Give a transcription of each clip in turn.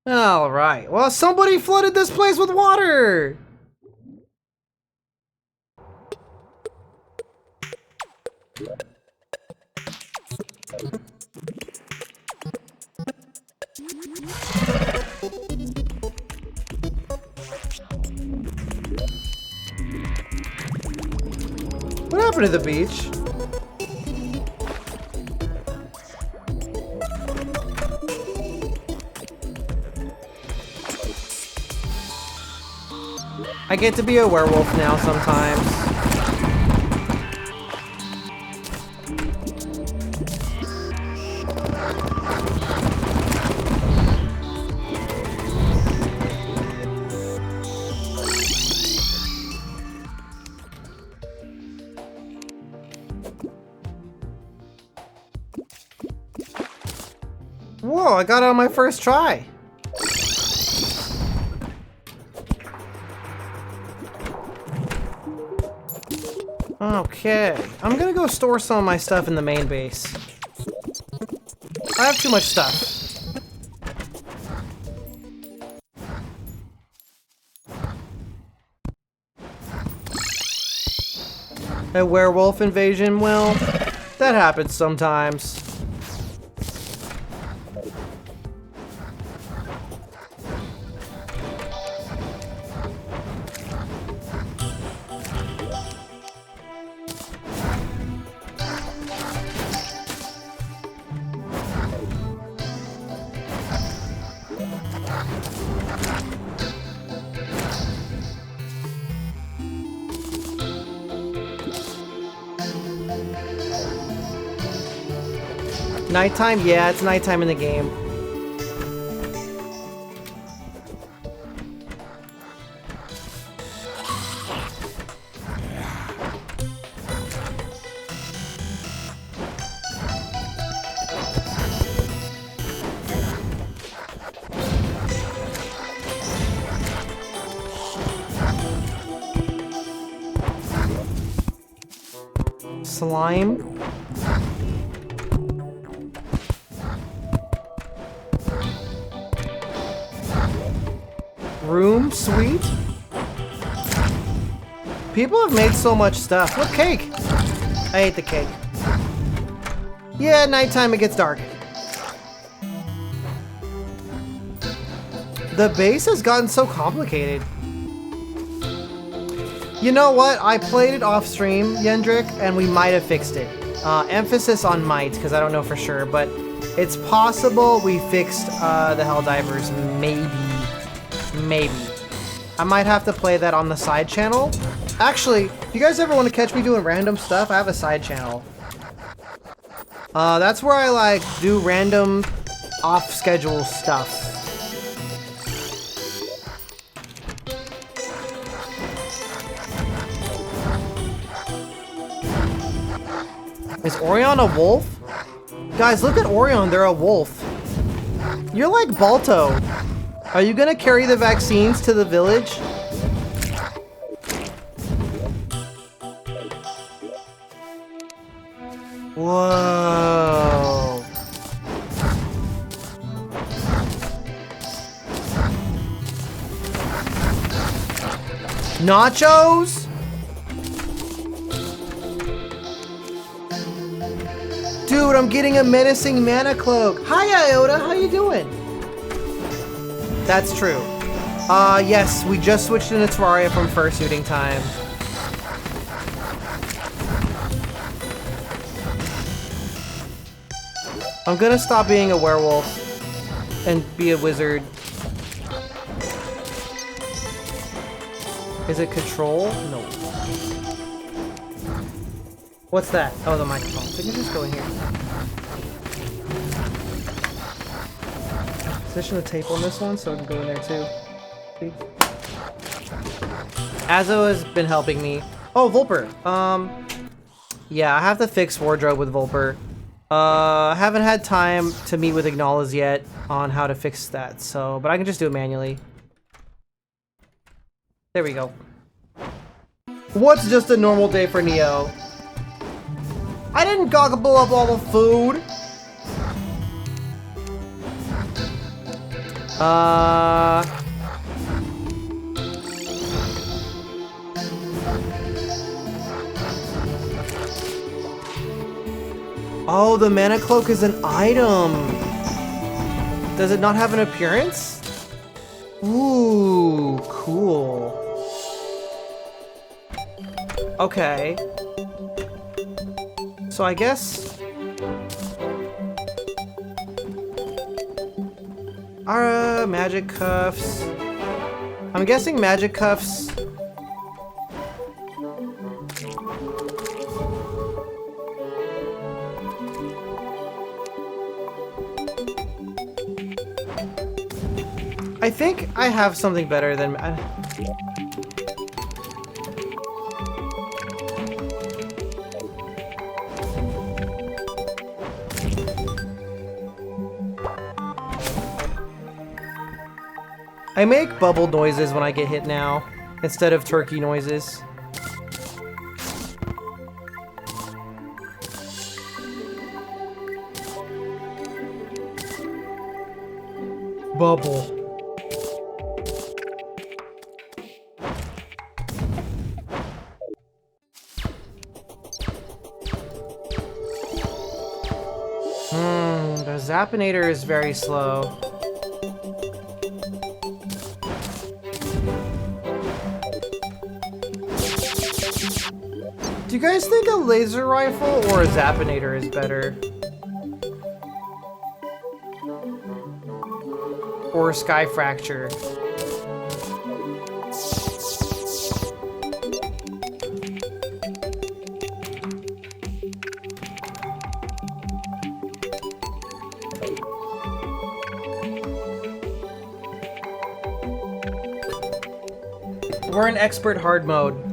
Alright, well, somebody flooded this place with water! What happened to the beach? I get to be a werewolf now sometimes. Whoa, I got it on my first try. Okay, I'm gonna go store some of my stuff in the main base. I have too much stuff. A werewolf invasion? Well, that happens sometimes. Nighttime? Yeah, it's nighttime in the game. Slime? Room? Sweet? People have made so much stuff. Look, cake! I ate the cake. Yeah, at nighttime it gets dark. The base has gotten so complicated. You know what? I played it off stream, Yendrick, and we might have fixed it. Emphasis on might, because I don't know for sure, but it's possible we fixed the Helldivers, maybe. Maybe. I might have to play that on the side channel. Actually, if you guys ever want to catch me doing random stuff, I have a side channel. That's where I like do random off-schedule stuff. Is Orion a wolf? Guys, look at Orion, they're a wolf. You're like Balto. Are you gonna carry the vaccines to the village? Whoa. Nachos? Dude, I'm getting a menacing mana cloak. Hi, Iota, how you doing? That's true. Yes, we just switched into Terraria from fursuiting time. I'm gonna stop being a werewolf and be a wizard. Is it control? No. What's that? Oh, the microphone. So you can just go in here. Position the tape on this one so it can go in there too. See? Azo has been helping me. Oh, Vulper. Yeah, I have to fix wardrobe with Vulper. I haven't had time to meet with Ignalas yet on how to fix that, so, but I can just do it manually. There we go. What's just a normal day for Neo? I didn't gobble up all the food. Oh, the mana cloak is an item. Does it not have an appearance? Ooh, cool. Okay. So I guess... magic cuffs. I'm guessing magic cuffs. I think I have something better than... I make bubble noises when I get hit now, instead of turkey noises. Bubble. The Zappinator is very slow. Do you guys think a laser rifle or a Zappinator is better? Or Sky Fracture? We're in expert hard mode.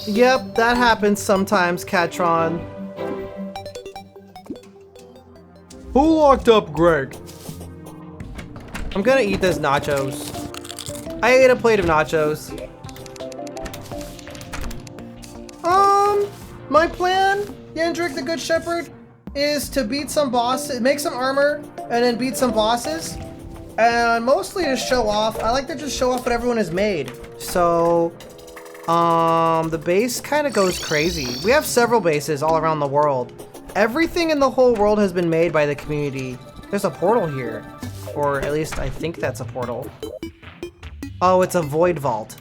Yep, that happens sometimes, Catron. Who locked up Greg? I'm gonna eat this nachos. I ate a plate of nachos. My plan, Yendrick the Good Shepherd, is to beat some bosses, make some armor, and then beat some bosses. And mostly to show off. I like to just show off what everyone has made. So, the base kind of goes crazy. We have several bases all around the world. Everything in the whole world has been made by the community. There's a portal here. Or at least I think that's a portal. Oh, it's a void vault.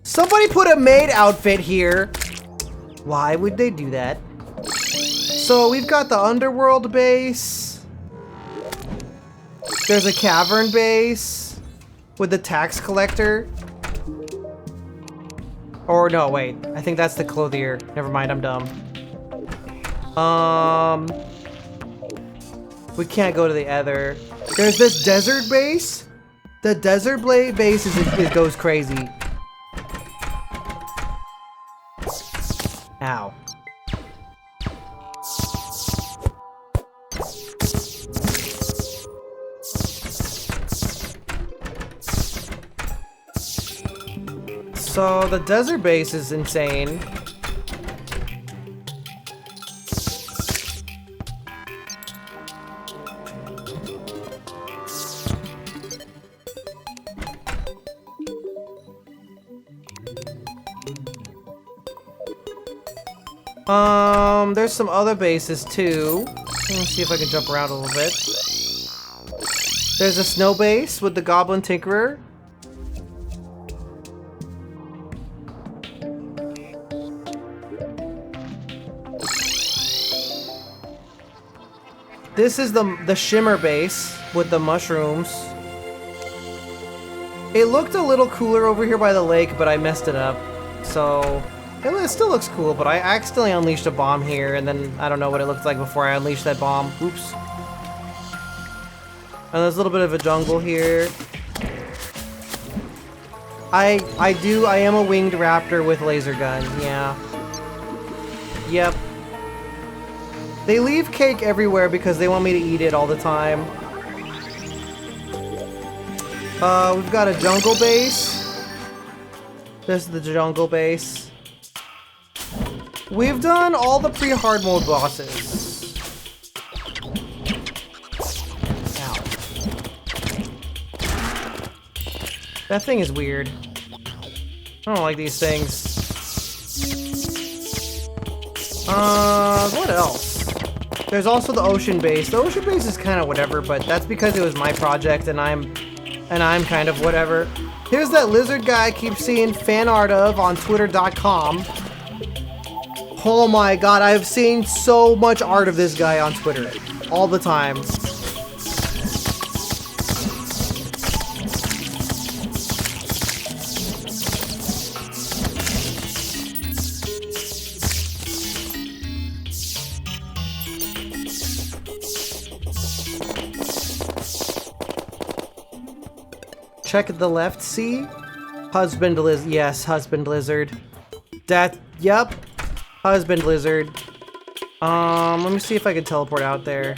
Somebody put a maid outfit here. Why would they do that? So we've got the underworld base. There's a cavern base with the tax collector. Or no, wait. I think that's the clothier. Never mind, I'm dumb. We can't go to the other. There's this desert base. The desert blade base it goes crazy. Ow. So the desert base is insane. There's some other bases too. Let's see if I can jump around a little bit. There's a snow base with the Goblin Tinkerer. This is the shimmer base with the mushrooms. It looked a little cooler over here by the lake, but I messed it up. So, it still looks cool, but I accidentally unleashed a bomb here, and then I don't know what it looked like before I unleashed that bomb. Oops. And there's a little bit of a jungle here. I am a winged raptor with laser gun, yeah. Yep. They leave cake everywhere because they want me to eat it all the time. We've got a jungle base. This is the jungle base. We've done all the pre-hard mode bosses. Ow. That thing is weird. I don't like these things. What else? There's also the ocean base. The ocean base is kind of whatever, but that's because it was my project and I'm kind of whatever. Here's that lizard guy I keep seeing fan art of on twitter.com. Oh my god, I've seen so much art of this guy on Twitter. All the time. Check the left, see? Husband lizard. Yes, husband lizard. Yep. Husband lizard. Let me see if I can teleport out there.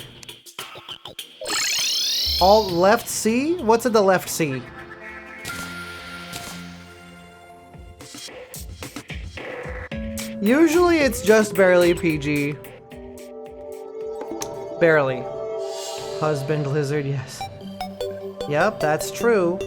All left C? What's at the left C? Usually it's just barely PG. Barely. Husband lizard, yes. Yep, that's true.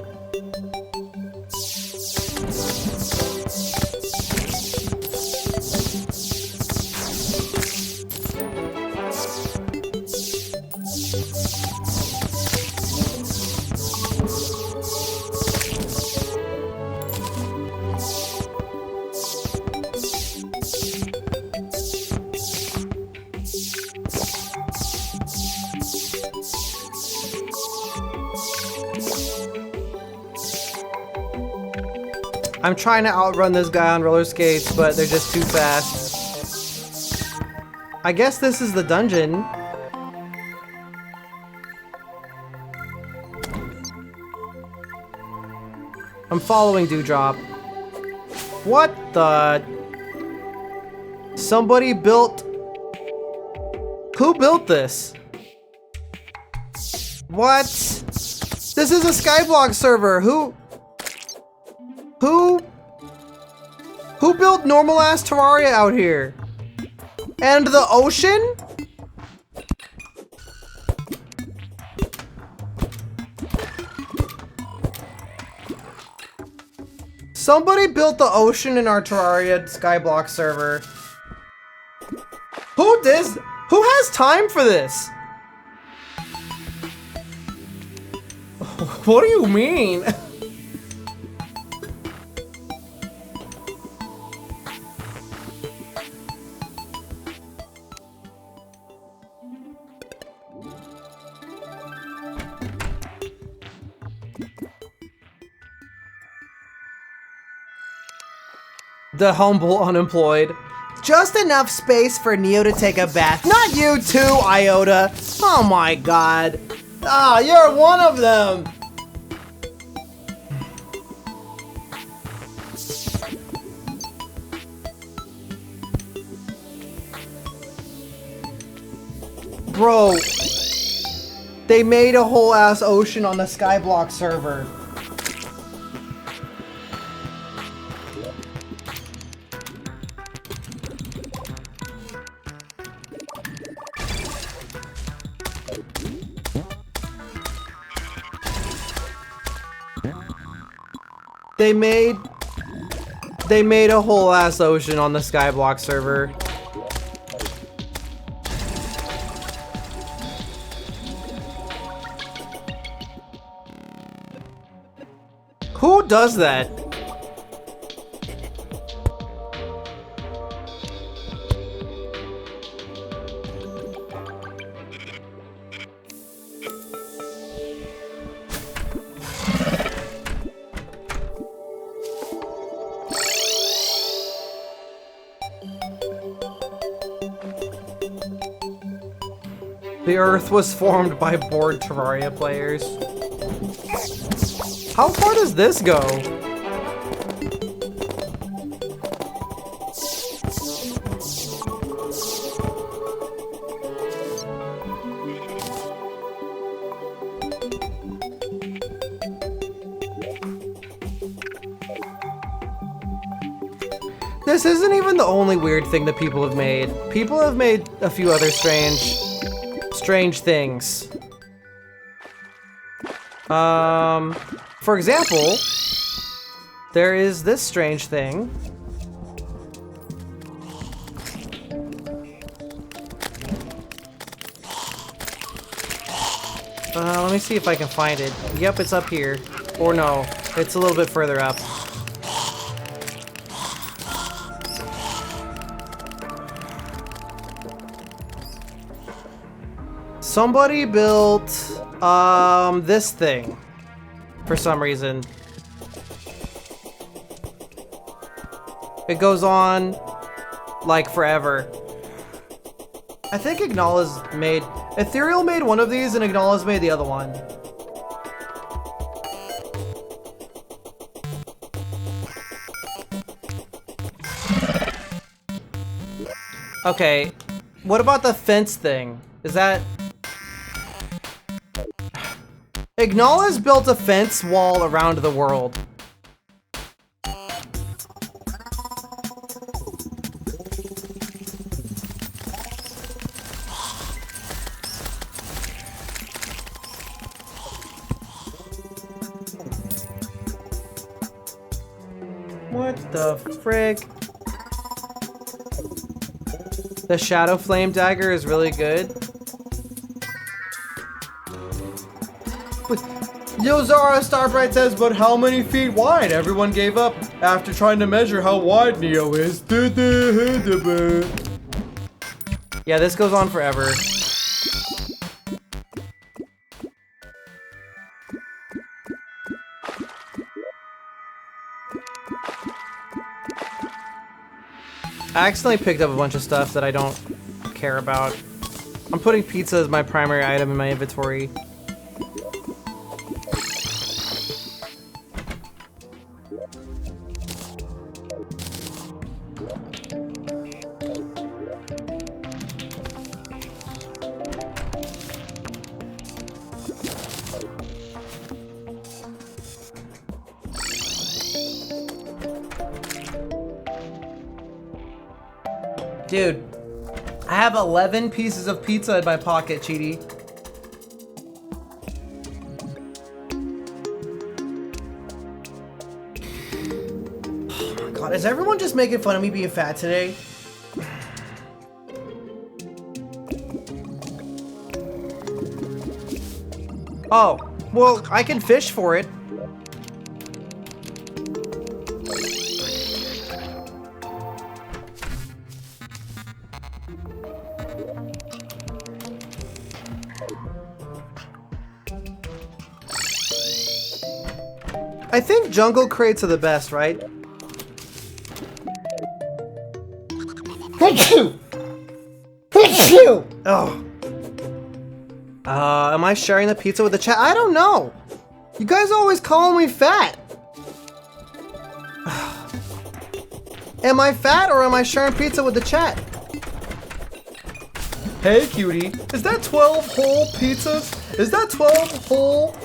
I'm trying to outrun this guy on roller skates, but they're just too fast. I guess this is the dungeon. I'm following Dewdrop. What the? Somebody built... Who built this? What? This is a Skyblock server. Who built normal ass Terraria out here? And the ocean? Somebody built the ocean in our Terraria Skyblock server. Who has time for this? What do you mean? The humble unemployed. Just enough space for Neo to take a bath. Not you too, Iota. Oh my god. Ah, you're one of them. Bro, they made a whole ass ocean on the Skyblock server. They made a whole ass ocean on the Skyblock server. Who does that? The Earth was formed by bored Terraria players. How far does this go? This isn't even the only weird thing that people have made. People have made a few other strange things. For example, there is this strange thing. Let me see if I can find it. Yep, it's up here. Or no, it's a little bit further up. Somebody built this thing for some reason. It goes on like forever. I think Ignala's made, Ethereal made one of these and Ignala's made the other one. Okay, what about the fence thing? Is that... Ignala's built a fence wall around the world. What the frick? The Shadow Flame Dagger is really good. Yo, Zara Starbright says, but how many feet wide? Everyone gave up after trying to measure how wide Neo is. Yeah, this goes on forever. I accidentally picked up a bunch of stuff that I don't care about. I'm putting pizza as my primary item in my inventory. Dude, I have 11 pieces of pizza in my pocket, Cheaty. Oh my god, is everyone just making fun of me being fat today? Oh, well, I can fish for it. I think jungle crates are the best, right? Oh. Am I sharing the pizza with the chat? I don't know. You guys always call me fat. Am I fat or am I sharing pizza with the chat? Hey, cutie. Is that 12 whole pizzas? Is that 12 whole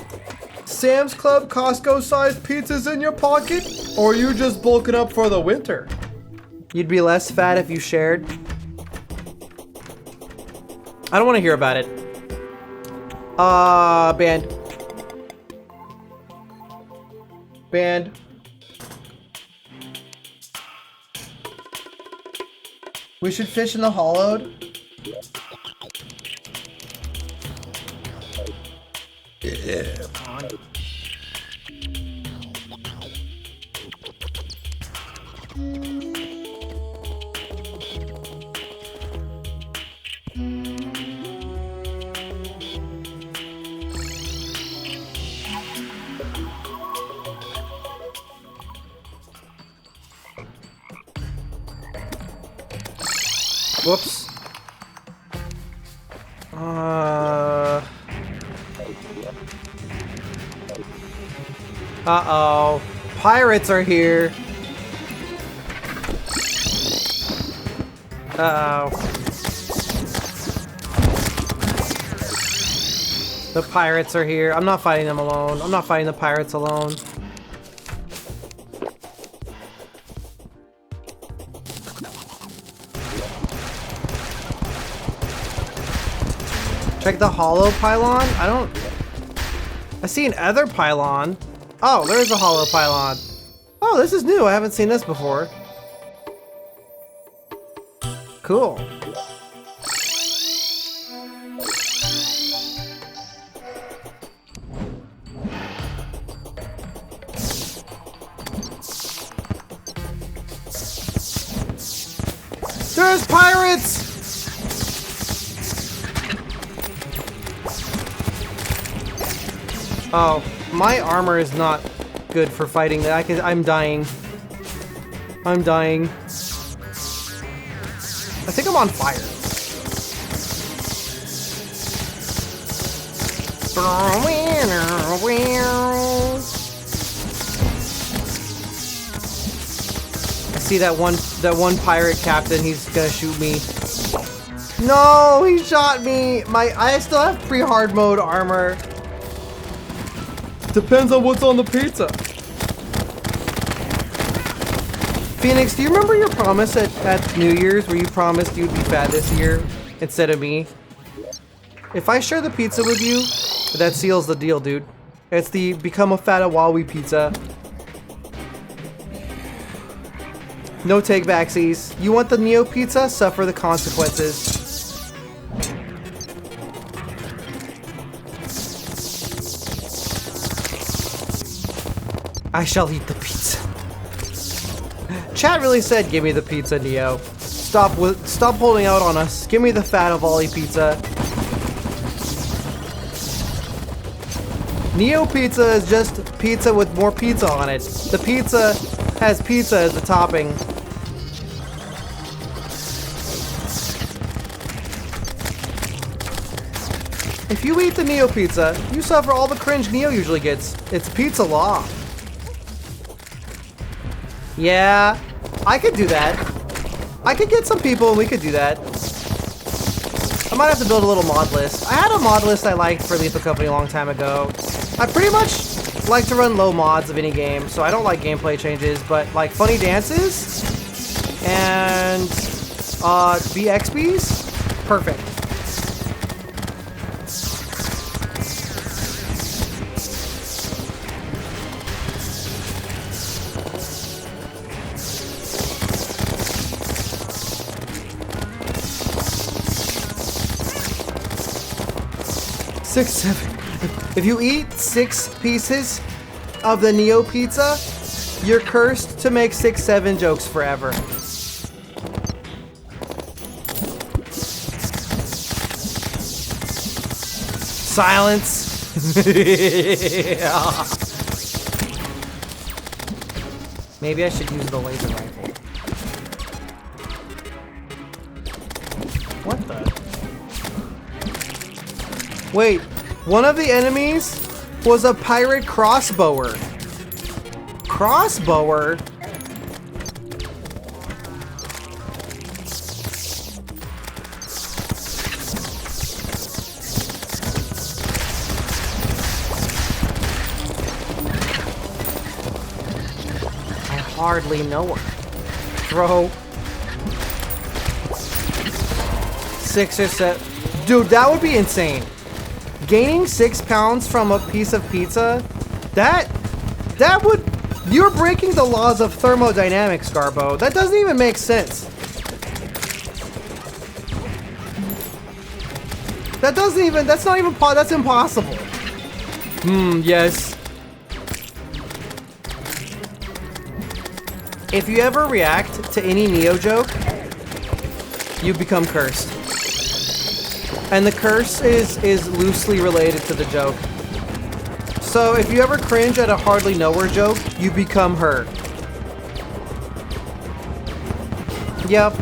Sam's Club Costco-sized pizzas in your pocket? Or are you just bulking up for the winter? You'd be less fat if you shared. I don't want to hear about it. Banned. Banned. We should fish in the hollowed. Yeah. Whoops. Uh-oh. Pirates are here. Uh-oh. The pirates are here. I'm not fighting them alone. I'm not fighting the pirates alone. Check the hollow pylon? I see an other pylon. Oh, there's a hollow pylon. Oh, this is new. I haven't seen this before. Cool. There's pirates! Oh, my armor is not good for fighting that. I'm dying. I'm dying. I think I'm on fire. I see that one pirate captain. He's gonna shoot me. No, he shot me. I still have pre-hard mode armor. Depends on what's on the pizza. Phoenix, do you remember your promise at New Year's where you promised you'd be fat this year instead of me? If I share the pizza with you, that seals the deal, dude. It's the become a fat Awawi pizza. No take backsies. You want the Neo pizza? Suffer the consequences. I shall eat the pizza. Chat really said, "Give me the pizza, Neo. Stop holding out on us. Give me the fat Avali pizza." Neo pizza is just pizza with more pizza on it. The pizza has pizza as the topping. If you eat the Neo pizza, you suffer all the cringe Neo usually gets. It's pizza law. Yeah, I could do that. I could get some people and we could do that. I might have to build a little mod list. I had a mod list I liked for Lethal Company a long time ago. I pretty much like to run low mods of any game, so I don't like gameplay changes, but like funny dances and BXBs, perfect. If you eat 6 pieces of the Neo pizza, you're cursed to make 6-7 jokes forever. Silence. Yeah. Maybe I should use the laser rifle. What the? Wait, one of the enemies was a pirate crossbower. Crossbower? I hardly know her. Throw. 6 or 7. Dude, that would be insane. Gaining 6 pounds from a piece of pizza, that would, you're breaking the laws of thermodynamics, Garbo. That doesn't even make sense. That's impossible. Yes. If you ever react to any Neo joke, you become cursed. And the curse is loosely related to the joke. So if you ever cringe at a hardly know her joke, you become her. Yep.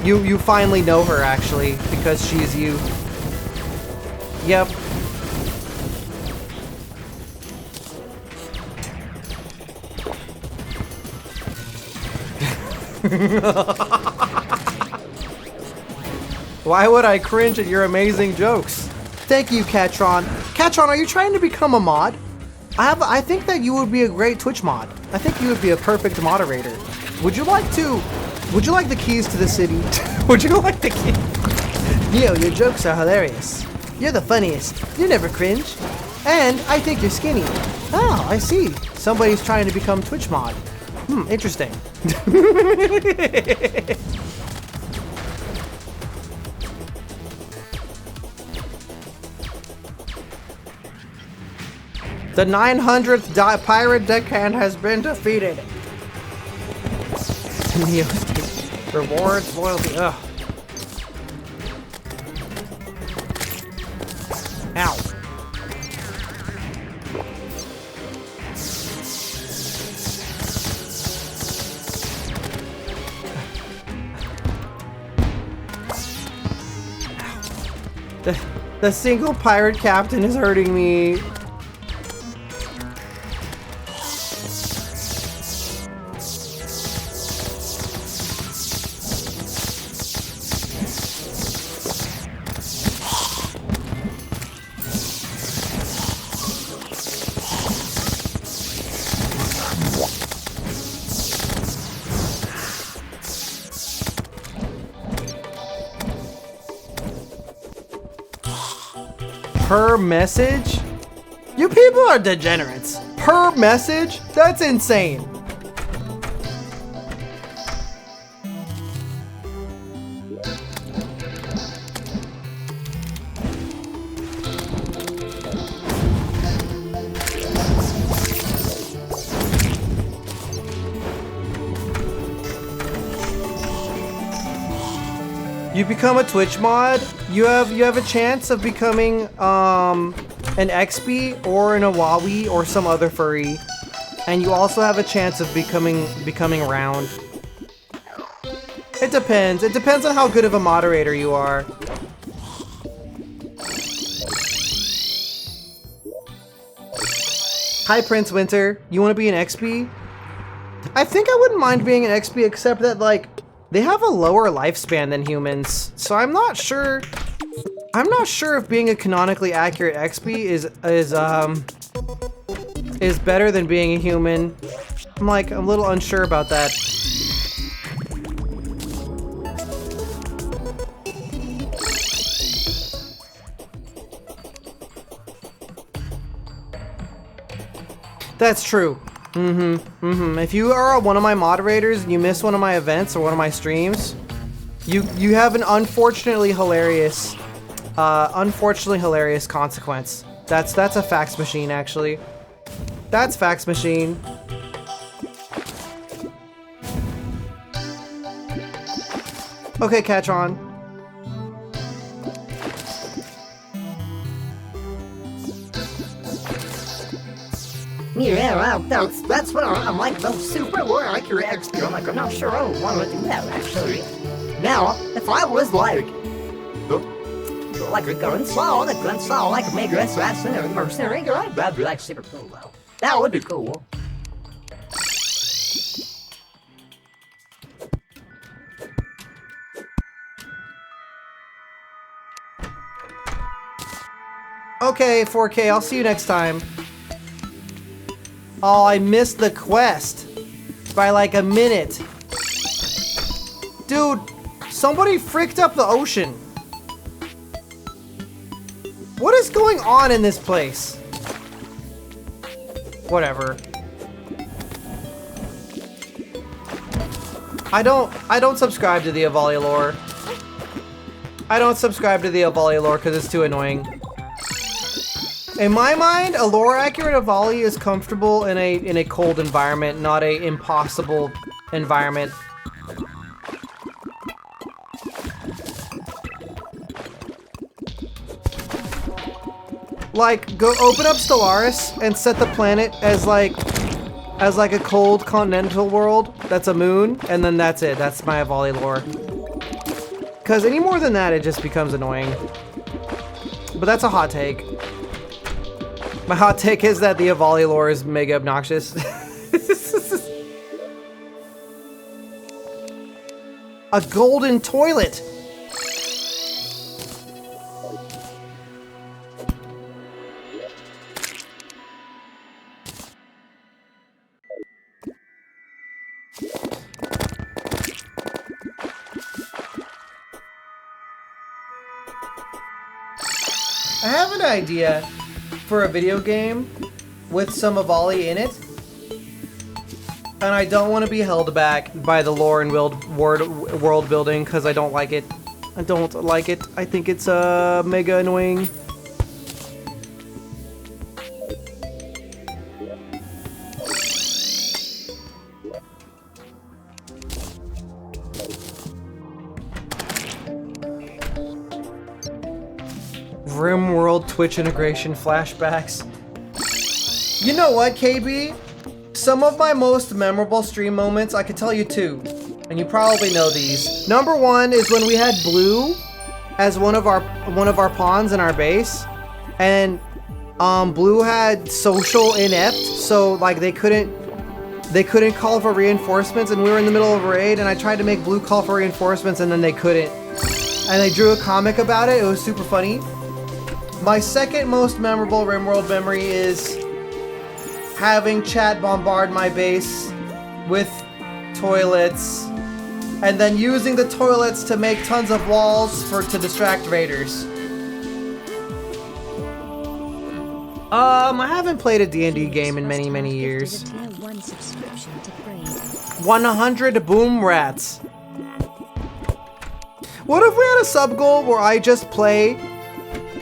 You finally know her actually, because she's you. Yep. Why would I cringe at your amazing jokes? Thank you, Catron. Catron, are you trying to become a mod? I think that you would be a great Twitch mod. I think you would be a perfect moderator. Would you like the keys to the city? Would you like the keys? Yo, your jokes are hilarious. You're the funniest. You never cringe. And I think you're skinny. Oh, I see. Somebody's trying to become Twitch mod. Interesting. The 900th pirate deckhand has been defeated. Rewards, loyalty, ugh. Ow. The single pirate captain is hurting me. Per message? You people are degenerates. Per message? That's insane. You become a Twitch mod, you have a chance of becoming an XP or an Awawi or some other furry, and you also have a chance of becoming round. It depends. It depends on how good of a moderator you are. Hi, Prince Winter. You want to be an XP? I think I wouldn't mind being an XP, except that, like, they have a lower lifespan than humans, so I'm not sure if being a canonically accurate XP is better than being a human. I'm a little unsure about that. That's true. If you are one of my moderators and you miss one of my events or one of my streams, you have an unfortunately hilarious consequence. That's a fax machine, actually. That's fax machine. Okay, Catron. Yeah, that's what I'm like, the super accurate XP. I'm not sure I would want to do that, actually. Now, if I was like a gun saw, like a major assassin or a mercenary, that'd be like super cool, though. That would be cool. Okay, 4K, I'll see you next time. Oh, I missed the quest by like a minute. Dude, somebody fricked up the ocean. What is going on in this place? Whatever. I don't subscribe to the Avali lore. I don't subscribe to the Avali lore because it's too annoying. In my mind, a lore-accurate Avali is comfortable in a cold environment, not a impossible environment. Like, go open up Stellaris and set the planet as like a cold continental world that's a moon, and then that's it. That's my Avali lore. Because any more than that, it just becomes annoying. But that's a hot take. My hot take is that the Avali lore is mega obnoxious. A golden toilet. I have an idea for a video game with some Avali in it. And I don't want to be held back by the lore and world building because I don't like it. I don't like it. I think it's mega annoying. RimWorld Twitch integration flashbacks. You know what, KB? Some of my most memorable stream moments, I could tell you two, and you probably know these. Number one is when we had Blue as one of our pawns in our base, and Blue had social inept, so like they couldn't call for reinforcements, and we were in the middle of a raid, and I tried to make Blue call for reinforcements, and then they couldn't, and they drew a comic about it. It was super funny. My second most memorable RimWorld memory is having chat bombard my base with toilets, and then using the toilets to make tons of walls to distract raiders. I haven't played a D&D game in many years. 100 boom rats. What if we had a sub goal where I just play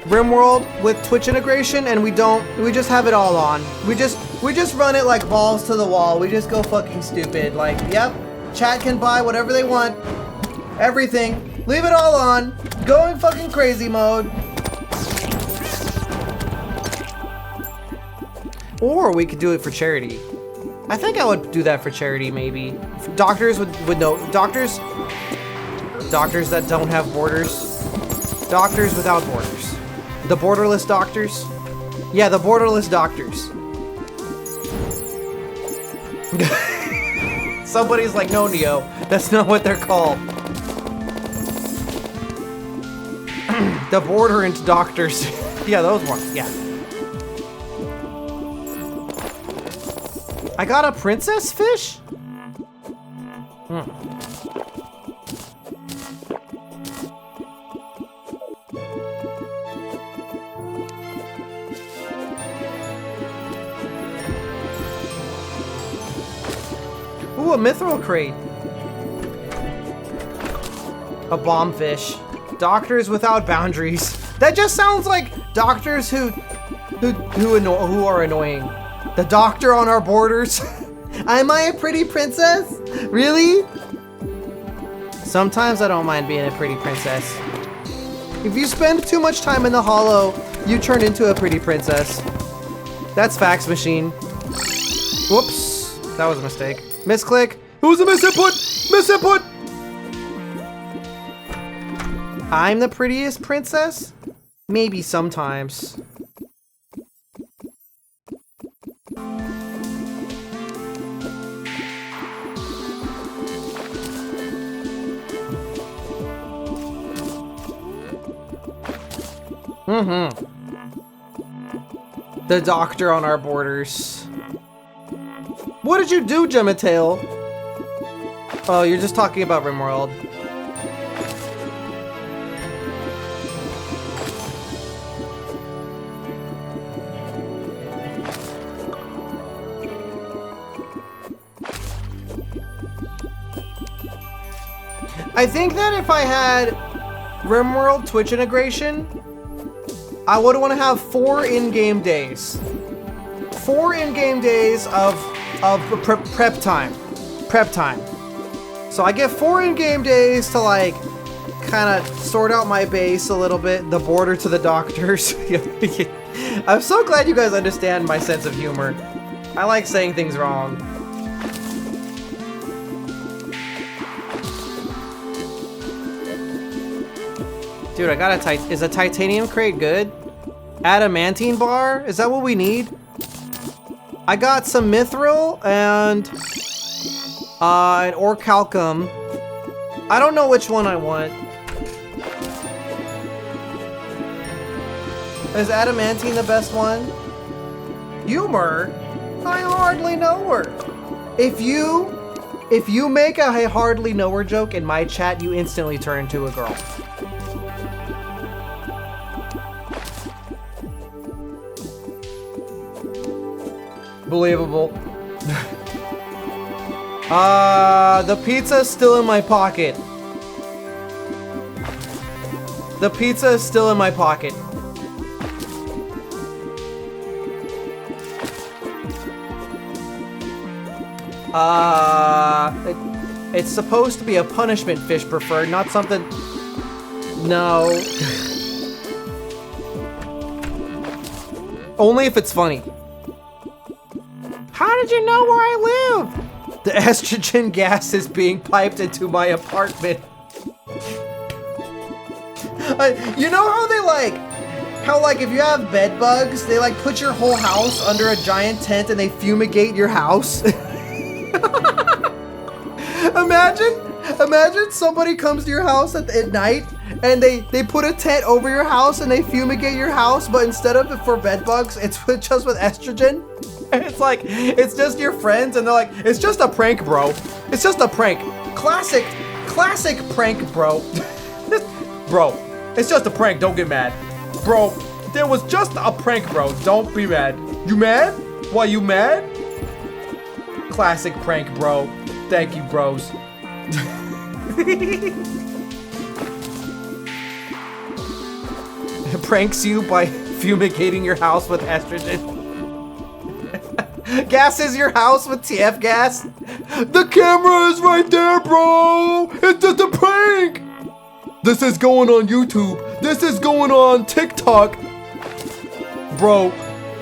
RimWorld with Twitch integration and we just have it all on. We just run it like balls to the wall. We just go fucking stupid. Like, yep, chat can buy whatever they want. Everything. Leave it all on. Going fucking crazy mode. Or we could do it for charity. I think I would do that for charity, maybe. Doctors would know. Doctors that don't have borders. Doctors without borders. The borderless doctors? Yeah, the borderless doctors. Somebody's like, no, Neo, that's not what they're called. The borderant doctors. Yeah, those ones, yeah. I got a princess fish? Ooh, a mithril crate. A bomb fish. Doctors without boundaries. That just sounds like doctors who are annoying. The doctor on our borders. Am I a pretty princess? Really? Sometimes I don't mind being a pretty princess. If you spend too much time in the hollow, you turn into a pretty princess. That's fax machine. Whoops. That was a mistake. Misclick. It was a misinput! Misinput! I'm the prettiest princess? Maybe sometimes. The doctor on our borders. What did you do, Gematail? Oh, you're just talking about RimWorld. I think that if I had RimWorld Twitch integration, I would want to have 4 in-game days. 4 in-game days of prep time. Prep time. So I get 4 in-game days to like kind of sort out my base a little bit, the border to the doctors. I'm so glad you guys understand my sense of humor. I like saying things wrong. Dude, I got is a titanium crate good? Adamantine bar? Is that what we need? I got some mithril and an orichalcum I don't know which one I want. Is adamantine the best one? Humor? I hardly know her. If you make a I hardly know her joke in my chat, you instantly turn into a girl. Believable. The pizza's still in my pocket. The pizza is still in my pocket. It's supposed to be a punishment fish preferred, not something... No. Only if it's funny. How did you know where I live? The estrogen gas is being piped into my apartment. You know how they like if you have bed bugs, they like put your whole house under a giant tent and they fumigate your house? Imagine somebody comes to your house at night and they put a tent over your house and they fumigate your house, but instead of it for bed bugs, it's just with estrogen. And it's like, it's just your friends and they're like, it's just a prank, bro. It's just a prank. Classic prank, bro. Bro, it's just a prank, don't get mad. Bro, there was just a prank, bro. Don't be mad. You mad? Why, you mad? Classic prank, bro. Thank you, bros. Pranks you by fumigating your house with estrogen. Gases your house with TF gas. The camera is right there, bro. It's just a prank. This is going on YouTube. This is going on TikTok. Bro,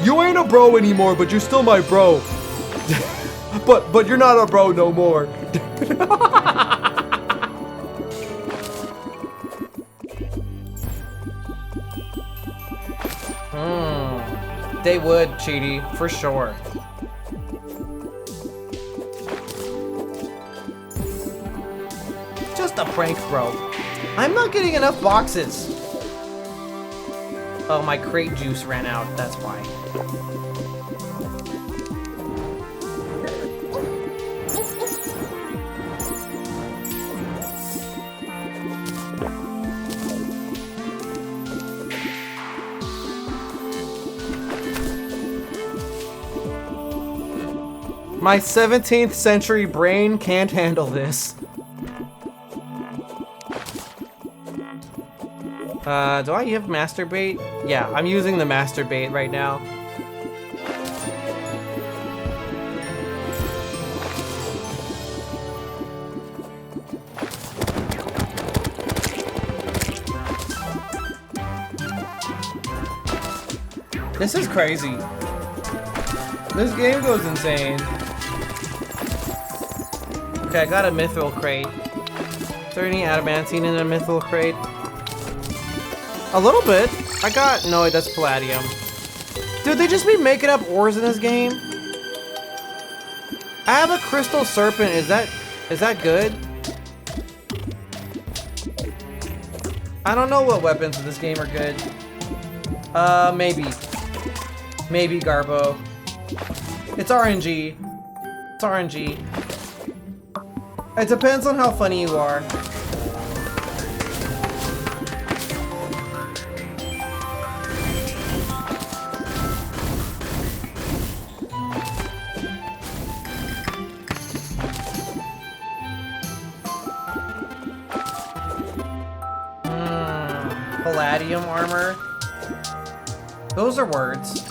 you ain't a bro anymore, but you're still my bro. But you're not a bro no more. They would, Cheaty, for sure. Just a prank, bro. I'm not getting enough boxes. Oh, my crate juice ran out, that's why. My 17th century brain can't handle this. Do I have masturbate? Yeah, I'm using the masturbate right now. This is crazy. This game goes insane. Okay, I got a mithril crate. Is there any adamantine in a mithril crate? A little bit. I got... No, that's palladium. Dude, they just be making up ores in this game. I have a crystal serpent. Is that good? I don't know what weapons in this game are good. Maybe. Maybe Garbo. It's RNG. It's RNG. It depends on how funny you are. Palladium armor. Those are words.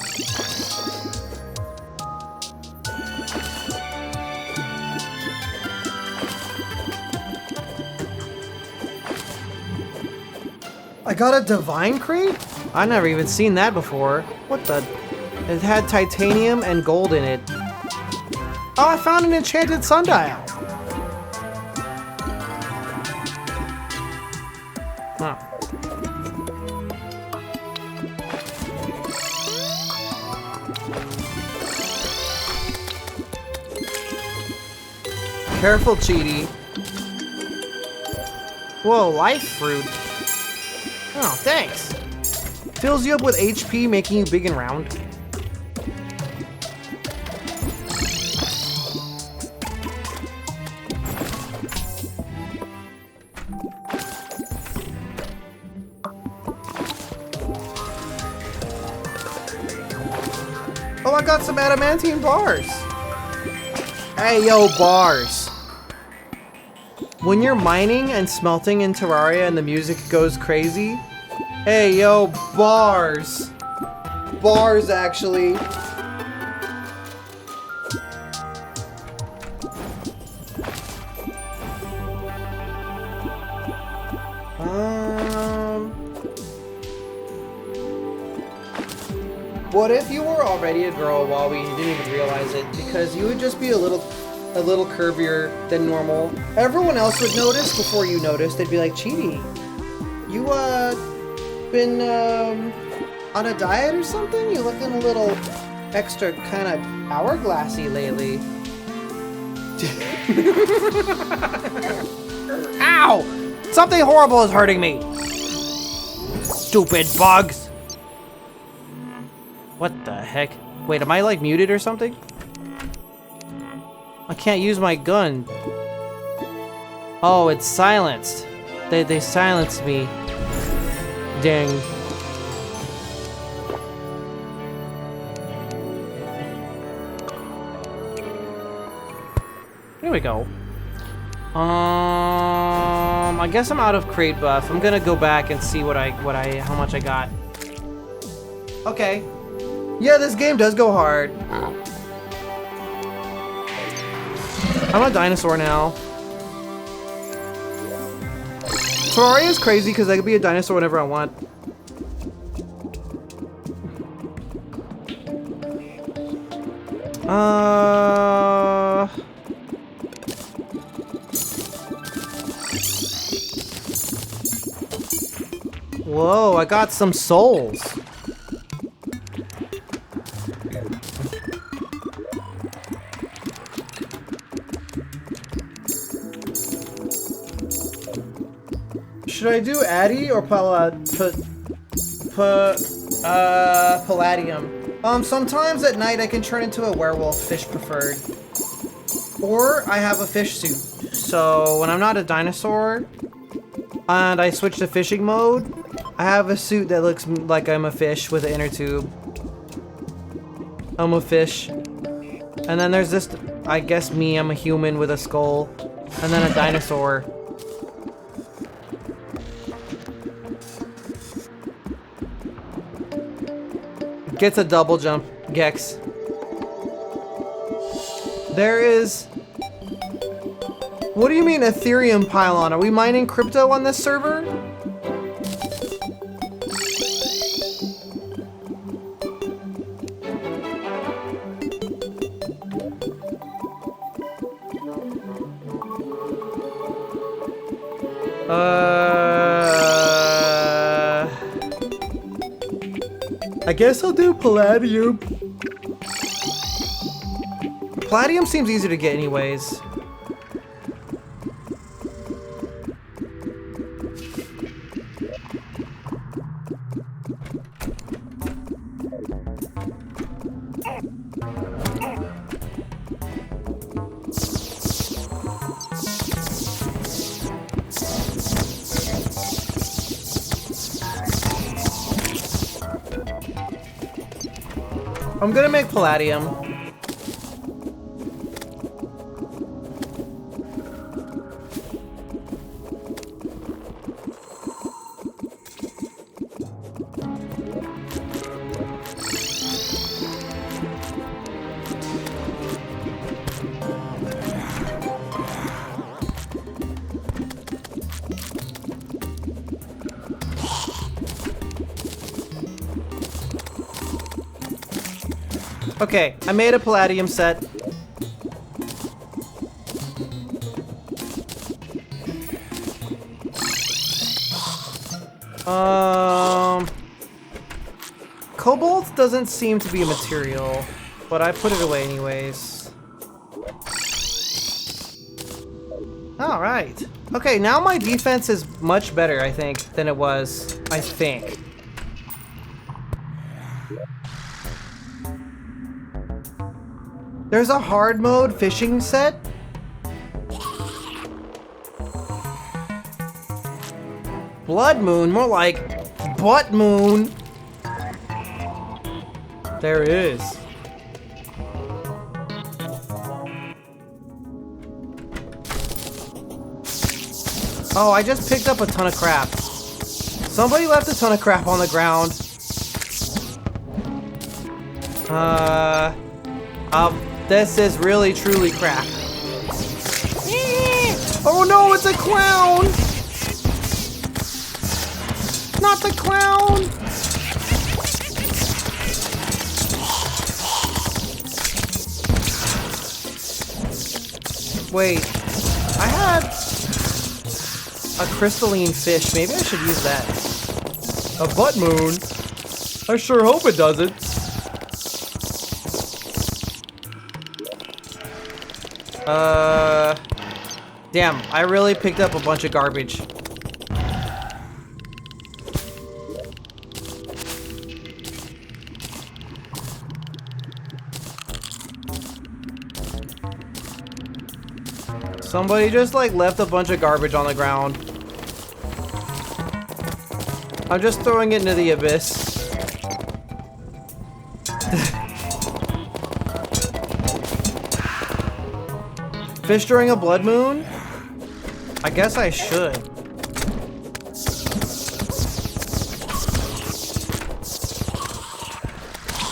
I got a divine crate? I never even seen that before. What the? It had titanium and gold in it. Oh, I found an enchanted sundial. Huh. Careful, Cheaty. Whoa, life fruit. Oh, thanks. Fills you up with HP, making you big and round. Oh, I got some adamantine bars. Hey, yo, bars. When you're mining and smelting in Terraria and the music goes crazy, hey, yo, bars. Bars, actually. What if you were already a girl while we didn't even realize it? Because you would just be a little curvier than normal. Everyone else would notice before you noticed. They'd be like, Cheaty, you been on a diet or something? You're looking a little extra kind of hourglassy lately. Ow! Something horrible is hurting me. Stupid bugs. What the heck? Wait, am I like muted or something? I can't use my gun. Oh, it's silenced. They silenced me. Dang. Here we go. I guess I'm out of crate buff. I'm gonna go back and see how much I got. Okay. Yeah, this game does go hard. I'm a dinosaur now. Terraria is crazy because I could be a dinosaur whenever I want. Whoa, I got some souls. Should I do Addy or Palladium? Sometimes at night I can turn into a werewolf, fish preferred. Or I have a fish suit. So when I'm not a dinosaur and I switch to fishing mode, I have a suit that looks like I'm a fish with an inner tube. I'm a fish. And then there's this, I guess me, I'm a human with a skull. And then a dinosaur. Gets a double jump, Gex. There is... What do you mean Ethereum pylon? Are we mining crypto on this server? I guess I'll do Palladium. Palladium seems easier to get anyways. I'm gonna make Palladium. Okay, I made a Palladium set. Cobalt doesn't seem to be a material, but I put it away anyways. All right. Okay, now my defense is much better, I think, than it was. I think. There's a hard mode fishing set. Blood moon, more like butt moon. There is. Oh, I just picked up a ton of crap. Somebody left a ton of crap on the ground. This is really truly crap. Oh no, it's a clown! Not the clown! Wait, I had a crystalline fish. Maybe I should use that. A butt moon? I sure hope it doesn't. Damn, I really picked up a bunch of garbage. Somebody just like left a bunch of garbage on the ground. I'm just throwing it into the abyss. Fish during a blood moon? I guess I should.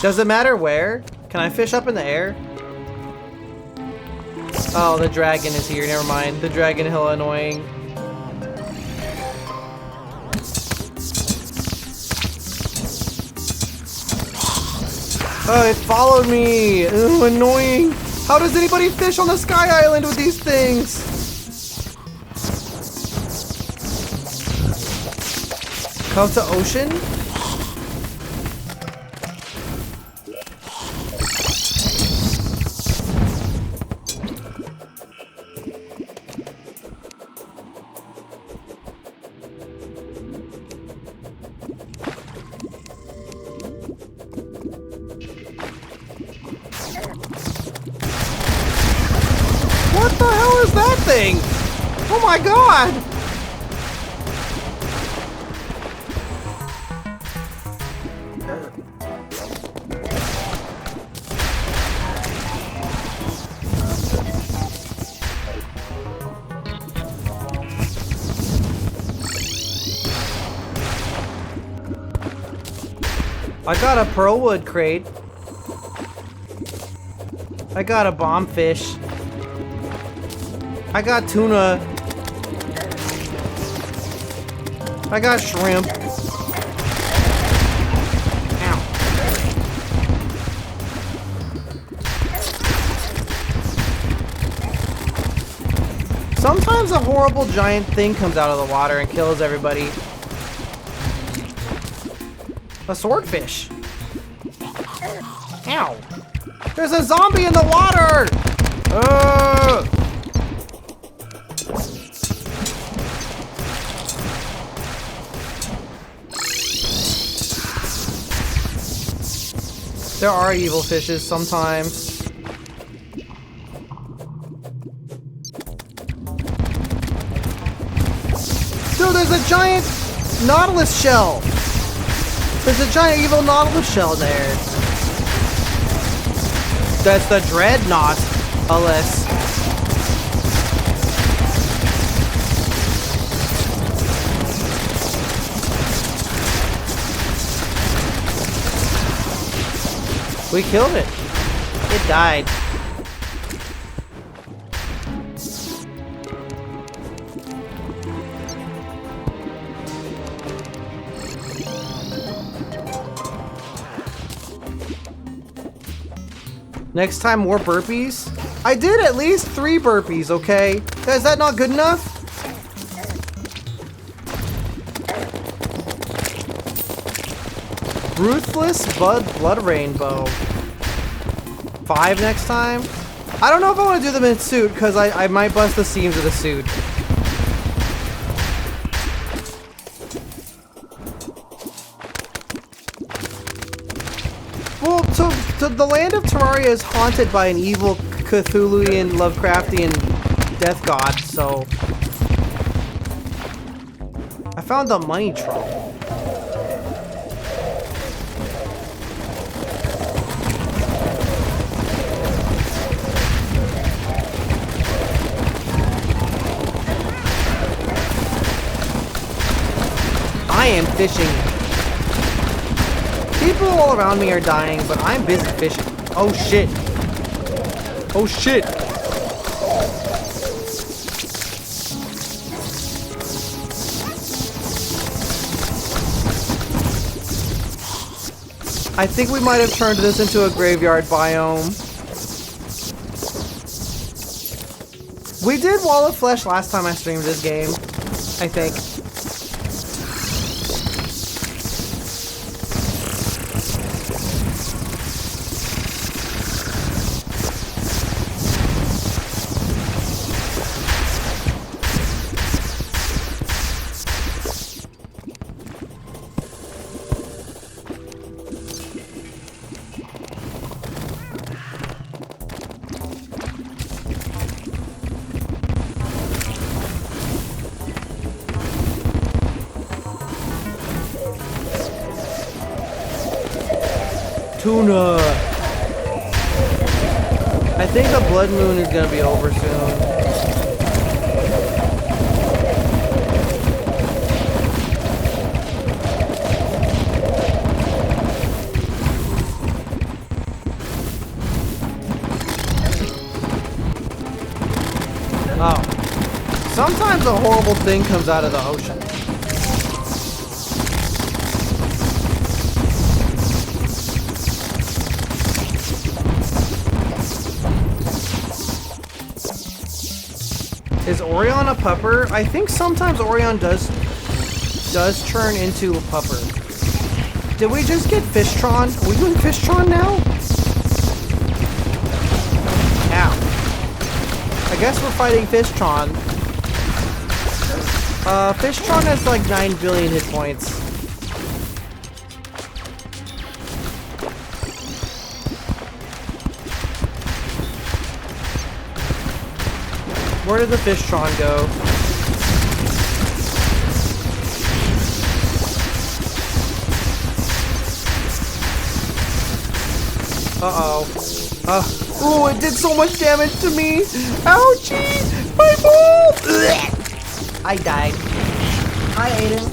Does it matter where? Can I fish up in the air? Oh, the dragon is here. Never mind. The dragon hill annoying. Oh, it followed me. Ooh, annoying. How does anybody fish on the Sky Island with these things? Come to ocean? What the hell is that thing? Oh my god! I got a pearlwood crate. I got a bomb fish. I got tuna. I got shrimp. Ow. Sometimes a horrible giant thing comes out of the water and kills everybody. A swordfish. Ow. There's a zombie in the water! There are evil fishes sometimes. Dude, there's a giant nautilus shell! There's a giant evil nautilus shell there. That's the dreadnought, unless. We killed it. It died. Next time, more burpees? I did at least 3 burpees, okay? Is that not good enough? Ruthless Blood Rainbow. 5 next time? I don't know if I want to do them in suit because I might bust the seams of the suit. Well, so the land of Terraria is haunted by an evil Cthulhuian, Lovecraftian death god, so... I found the money troll. I am fishing. People all around me are dying, but I'm busy fishing. Oh shit. Oh shit. I think we might have turned this into a graveyard biome. We did Wall of Flesh last time I streamed this game, I think. Tuna! I think the blood moon is gonna be over soon. Oh. Sometimes a horrible thing comes out of the ocean. Is Orion a pupper? I think sometimes Orion does turn into a pupper. Did we just get Fishtron? Are we doing Fishtron now? Ow. I guess we're fighting Fishtron. Fishtron has like 9 billion hit points. Where did the Fishtron go? Uh-oh. Ooh, it did so much damage to me! Ouchie! My ball! I died. Hi, Aiden.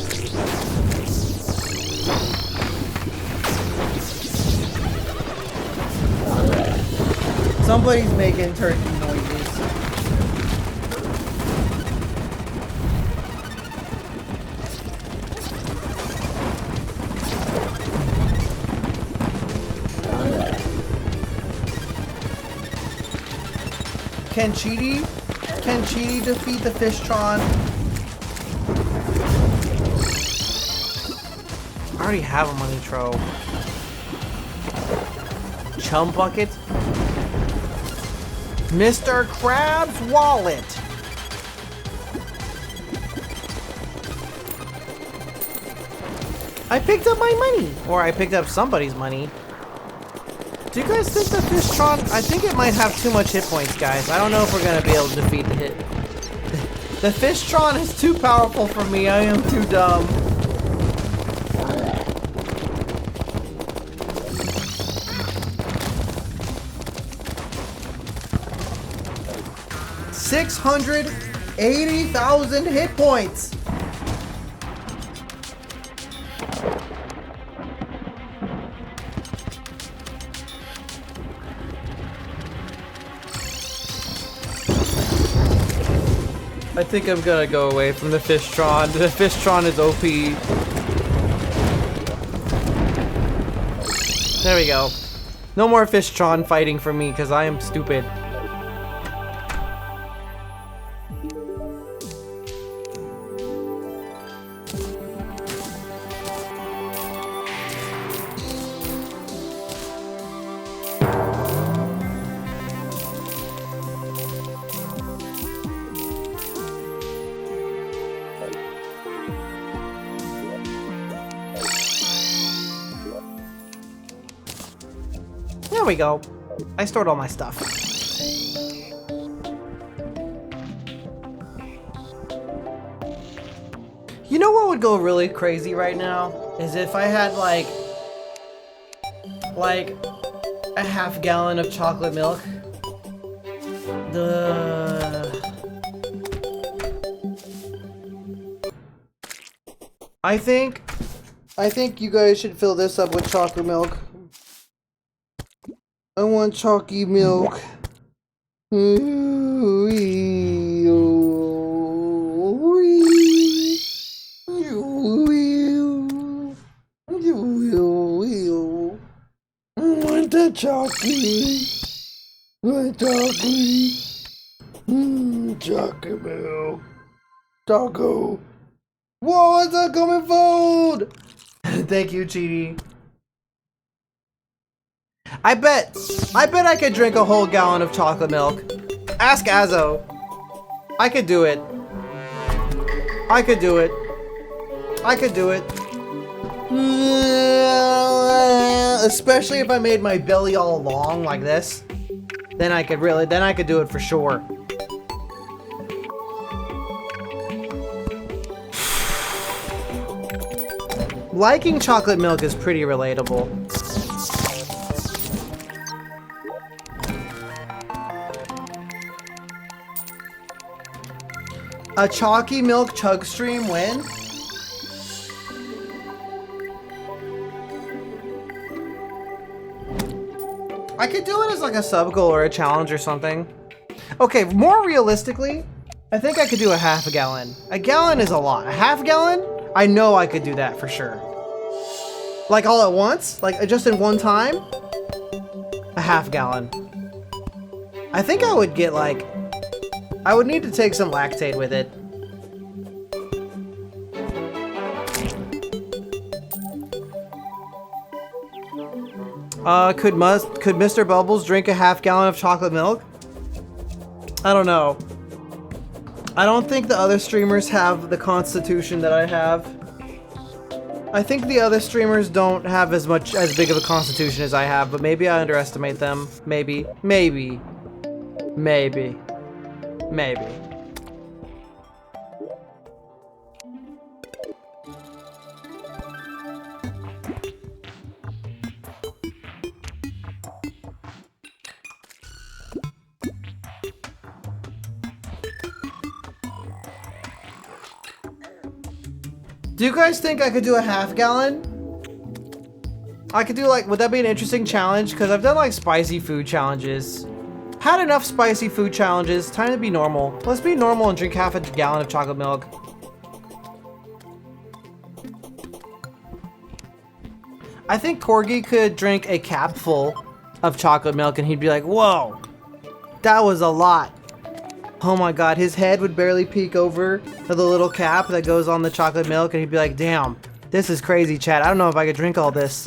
Somebody's making turkey noises. Can Cheaty defeat the Fishtron? I already have a money tro. Chum bucket? Mr. Krabs' wallet. I picked up my money. Or I picked up somebody's money. Do you guys think the Fishtron... I think it might have too much hit points, guys. I don't know if we're going to be able to defeat the hit. The Fishtron is too powerful for me. I am too dumb. $680,000 hit points. I think I'm gonna go away from the Fishtron. The Fishtron is OP. There we go. No more Fishtron fighting for me because I am stupid. we go. I stored all my stuff. You know what would go really crazy right now? Is if I had like a half gallon of chocolate milk. I think you guys should fill this up with chocolate milk. I want chalky milk. I want the chocolate. My chocolate. Chocolate milk. Taco. Whoa, it's a coming food! Thank you, Cheaty. I bet I could drink a whole gallon of chocolate milk. Ask Azo. I could do it. I could do it. I could do it. Especially if I made my belly all long like this. Then I could do it for sure. Liking chocolate milk is pretty relatable. A chalky milk chug stream win? I could do it as like a sub goal or a challenge or something. Okay, more realistically, I think I could do a half a gallon. A gallon is a lot. A half gallon? I know I could do that for sure. Like all at once? Like just in one time? A half gallon. I think I would get like... I would need to take some lactate with it. Could Mr. Bubbles drink a half gallon of chocolate milk? I don't know. I don't think the other streamers have the constitution that I have. I think the other streamers don't have as big of a constitution as I have, but maybe I underestimate them. Maybe. Do you guys think I could do a half gallon? I could do like, would that be an interesting challenge? Because I've done like spicy food challenges. Had enough spicy food challenges, time to be normal. Let's be normal and drink half a gallon of chocolate milk. I think Corgi could drink a capful of chocolate milk and he'd be like, whoa, that was a lot. Oh my god, his head would barely peek over the little cap that goes on the chocolate milk and he'd be like, damn, this is crazy, chat. I don't know if I could drink all this.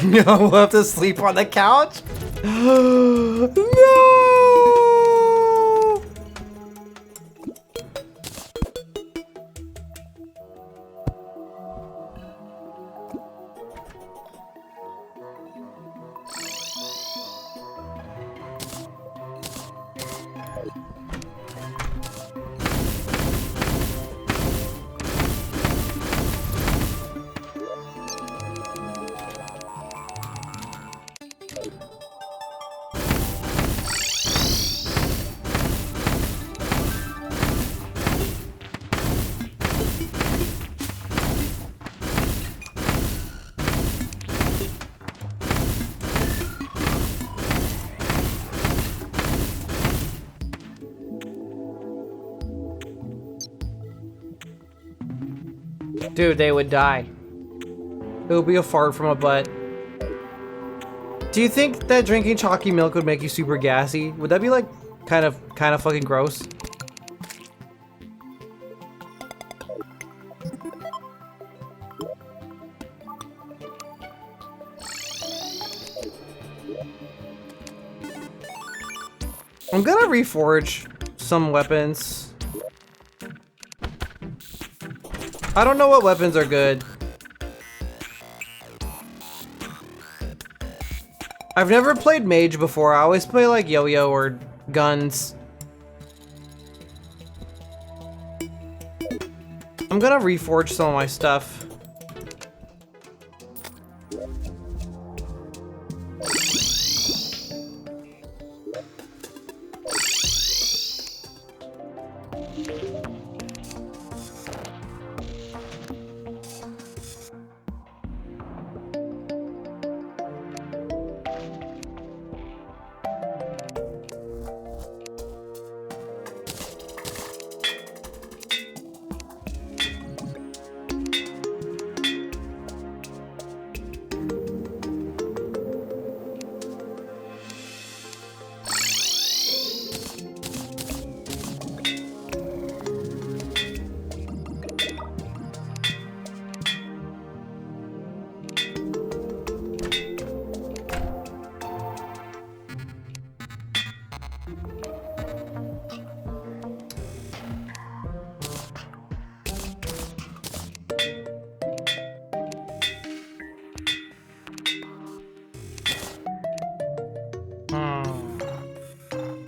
We'll have to sleep on the couch? No! Dude, they would die. It would be a fart from a butt. Do you think that drinking chalky milk would make you super gassy? Would that be like kind of fucking gross? I'm gonna reforge some weapons. I don't know what weapons are good. I've never played mage before. I always play like yo-yo or guns. I'm gonna reforge some of my stuff.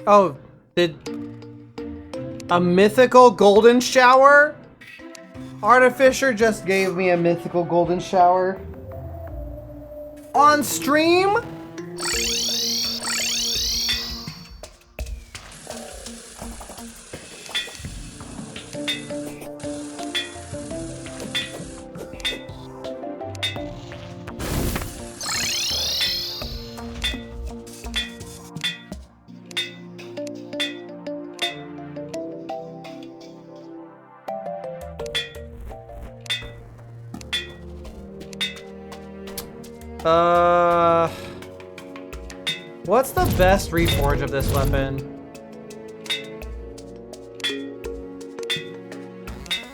Oh, did a mythical golden shower? Artificer just gave me a mythical golden shower. On stream? What's the best reforge of this weapon?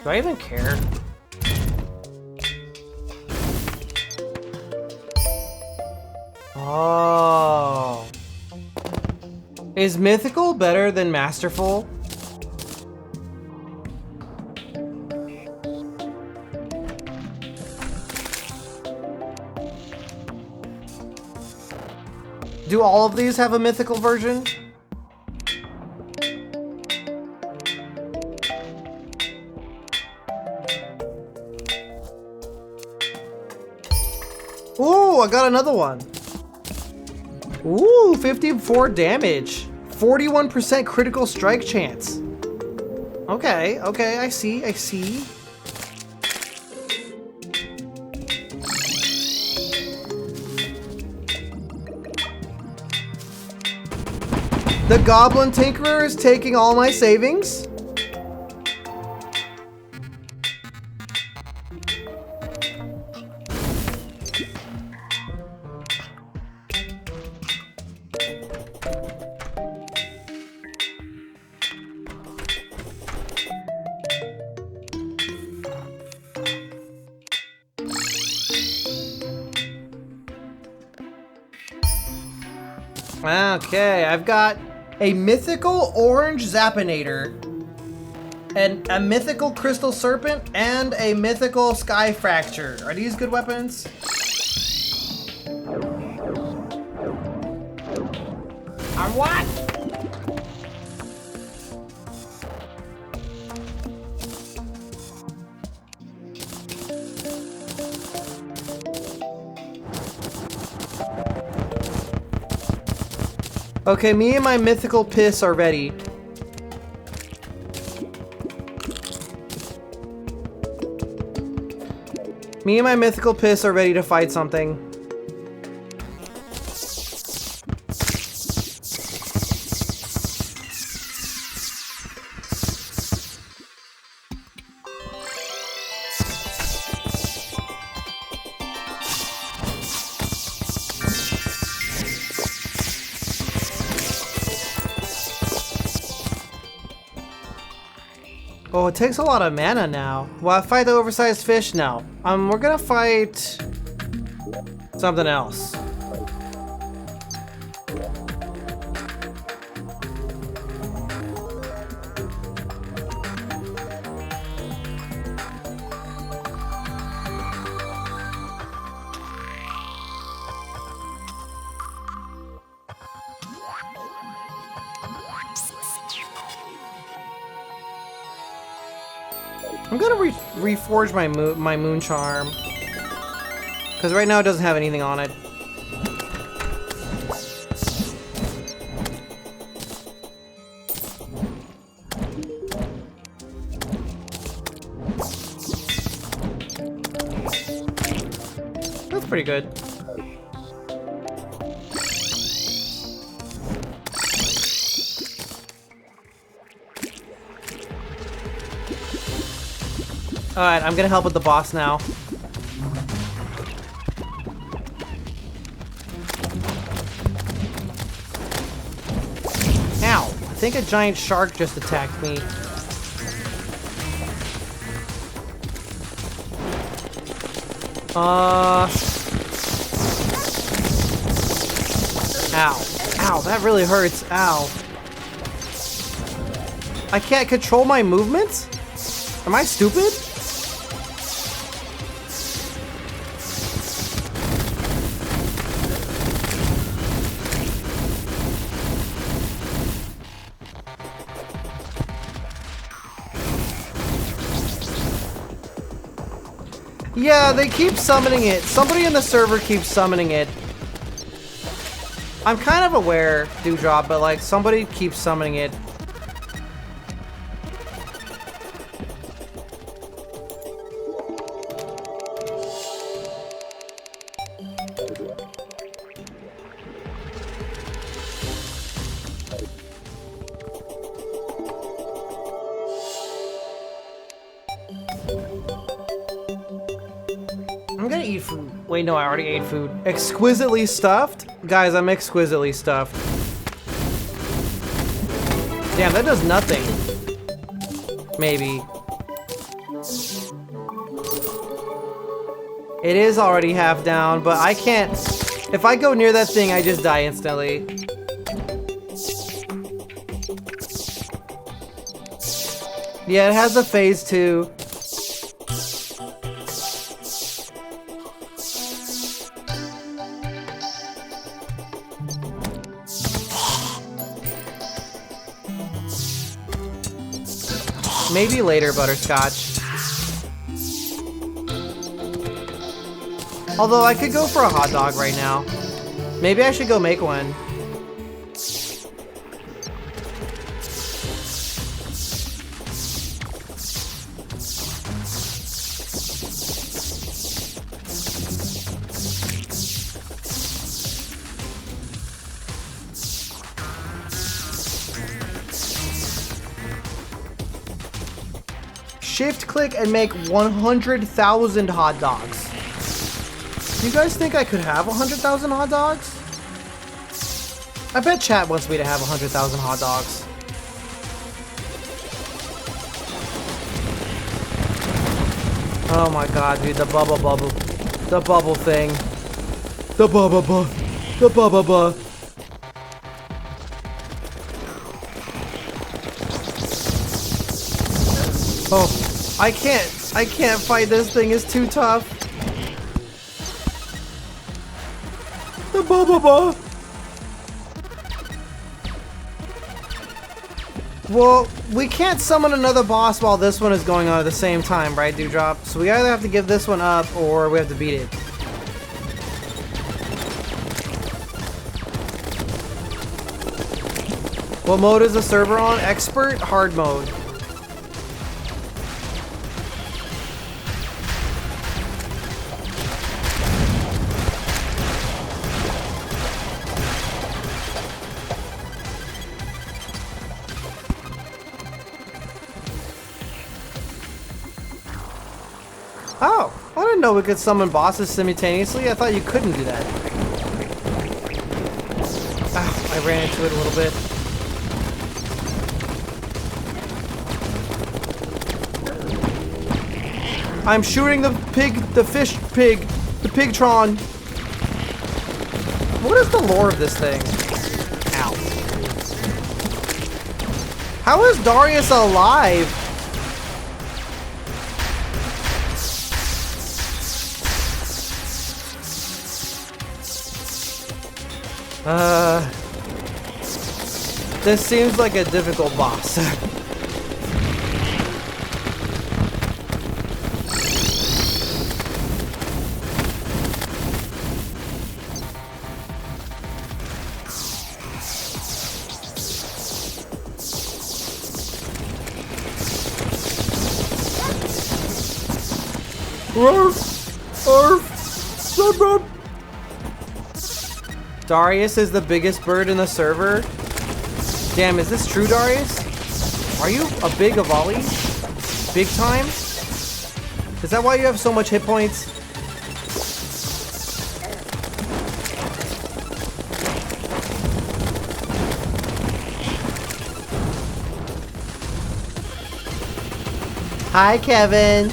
Do I even care? Oh. Is mythical better than masterful? Do all of these have a mythical version? Ooh, I got another one. Ooh, 54 damage. 41% critical strike chance. Okay, okay, I see, I see. The Goblin Tinkerer is taking all my savings. Okay, I've got a mythical orange Zappinator, and a mythical crystal serpent, and a mythical sky fracture. Are these good weapons? Are what? Okay, me and my mythical piss are ready. Me and my mythical piss are ready to fight something. Oh, it takes a lot of mana now. Will I fight the oversized fish? No. We're gonna fight something else. I'm gonna reforge my moon charm, because right now it doesn't have anything on it. That's pretty good. Alright, I'm gonna help with the boss now. Ow! I think a giant shark just attacked me. Ow. Ow, that really hurts. Ow. I can't control my movements? Am I stupid? Yeah, they keep summoning it. Somebody in the server keeps summoning it. I'm kind of aware, Dewdrop, but like somebody keeps summoning it. I'm gonna eat food. Wait, no, I already ate food. Exquisitely stuffed? Guys, I'm exquisitely stuffed. Damn, that does nothing. Maybe. It is already half down, but I can't... If I go near that thing, I just die instantly. Yeah, it has a phase 2. Maybe later, Butterscotch. Although I could go for a hot dog right now. Maybe I should go make one. Shift click and make 100,000 hot dogs. Do you guys think I could have 100,000 hot dogs? I bet chat wants me to have 100,000 hot dogs. Oh my god, dude, the bubble. The bubble thing. The bubble. The bubble. Oh. I can't fight this thing, it's too tough. The blah. Well, we can't summon another boss while this one is going on at the same time, right, Dewdrop? So we either have to give this one up or we have to beat it. What mode is the server on? Expert? Hard mode. Oh, I didn't know we could summon bosses simultaneously. I thought you couldn't do that. Ow, I ran into it a little bit. I'm shooting the pig, the fish pig, the pigtron. What is the lore of this thing? How is Darius alive? This seems like a difficult boss. Darius is the biggest bird in the server? Damn, is this true, Darius? Are you a big Avali? Big time? Is that why you have so much hit points? Hi, Kevin.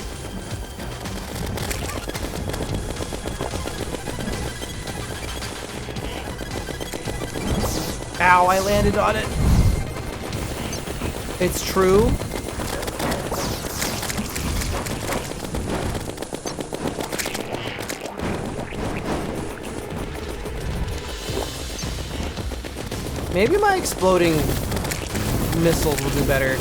Ow, I landed on it. It's true. Maybe my exploding missiles will do better.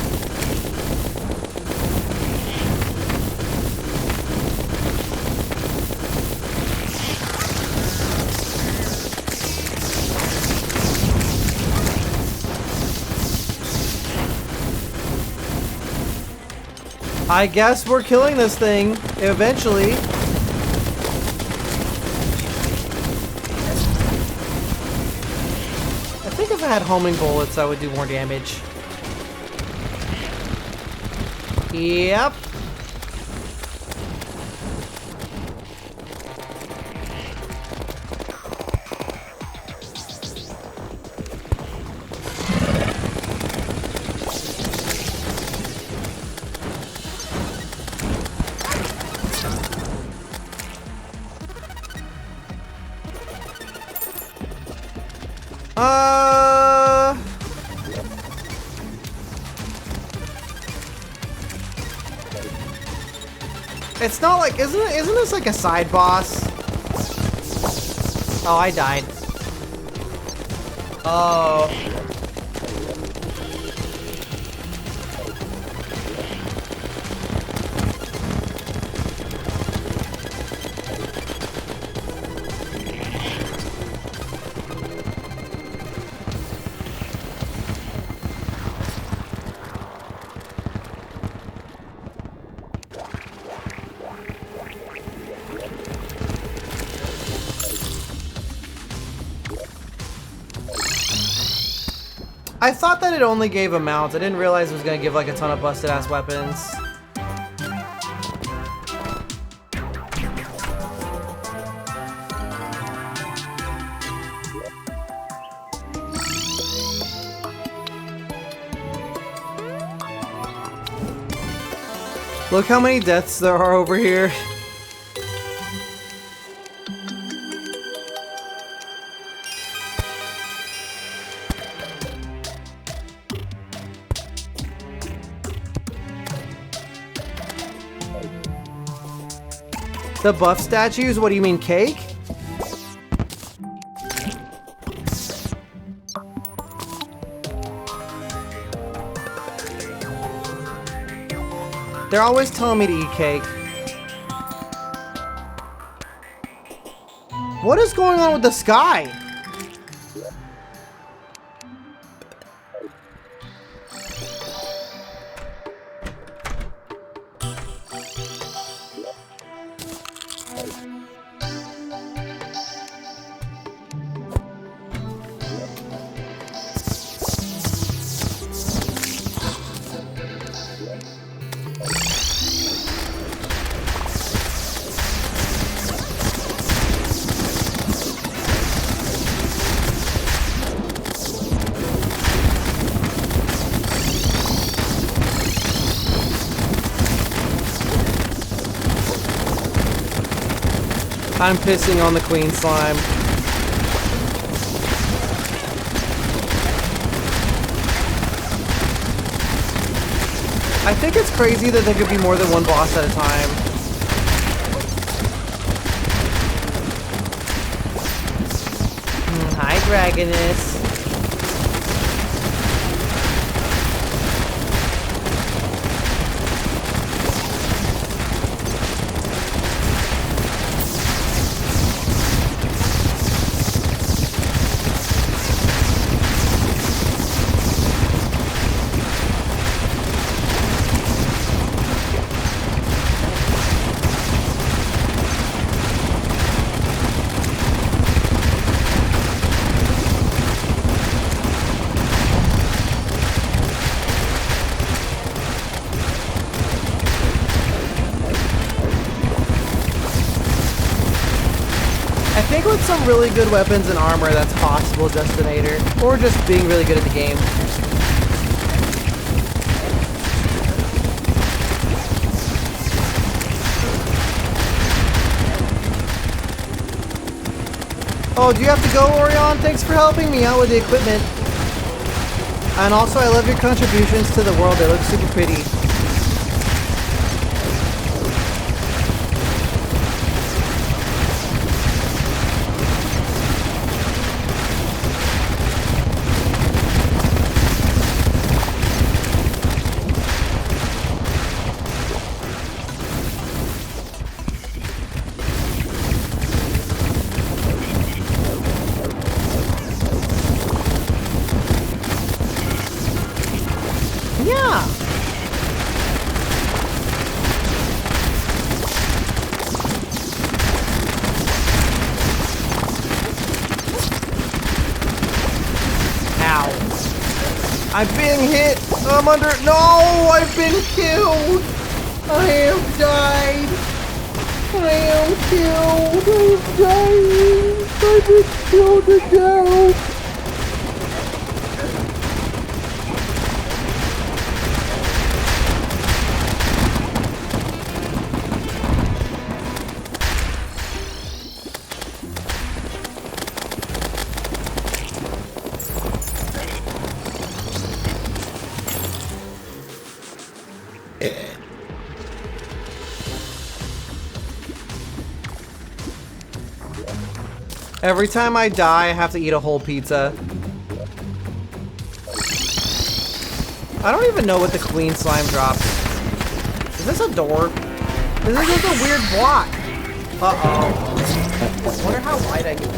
I guess we're killing this thing eventually. I think if I had homing bullets, I would do more damage. Yep. It's not like, isn't this like a side boss? Oh, I died. Oh. I thought that it only gave a mount. I didn't realize it was gonna give like a ton of busted ass weapons. Look how many deaths there are over here. The buff statues? What do you mean, cake? They're always telling me to eat cake. What is going on with the sky? I'm pissing on the queen slime. I think it's crazy that there could be more than one boss at a time. Hi, Dragoness. I think with some really good weapons and armor, that's possible, Justinator. Or just being really good at the game. Oh, do you have to go, Orion? Thanks for helping me out with the equipment. And also, I love your contributions to the world. They look super pretty. Yeah. Ow. I've been hit. I'm under. No, I've been killed. I have died. I am killed. I'm dying. I've been killed to death. Every time I die, I have to eat a whole pizza. I don't even know what the queen slime drops. Is this a door? Is this just a weird block? Uh-oh. I wonder how wide I can...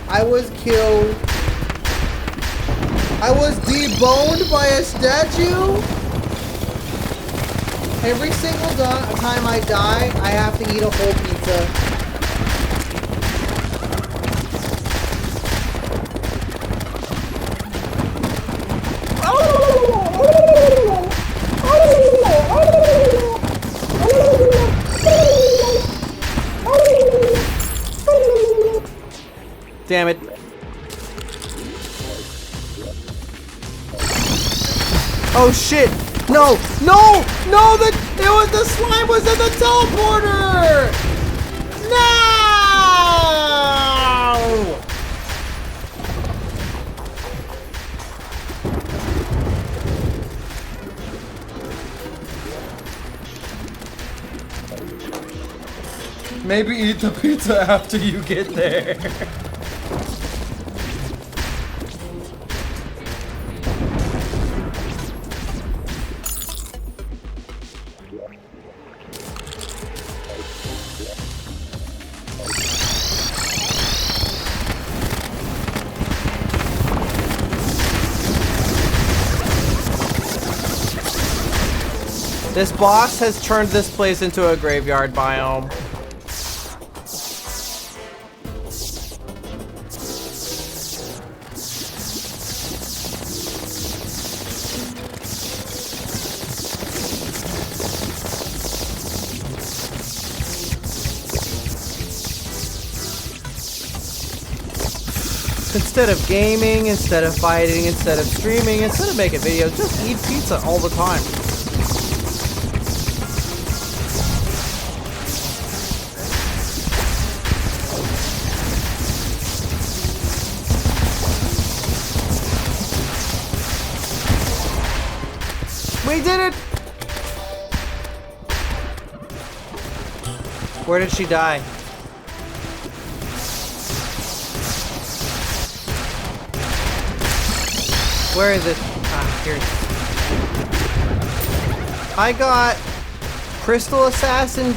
I was killed. I was deboned by a statue? Every single time I die, I have to eat a whole pizza. Damn it. Oh shit! No! No! No! The slime was in the teleporter! No! Maybe eat the pizza after you get there. This boss has turned this place into a graveyard biome. Instead of gaming, instead of fighting, instead of streaming, instead of making videos, just eat pizza all the time. We did it! Where did she die? Where is it? Ah, here it is. I got Crystal Assassin.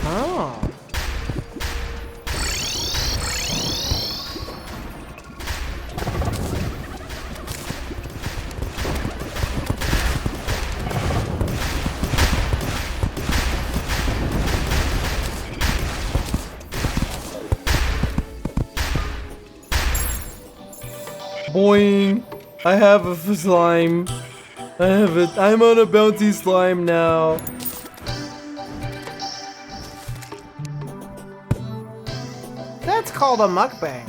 Oh. Boing! I have a slime. I have it. I'm on a bounty slime now. That's called a mukbang.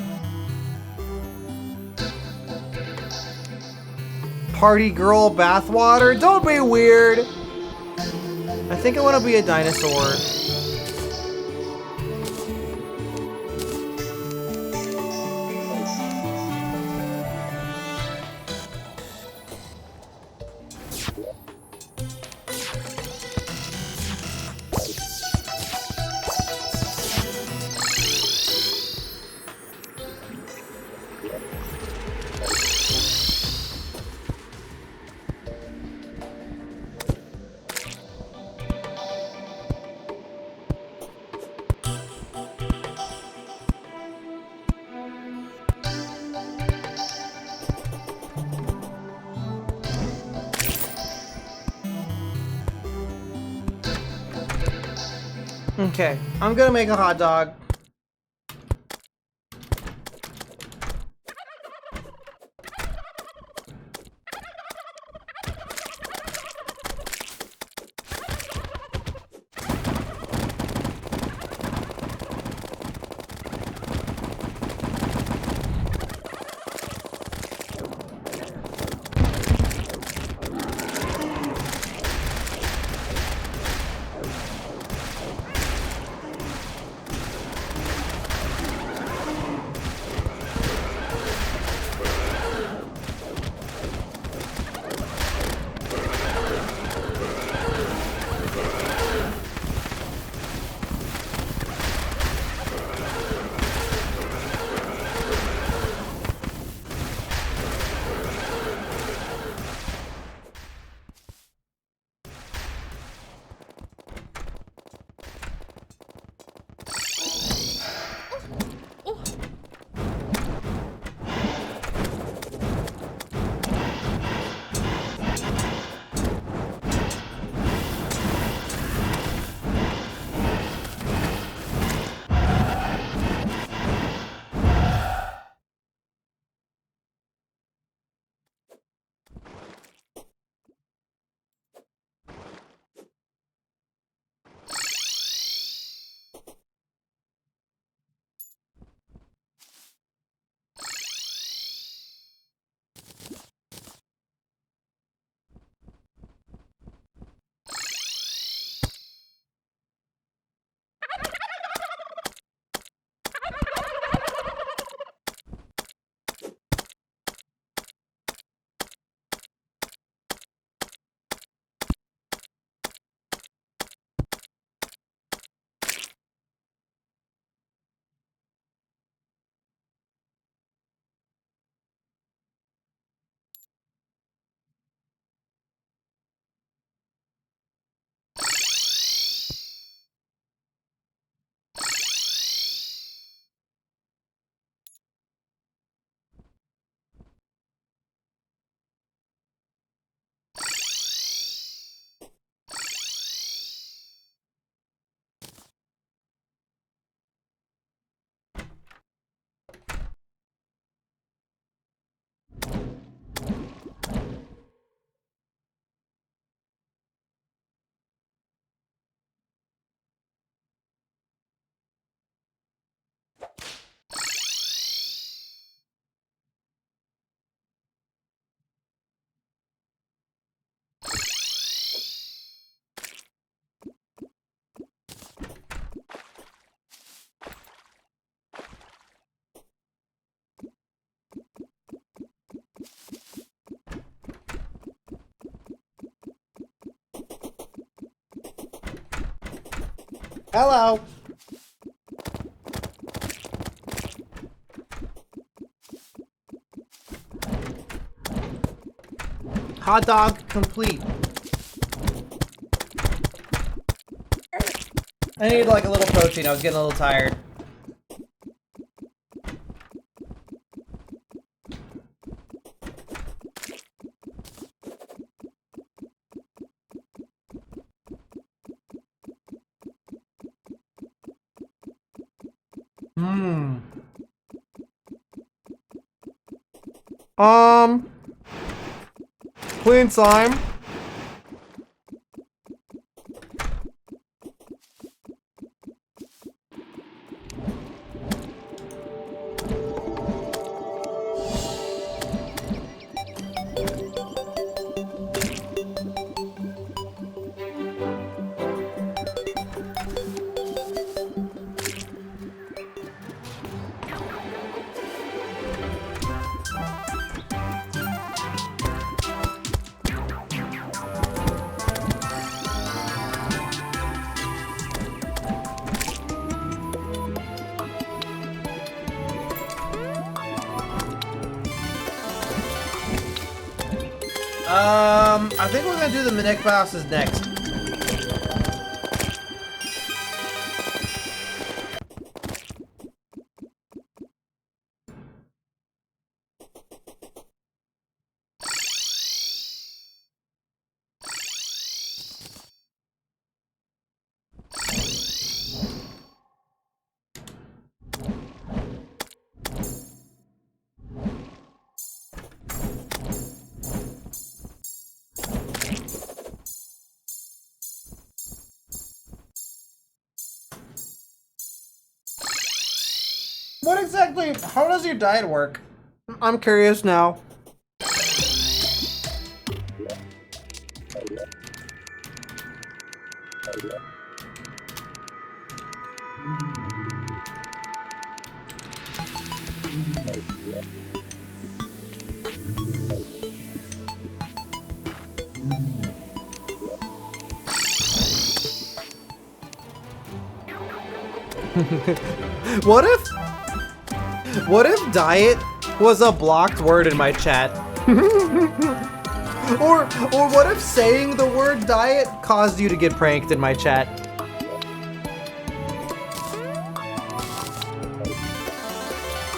Party girl bathwater? Don't be weird. I think I want to be a dinosaur. Okay, I'm gonna make a hot dog. Hello. Hot dog complete. I need like a little protein. I was getting a little tired. Clean slime. I think we're gonna do the Minik bosses next. What exactly, how does your diet work? I'm curious now. What if diet was a blocked word in my chat? or what if saying the word diet caused you to get pranked in my chat?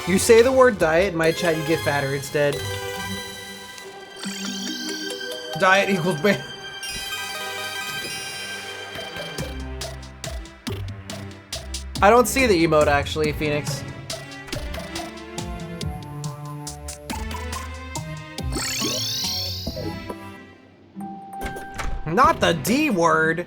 You say the word diet in my chat, you get fatter instead. Diet equals ban. I don't see the emote actually, Phoenix. Not the D word.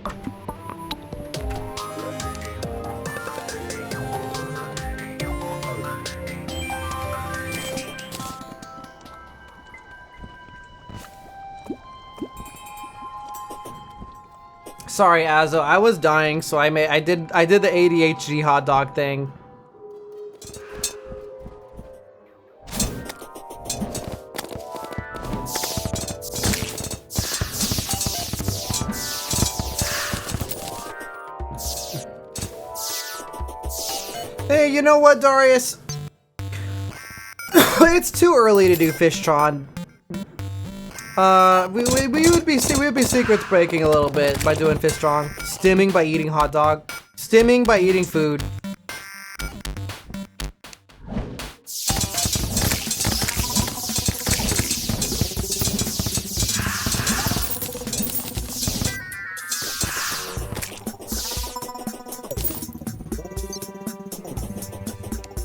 Sorry, Azo. I was dying, so I did the ADHD hot dog thing. Hey, you know what, Darius? It's too early to do Fishtron. We would be secrets breaking a little bit by doing Fishtron. Stimming by eating hot dog. Stimming by eating food.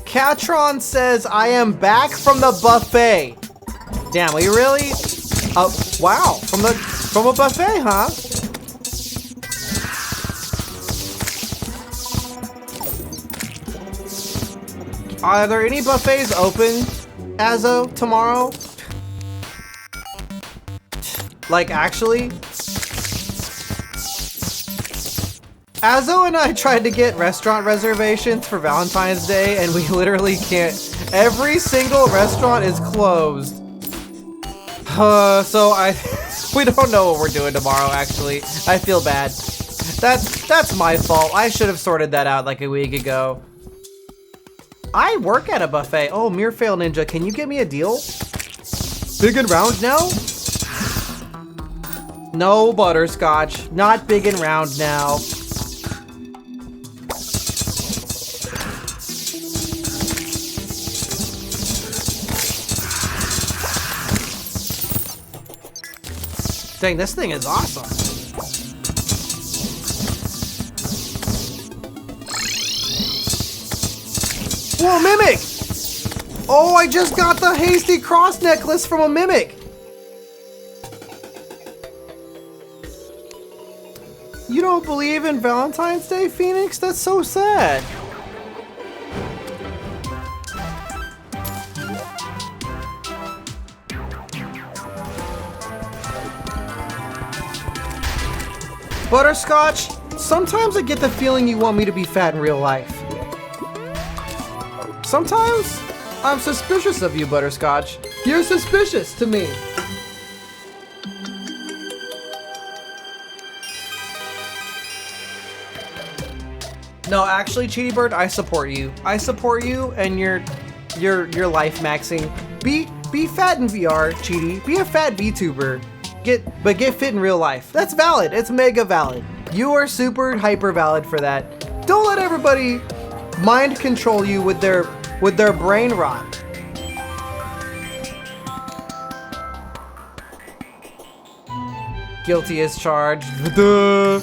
Catron says, I am back from the buffet. Damn, are you really? Wow, from a buffet, huh? Are there any buffets open, Azo, tomorrow? Like, actually? Azo and I tried to get restaurant reservations for Valentine's Day, and we literally can't. Every single restaurant is closed. So we don't know what we're doing tomorrow, actually. I feel bad. That's my fault. I should have sorted that out like a week ago. I work at a buffet. Oh, Mirfail Ninja, can you get me a deal? Big and round now? No butterscotch. Not big and round now. Dang, this thing is awesome. Whoa, Mimic! Oh, I just got the hasty cross necklace from a Mimic. You don't believe in Valentine's Day, Phoenix? That's so sad. Butterscotch, sometimes I get the feeling you want me to be fat in real life. Sometimes I'm suspicious of you, Butterscotch. You're suspicious to me. No, actually, Cheaty Bird, I support you. I support you and your life maxing. Be fat in VR, Cheaty. Be a fat VTuber. But get fit in real life. That's valid. It's mega valid. You are super hyper valid for that. Don't let everybody mind control you with their brain rot. Guilty as charged. Duh.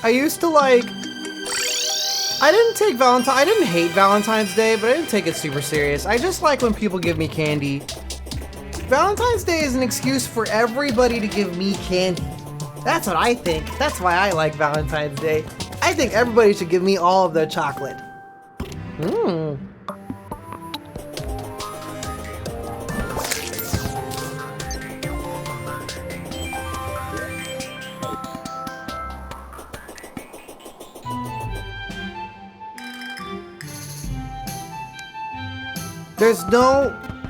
I used to like, I didn't hate Valentine's Day, but I didn't take it super serious. I just like when people give me candy. Valentine's Day is an excuse for everybody to give me candy. That's what I think. That's why I like Valentine's Day. I think everybody should give me all of their chocolate. Mmm.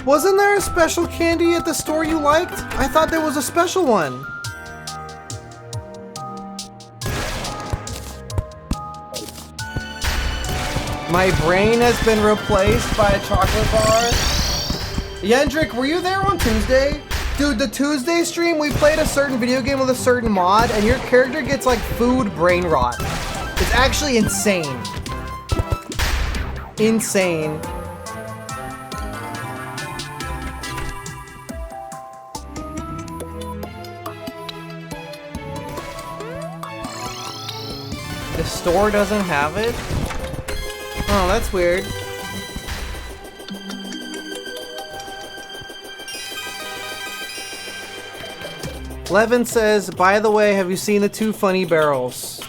Wasn't there a special candy at the store you liked? I thought there was a special one. My brain has been replaced by a chocolate bar. Yendrick, were you there on Tuesday? Dude, the Tuesday stream, we played a certain video game with a certain mod, and your character gets like food brain rot. It's actually insane. Insane. The store doesn't have it? Oh, that's weird. Levin says, by the way, have you seen the two funny barrels?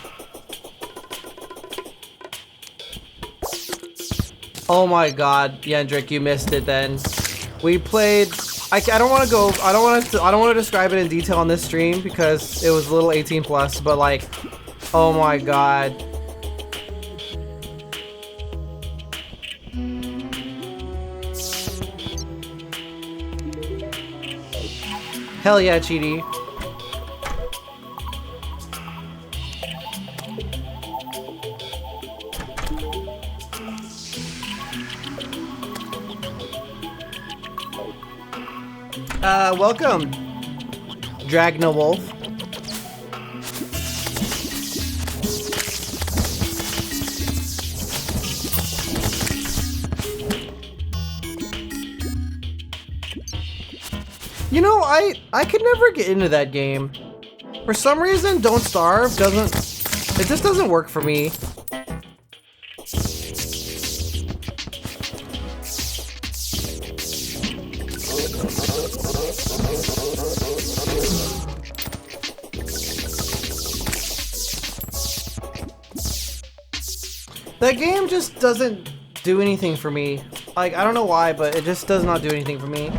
Oh my god, Yendrick, you missed it then. We played, I don't want to describe it in detail on this stream because it was a little 18 plus, but like, oh my god. Hell yeah, Cheaty. Welcome, Dragna Wolf. You know, I could never get into that game. For some reason, Don't Starve doesn't... It just doesn't work for me. That game just doesn't do anything for me. Like, I don't know why, but it just does not do anything for me.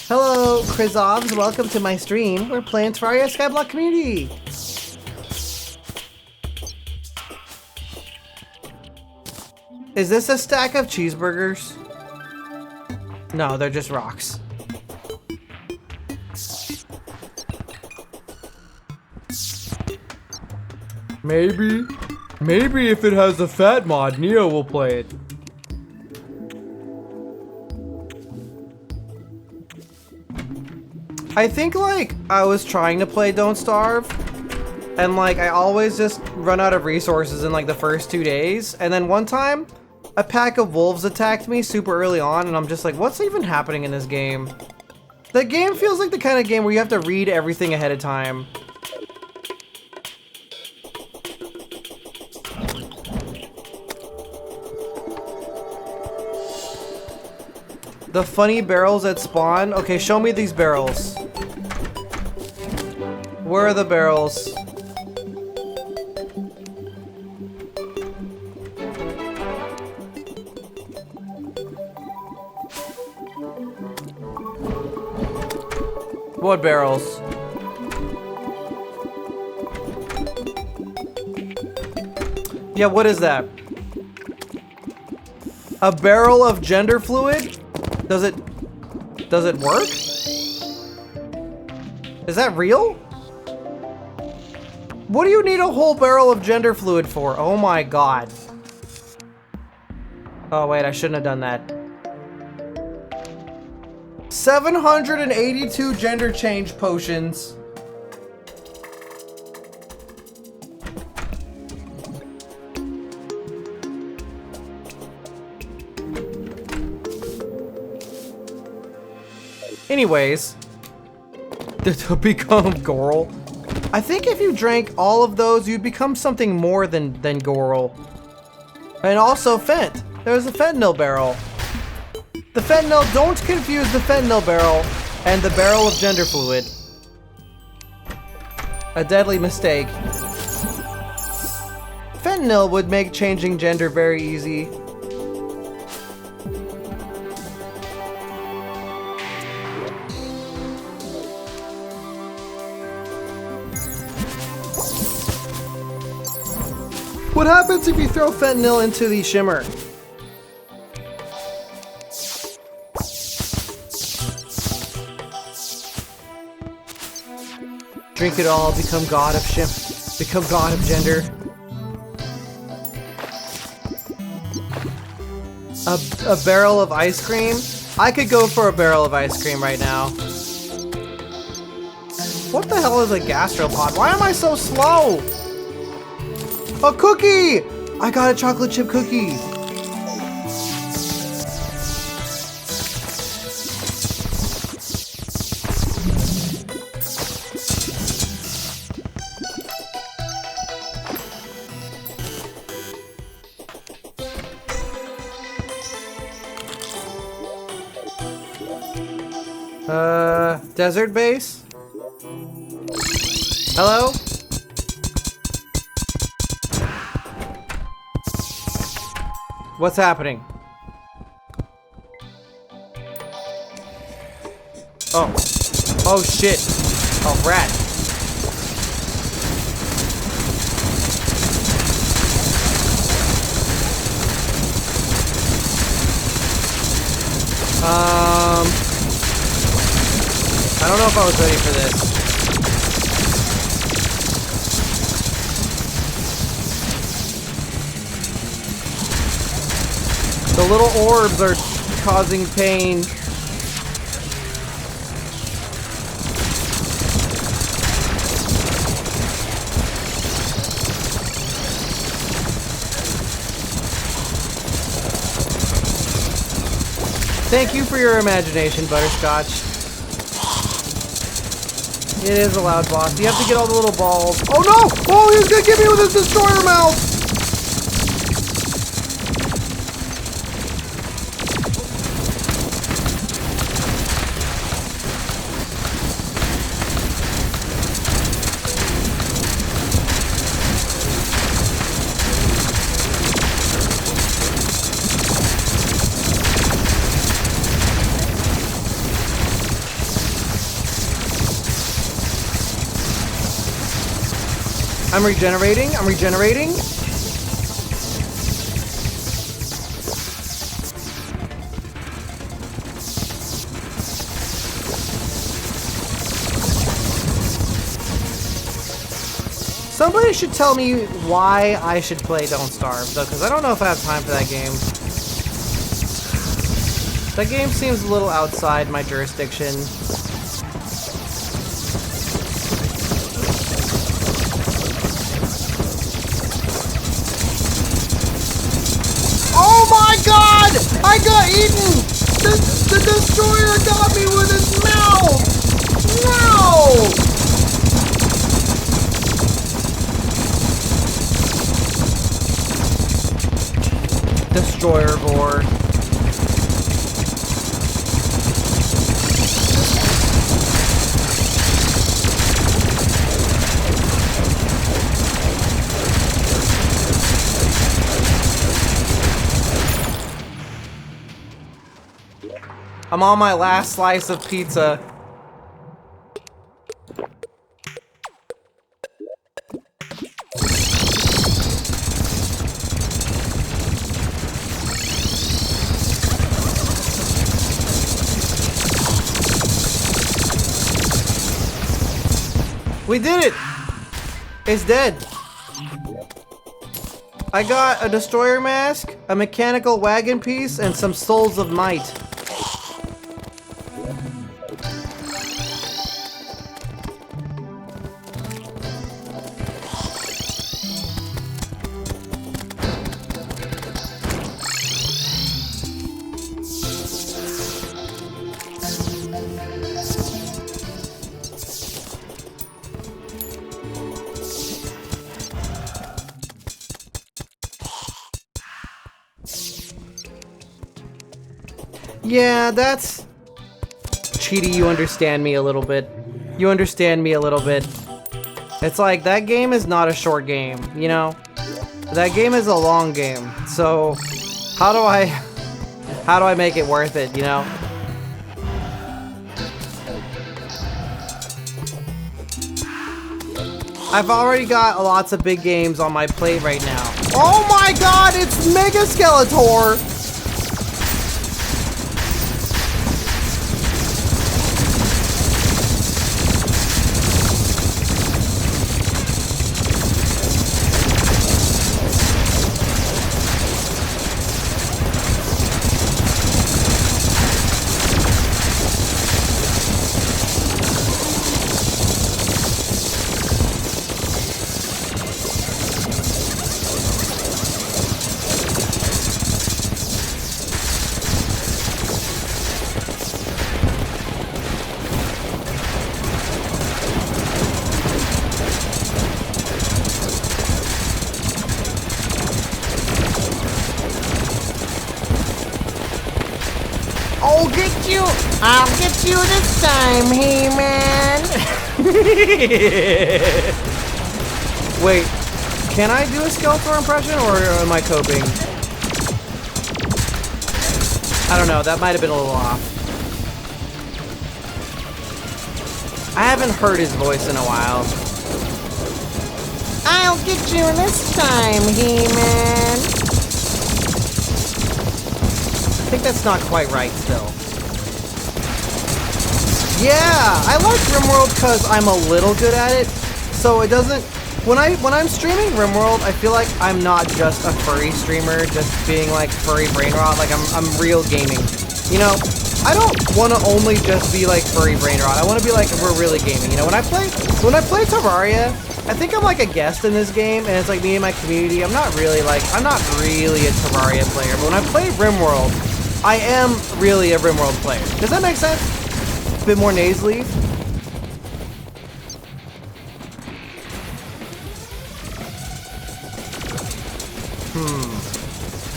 Hello, Krizovs. Welcome to my stream. We're playing Terraria Skyblock Community. Is this a stack of cheeseburgers? No, they're just rocks. Maybe if it has a fat mod, Neo will play it. I think, like, I was trying to play Don't Starve, and, like, I always just run out of resources in, like, the first 2 days, and then one time, a pack of wolves attacked me super early on, and I'm just like, what's even happening in this game? The game feels like the kind of game where you have to read everything ahead of time. The funny barrels that spawn? Okay, show me these barrels. Where are the barrels? What barrels? Yeah, what is that? A barrel of gender fluid? Does it work? Is that real? What do you need a whole barrel of gender fluid for? Oh my god. Oh wait, I shouldn't have done that. 782 gender change potions. Anyways, to become Goral. I think if you drank all of those, you'd become something more than Goral. And also Fent. There's a fentanyl barrel. The fentanyl, don't confuse the fentanyl barrel and the barrel of gender fluid. A deadly mistake. Fentanyl would make changing gender very easy. What happens if you throw fentanyl into the shimmer? Drink it all, become god of become god of gender. A barrel of ice cream? I could go for a barrel of ice cream right now. What the hell is a gastropod? Why am I so slow? A cookie! I got a chocolate chip cookie. Desert base? Hello? What's happening? Oh. Oh shit. Oh, rat. I don't know if I was ready for this. The little orbs are causing pain. Thank you for your imagination, Butterscotch. It is a loud boss. You have to get all the little balls. Oh no! Oh, he's gonna get me with his destroyer mouth! I'm regenerating. I'm regenerating. Somebody should tell me why I should play Don't Starve, though, because I don't know if I have time for that game. That game seems a little outside my jurisdiction. Oh my god! I got eaten! The destroyer got me with his mouth! No! Destroyer gore. I'm on my last slice of pizza. We did it! It's dead. I got a destroyer mask, a mechanical wagon piece, and some souls of might. Yeah, that's... Cheaty, you understand me a little bit. You understand me a little bit. It's like, that game is not a short game, you know? That game is a long game, so... How do I make it worth it, you know? I've already got lots of big games on my plate right now. Oh my god, it's Mega Skeletor! I'll get you this time, He-Man! Wait, can I do a Skeletor impression, or am I coping? I don't know, that might have been a little off. I haven't heard his voice in a while. I'll get you this time, He-Man! I think that's not quite right still. Yeah, I like RimWorld because I'm a little good at it, so it doesn't... When I'm streaming RimWorld, I feel like I'm not just a furry streamer, just being like furry brain rot, like I'm real gaming. You know, I don't want to only just be like furry brain rot, I want to be like, we're really gaming. You know, when I play Terraria, I think I'm like a guest in this game, and it's like me and my community. I'm not really a Terraria player, but when I play RimWorld, I am really a RimWorld player. Does that make sense? A bit more nasally.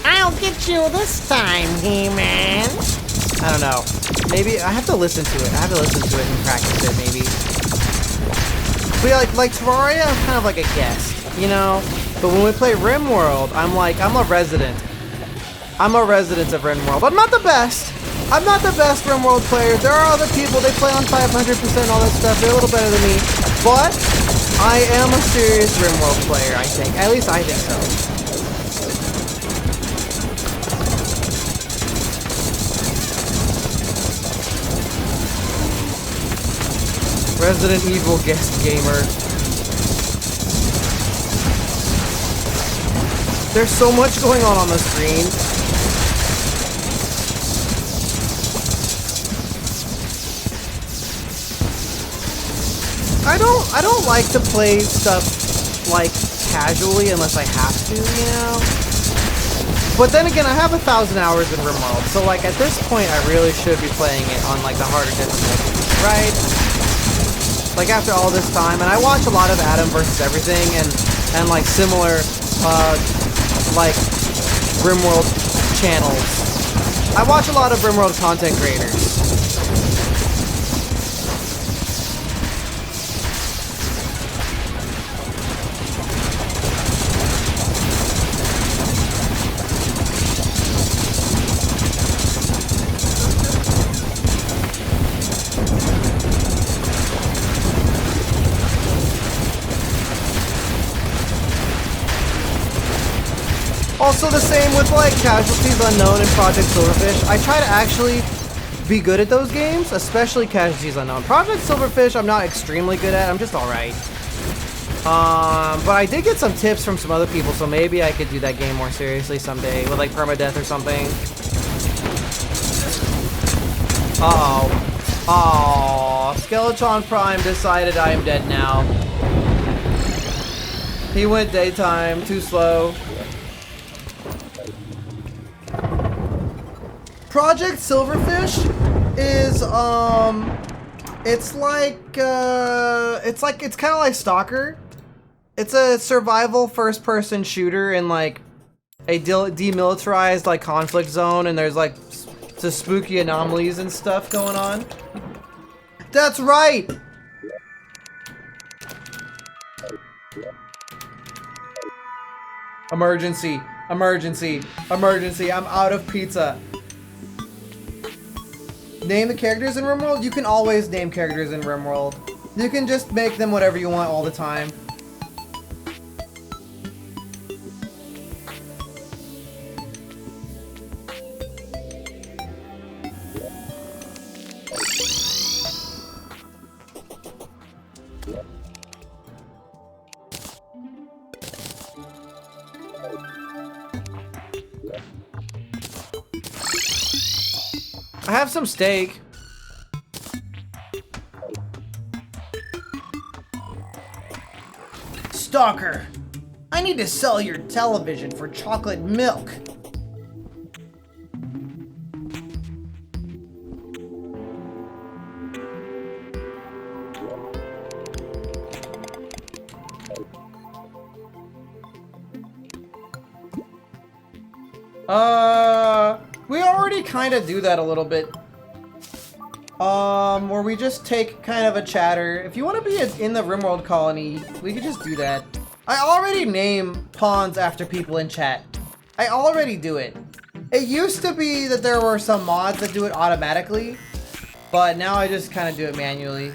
I'll get you this time, He-Man. I don't know. Maybe I have to listen to it. I have to listen to it and practice it, maybe. But yeah, like Terraria, I'm kind of like a guest, you know? But when we play RimWorld, I'm a resident. I'm a resident of RimWorld. I'm not the best. I'm not the best RimWorld player. There are other people, they play on 500%, all that stuff. They're a little better than me. But I am a serious RimWorld player, I think. At least I think so. Resident Evil guest gamer. There's so much going on the screen. I don't like to play stuff like casually unless I have to, you know? But then again, I have 1,000 hours in RimWorld, so like at this point I really should be playing it on like the harder difficulty, right? Like after all this time, and I watch a lot of Adam versus Everything and like similar like RimWorld channels. I watch a lot of RimWorld content creators. Also the same with like Casualties Unknown and Project Silverfish. I try to actually be good at those games, especially Casualties Unknown. Project Silverfish I'm not extremely good at, I'm just alright. But I did get some tips from some other people, so maybe I could do that game more seriously someday with like permadeath or something. Uh-oh. Oh, Skeleton Prime decided I am dead now. He went daytime, too slow. Project Silverfish is it's kind of like Stalker. It's a survival first-person shooter in like a demilitarized like conflict zone, and there's like the spooky anomalies and stuff going on. That's right. Emergency, emergency, emergency. I'm out of pizza. Name the characters in RimWorld? You can always name characters in RimWorld. You can just make them whatever you want all the time. I have some steak. Stalker, I need to sell your television for chocolate milk. We already kind of do that a little bit. Where we just take kind of a chatter. If you want to be in the RimWorld colony, we could just do that. I already name pawns after people in chat. I already do it. It used to be that there were some mods that do it automatically, but now I just kind of do it manually.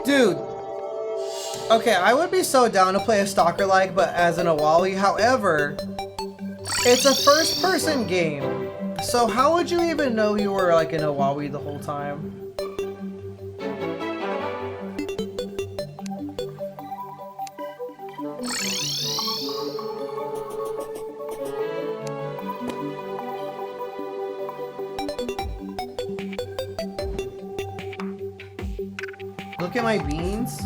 Dude. Okay, I would be so down to play a Stalker-like, but as an Awali. However, It's a first-person game. So how would you even know you were like in Hawaii the whole time? Look at my beans.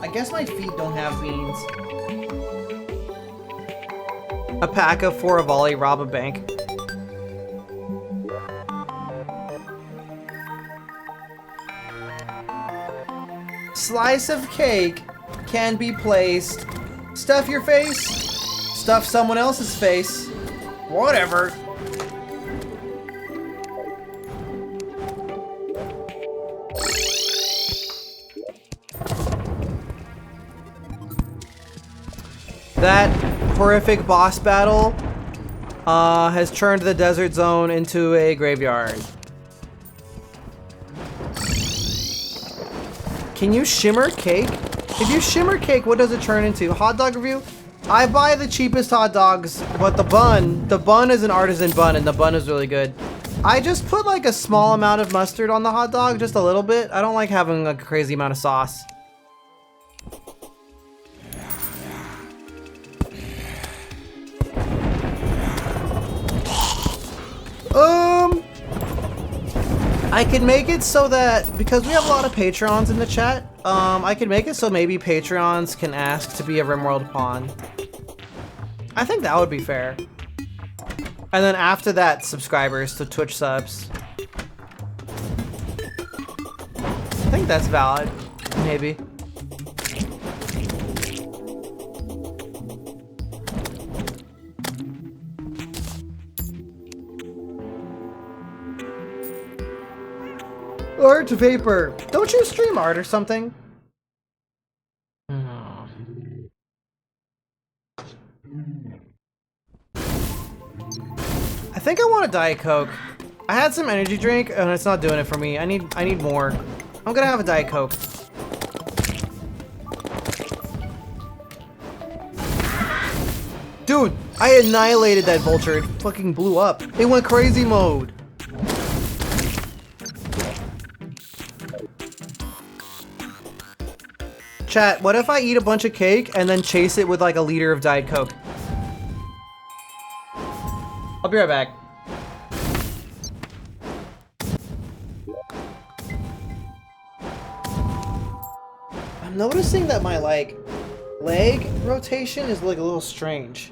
I guess my feet don't have beans. A pack of 4 a volley, rob a bank. Slice of cake can be placed. Stuff your face. Stuff someone else's face. Whatever. That horrific boss battle has turned the desert zone into a graveyard. Can you shimmer cake? If you shimmer cake, what does it turn into? Hot dog review? I buy the cheapest hot dogs, but the bun is an artisan bun, and the bun is really good. I just put like a small amount of mustard on the hot dog, just a little bit. I don't like having a crazy amount of sauce. I can make it so that, because we have a lot of Patrons in the chat, I can make it so maybe Patrons can ask to be a Rimworld pawn. I think that would be fair. And then after that, subscribers to Twitch subs. I think that's valid. Maybe. Art to paper. Don't you stream art or something? I think I want a Diet Coke. I had some energy drink and it's not doing it for me. I need more. I'm gonna have a Diet Coke. Dude, I annihilated that vulture. It fucking blew up. It went crazy mode. Chat, what if I eat a bunch of cake and then chase it with like a liter of Diet Coke? I'll be right back. I'm noticing that my like leg rotation is like a little strange.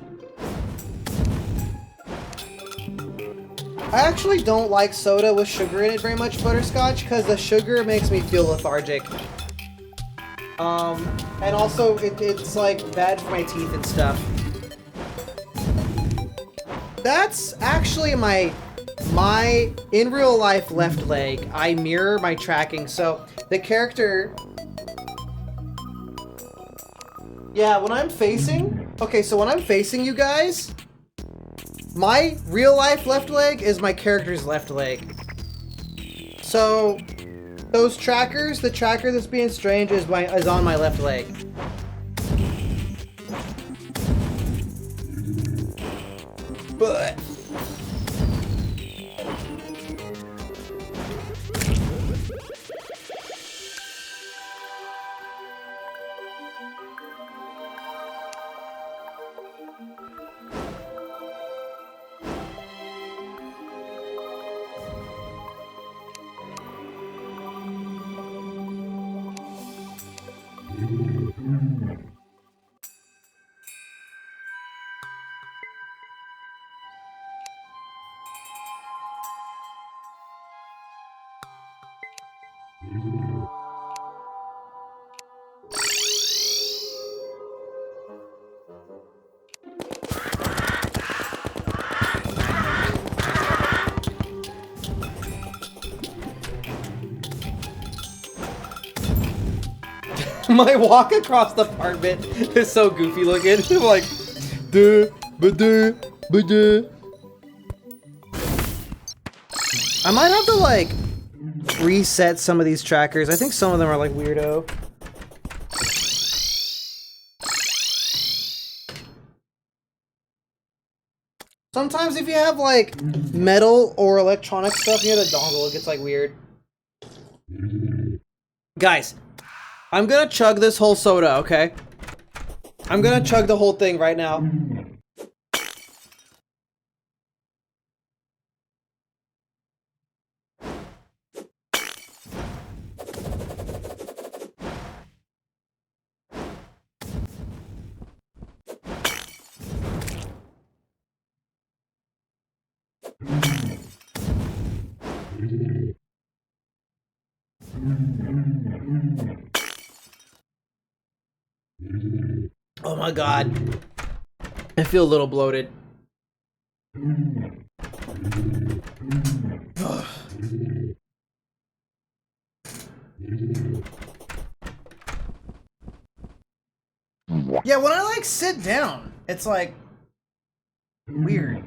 I actually don't like soda with sugar in it very much, Butterscotch, because the sugar makes me feel lethargic. And also it's like bad for my teeth and stuff. That's actually my in real life left leg. I mirror my tracking, so the character. Yeah, when I'm facing. Okay, so when I'm facing you guys, my real life left leg is my character's left leg. So those trackers, the tracker that's being strange is on my left leg. But my walk across the apartment is so goofy looking. I'm like, duh, ba-duh, ba-duh. I might have to like reset some of these trackers. I think some of them are like weirdo. Sometimes if you have like metal or electronic stuff near the dongle, it gets like weird. Guys, I'm gonna chug this whole soda, okay? I'm gonna chug the whole thing right now. Oh my god. I feel a little bloated. Yeah, when I like sit down, it's like weird.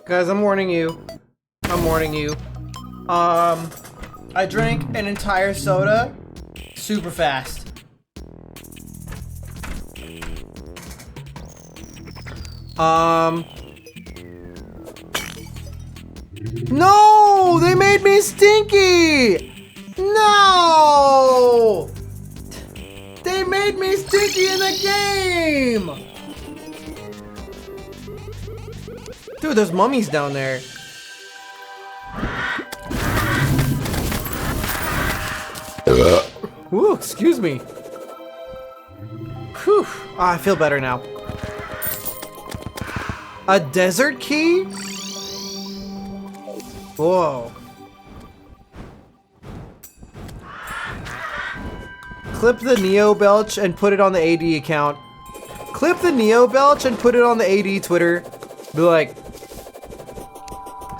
Guys, I'm warning you. I'm warning you. I drank an entire soda super fast. No! They made me stinky! No! They made me stinky in the game! Dude, there's mummies down there. Ooh, excuse me. Whew. Ah, I feel better now. A desert key? Whoa. Clip the Neo Belch and put it on the AD account. Clip the Neo Belch and put it on the AD Twitter. Be like,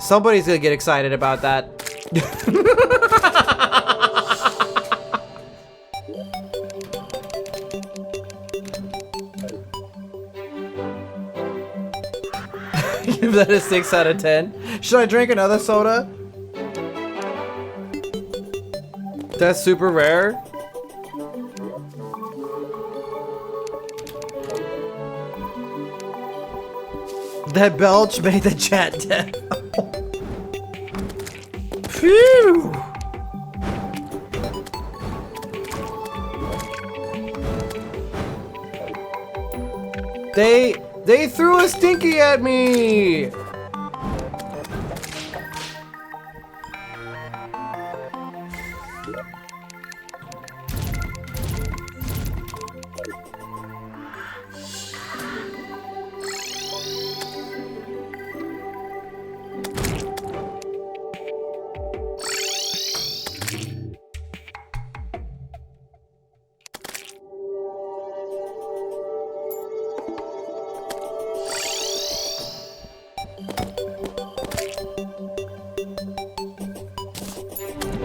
somebody's gonna get excited about that. Give that a 6 out of 10. Should I drink another soda? That's super rare. That belch made the chat dead. Phew! They threw a stinky at me!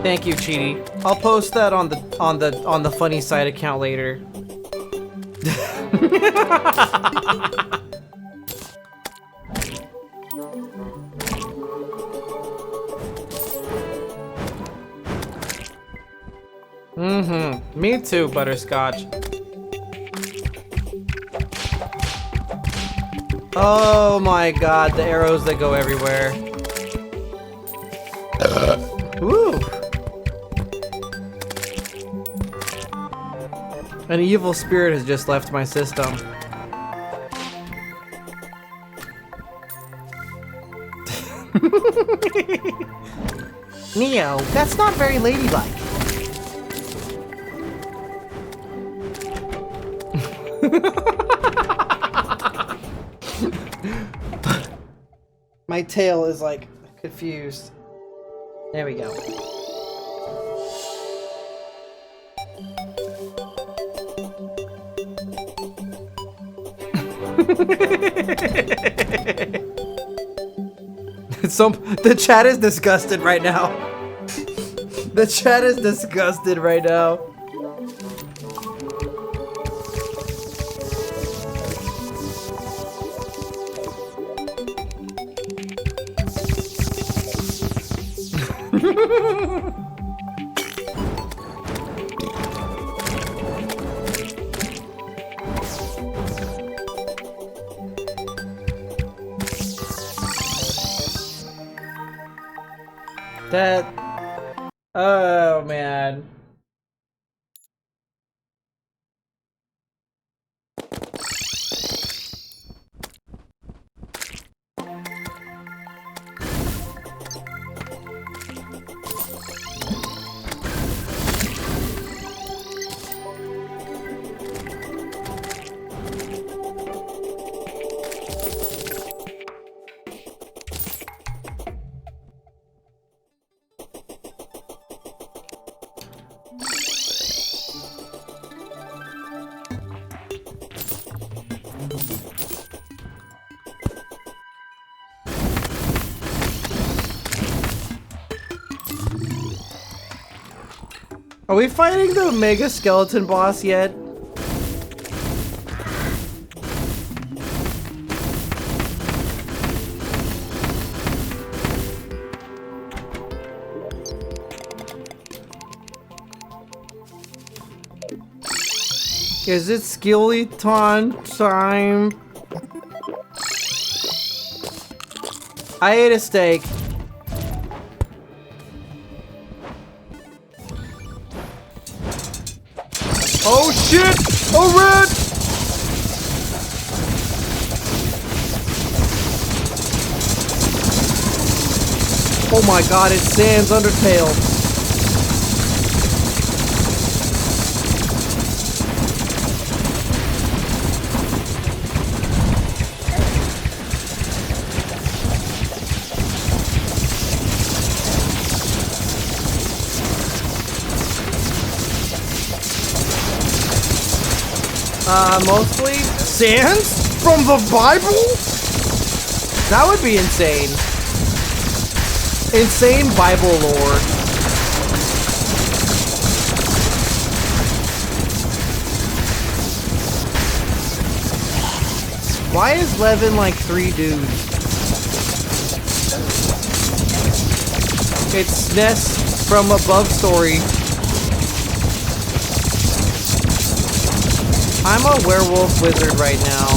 Thank you, Cheaty. I'll post that on the funny side account later. Mm-hmm. Me too, Butterscotch. Oh my god, the arrows that go everywhere. Woo! An evil spirit has just left my system. Neo, that's not very ladylike. My tail is like confused. There we go. The chat is disgusted right now. The chat is disgusted right now. That... Oh, man. Are we fighting the Mega Skeleton boss yet? Is it Skeleton time? I ate a steak. Oh shit! Oh red! Oh my god, it's Sans Undertale. Mostly Sans from the Bible? That would be insane. Insane Bible lore. Why is Levin like 3 dudes? It's Ness from Above Story. I'm a werewolf wizard right now.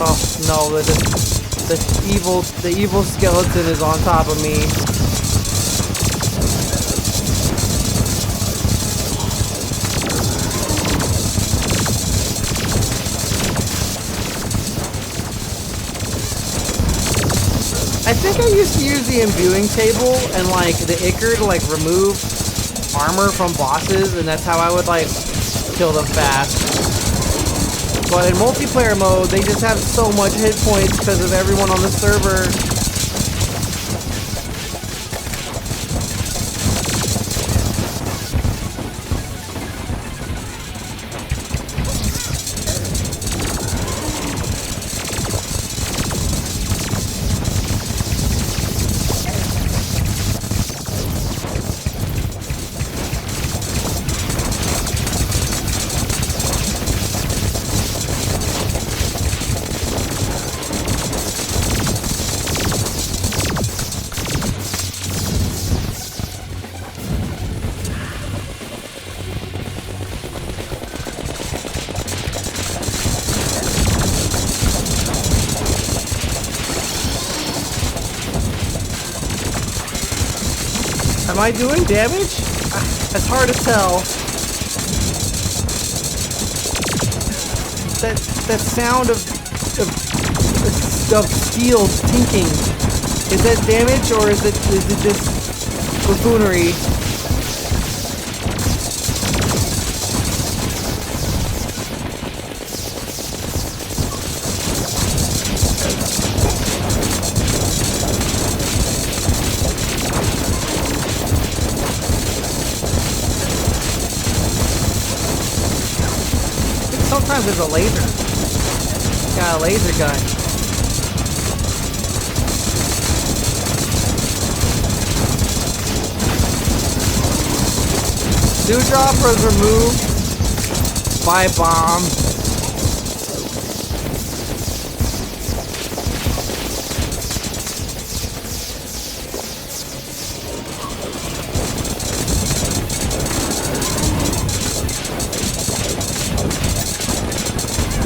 Oh no, the evil skeleton is on top of me. I think I used to use the imbuing table and like the Ichor to like remove armor from bosses, and that's how I would like kill them fast. But in multiplayer mode, they just have so much hit points because of everyone on the server. Am I doing damage? It's hard to tell. That sound of steel tinking. Is that damage or is it just buffoonery? Sometimes there's a laser. Got a laser gun. Dewdropper is removed by a bomb.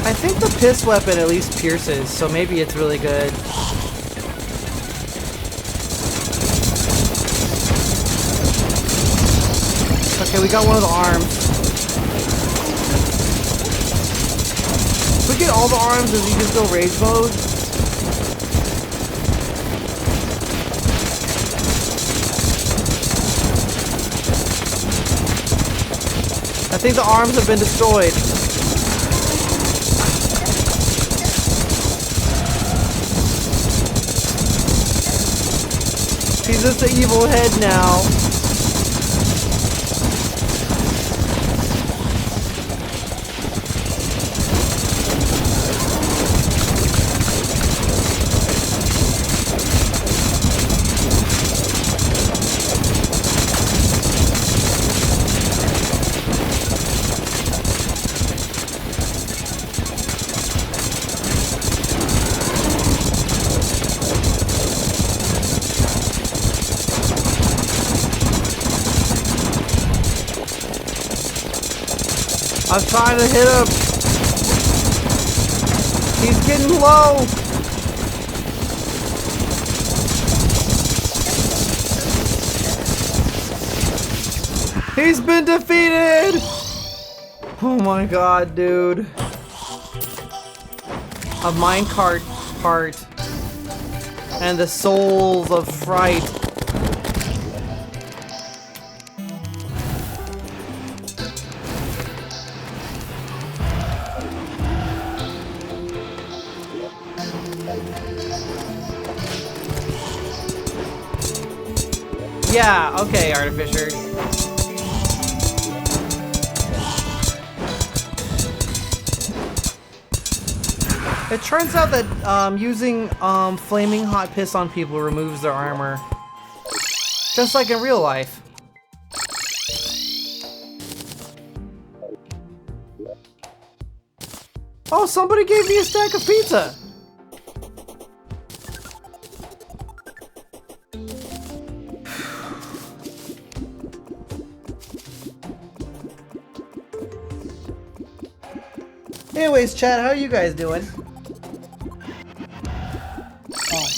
I think the piss weapon at least pierces, so maybe it's really good. Okay, we got one of the arms. If we get all the arms, does he just go rage mode? I think the arms have been destroyed. He's just the evil head now. I'm trying to hit him. He's getting low. He's been defeated. Oh my god, dude. A minecart part. And the souls of fright. Yeah, okay, Artificer. It turns out that using flaming hot piss on people removes their armor. Just like in real life. Oh, somebody gave me a stack of pizza! Anyways, chat, how are you guys doing? Oh.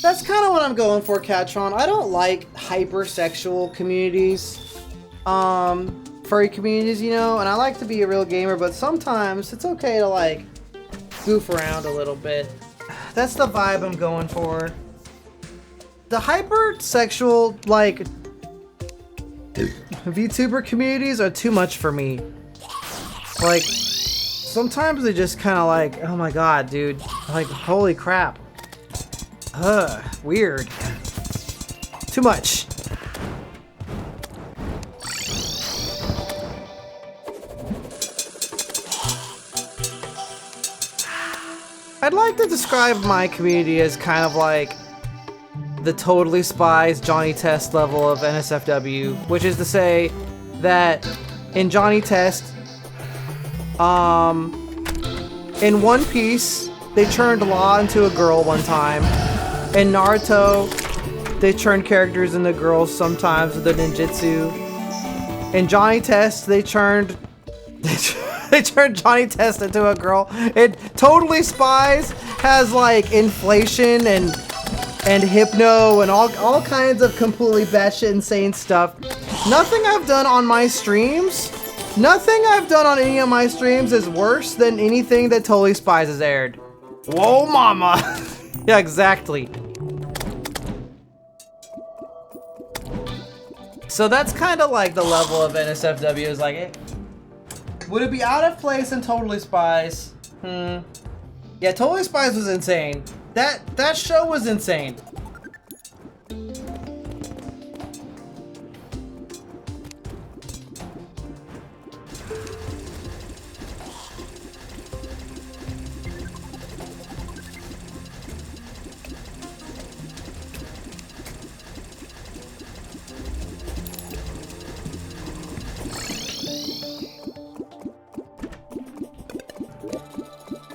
That's kind of what I'm going for, Catron. I don't like hypersexual communities, furry communities, you know, and I like to be a real gamer, but sometimes it's okay to like goof around a little bit. That's the vibe I'm going for. The hypersexual, like, VTuber communities are too much for me. Like, sometimes they just kind of like, oh my god, dude, like, holy crap. Ugh, weird. Too much. I'd like to describe my community as kind of like the Totally Spies Johnny Test level of NSFW, which is to say that in Johnny Test, in One Piece, they turned Law into a girl one time. In Naruto, they turn characters into girls sometimes with their ninjutsu. In Johnny Test, they turned they turned Johnny Test into a girl. It Totally Spies has like inflation and hypno and all kinds of completely batshit insane stuff. Nothing I've done on my streams, nothing I've done on any of my streams is worse than anything that Totally Spies has aired. Whoa, mama. Yeah, exactly. So that's kind of like the level of NSFW is like, would it be out of place in Totally Spies? Yeah, Totally Spies was insane. That show was insane.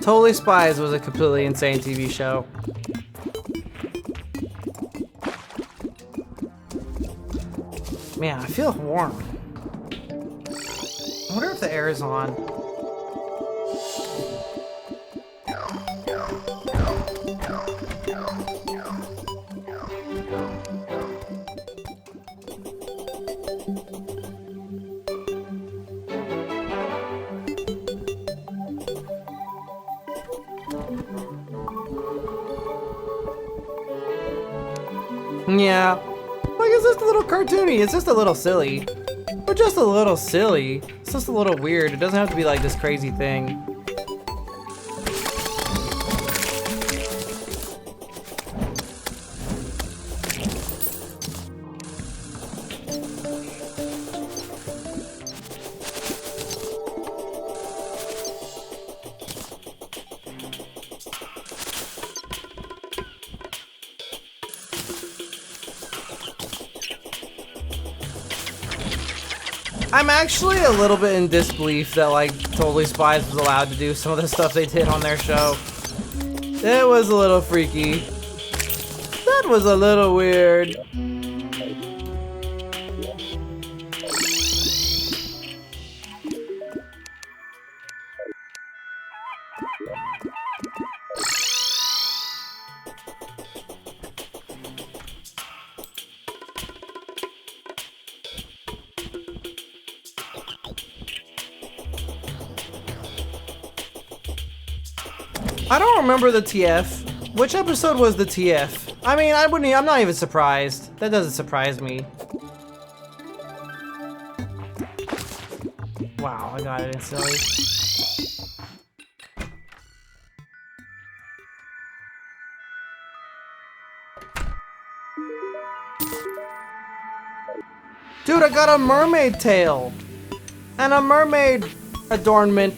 Totally Spies was a completely insane TV show. Man, I feel warm. I wonder if the air is on. Yeah, like it's just a little cartoony, it's just a little silly. But just a little silly. It's just a little weird. It doesn't have to be like this crazy thing. I'm actually a little bit in disbelief that like Totally Spies was allowed to do some of the stuff they did on their show. It was a little freaky. That was a little weird. I don't remember the TF. Which episode was the TF? I mean, I'm not even surprised. That doesn't surprise me. Wow, I got it instantly. Dude, I got a mermaid tail. And a mermaid adornment.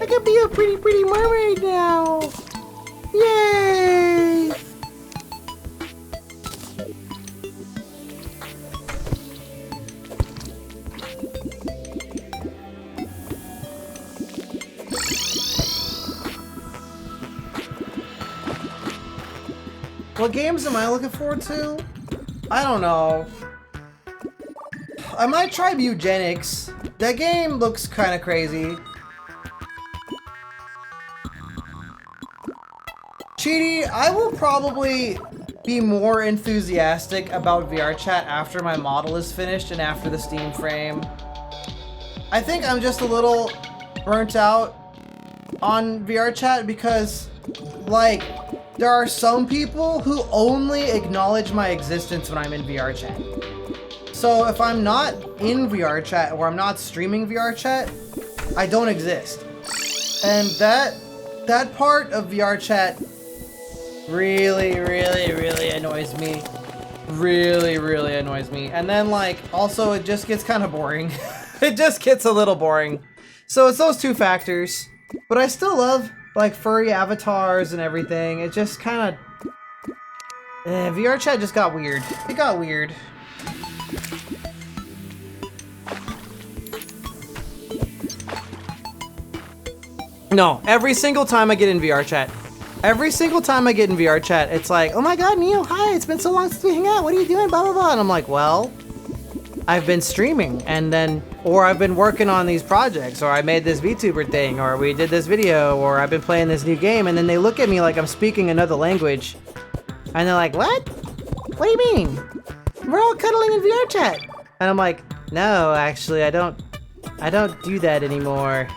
I could be a pretty mermaid now! Yay! What games am I looking forward to? I don't know. I might try Eugenics. That game looks kind of crazy. Cheaty, I will probably be more enthusiastic about VR chat after my model is finished and after the Steam frame. I think I'm just a little burnt out on VR chat because, like, there are some people who only acknowledge my existence when I'm in VR chat. So if I'm not in VR chat or I'm not streaming VR chat, I don't exist. And that part of VR chat really annoys me. Really annoys me. And then like, also it just gets kind of boring. It just gets a little boring. So it's those two factors. But I still love like furry avatars and everything. It just kind of... VR chat just got weird. It got weird. No, every single time I get in VR chat, it's like, oh my god, Neo, hi, it's been so long since we hang out, what are you doing, blah, blah, blah. And I'm like, well, I've been streaming, and then, or I've been working on these projects, or I made this VTuber thing, or we did this video, or I've been playing this new game, and then they look at me like I'm speaking another language, and they're like, what? What do you mean? We're all cuddling in VR chat. And I'm like, no, actually, I don't do that anymore.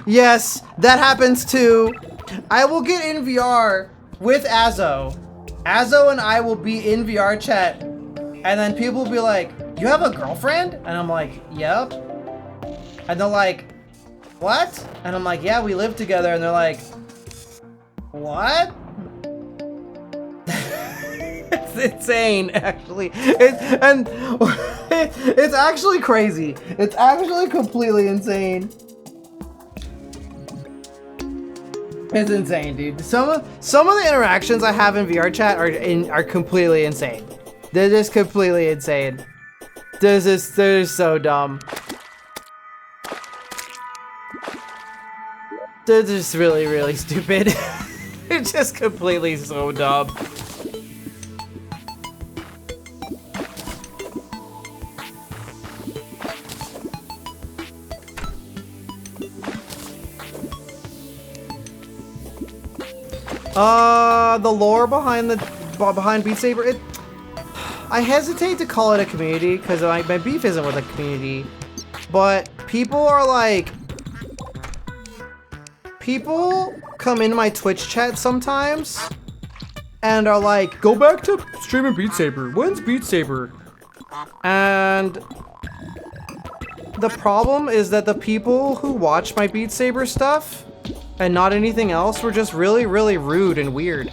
Yes, that happens too. I will get in VR with Azo. Azo and I will be in VR chat, and then people will be like, you have a girlfriend? And I'm like, yep. And they're like, what? And I'm like, yeah, we live together. And they're like, what? It's insane, actually. It's actually crazy. It's actually completely insane. It's insane, dude. Some of the interactions I have in VR chat are completely insane. They're just completely insane. They're just so dumb. They're just really, really stupid. It's just completely so dumb. The lore behind Beat Saber, I hesitate to call it a community because my beef isn't with a community, but people come into my Twitch chat sometimes and are like, go back to streaming Beat Saber. When's Beat Saber? And the problem is that the people who watch my Beat Saber stuff and not anything else were just really, really rude and weird.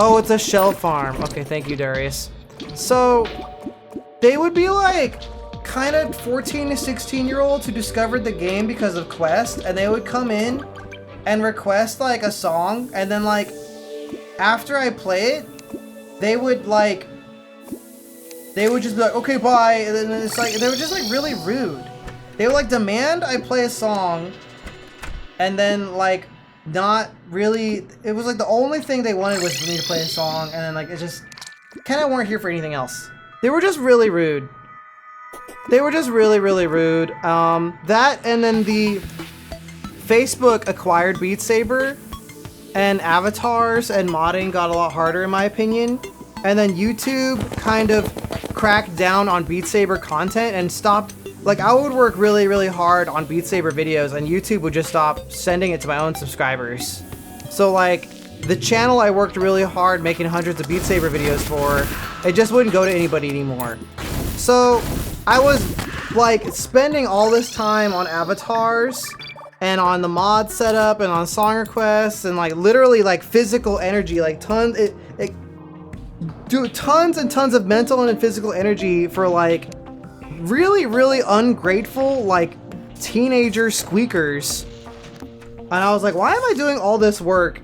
Oh, it's a shell farm. Okay, thank you, Darius. So, they would be like kind of 14 to 16-year-olds who discovered the game because of Quest, and they would come in and request like a song, and then like after I play it, they would just be like, okay, bye, and then it's like, they were just like really rude. They would like demand I play a song, and then like not really, it was like the only thing they wanted was for me to play a song, and then like it just kind of weren't here for anything else. They were just really rude. They were just really, really rude. That, and then the Facebook acquired Beat Saber, and avatars and modding got a lot harder in my opinion. And then YouTube kind of cracked down on Beat Saber content and stopped. Like, I would work really, really hard on Beat Saber videos, and YouTube would just stop sending it to my own subscribers. So, like, the channel I worked really hard making hundreds of Beat Saber videos for, it just wouldn't go to anybody anymore. So, I was, like, spending all this time on avatars, and on the mod setup, and on song requests, and, like, literally, like, physical energy, like, tons and tons of mental and physical energy for, like, really, really ungrateful, like, teenager squeakers. And I was like, why am I doing all this work?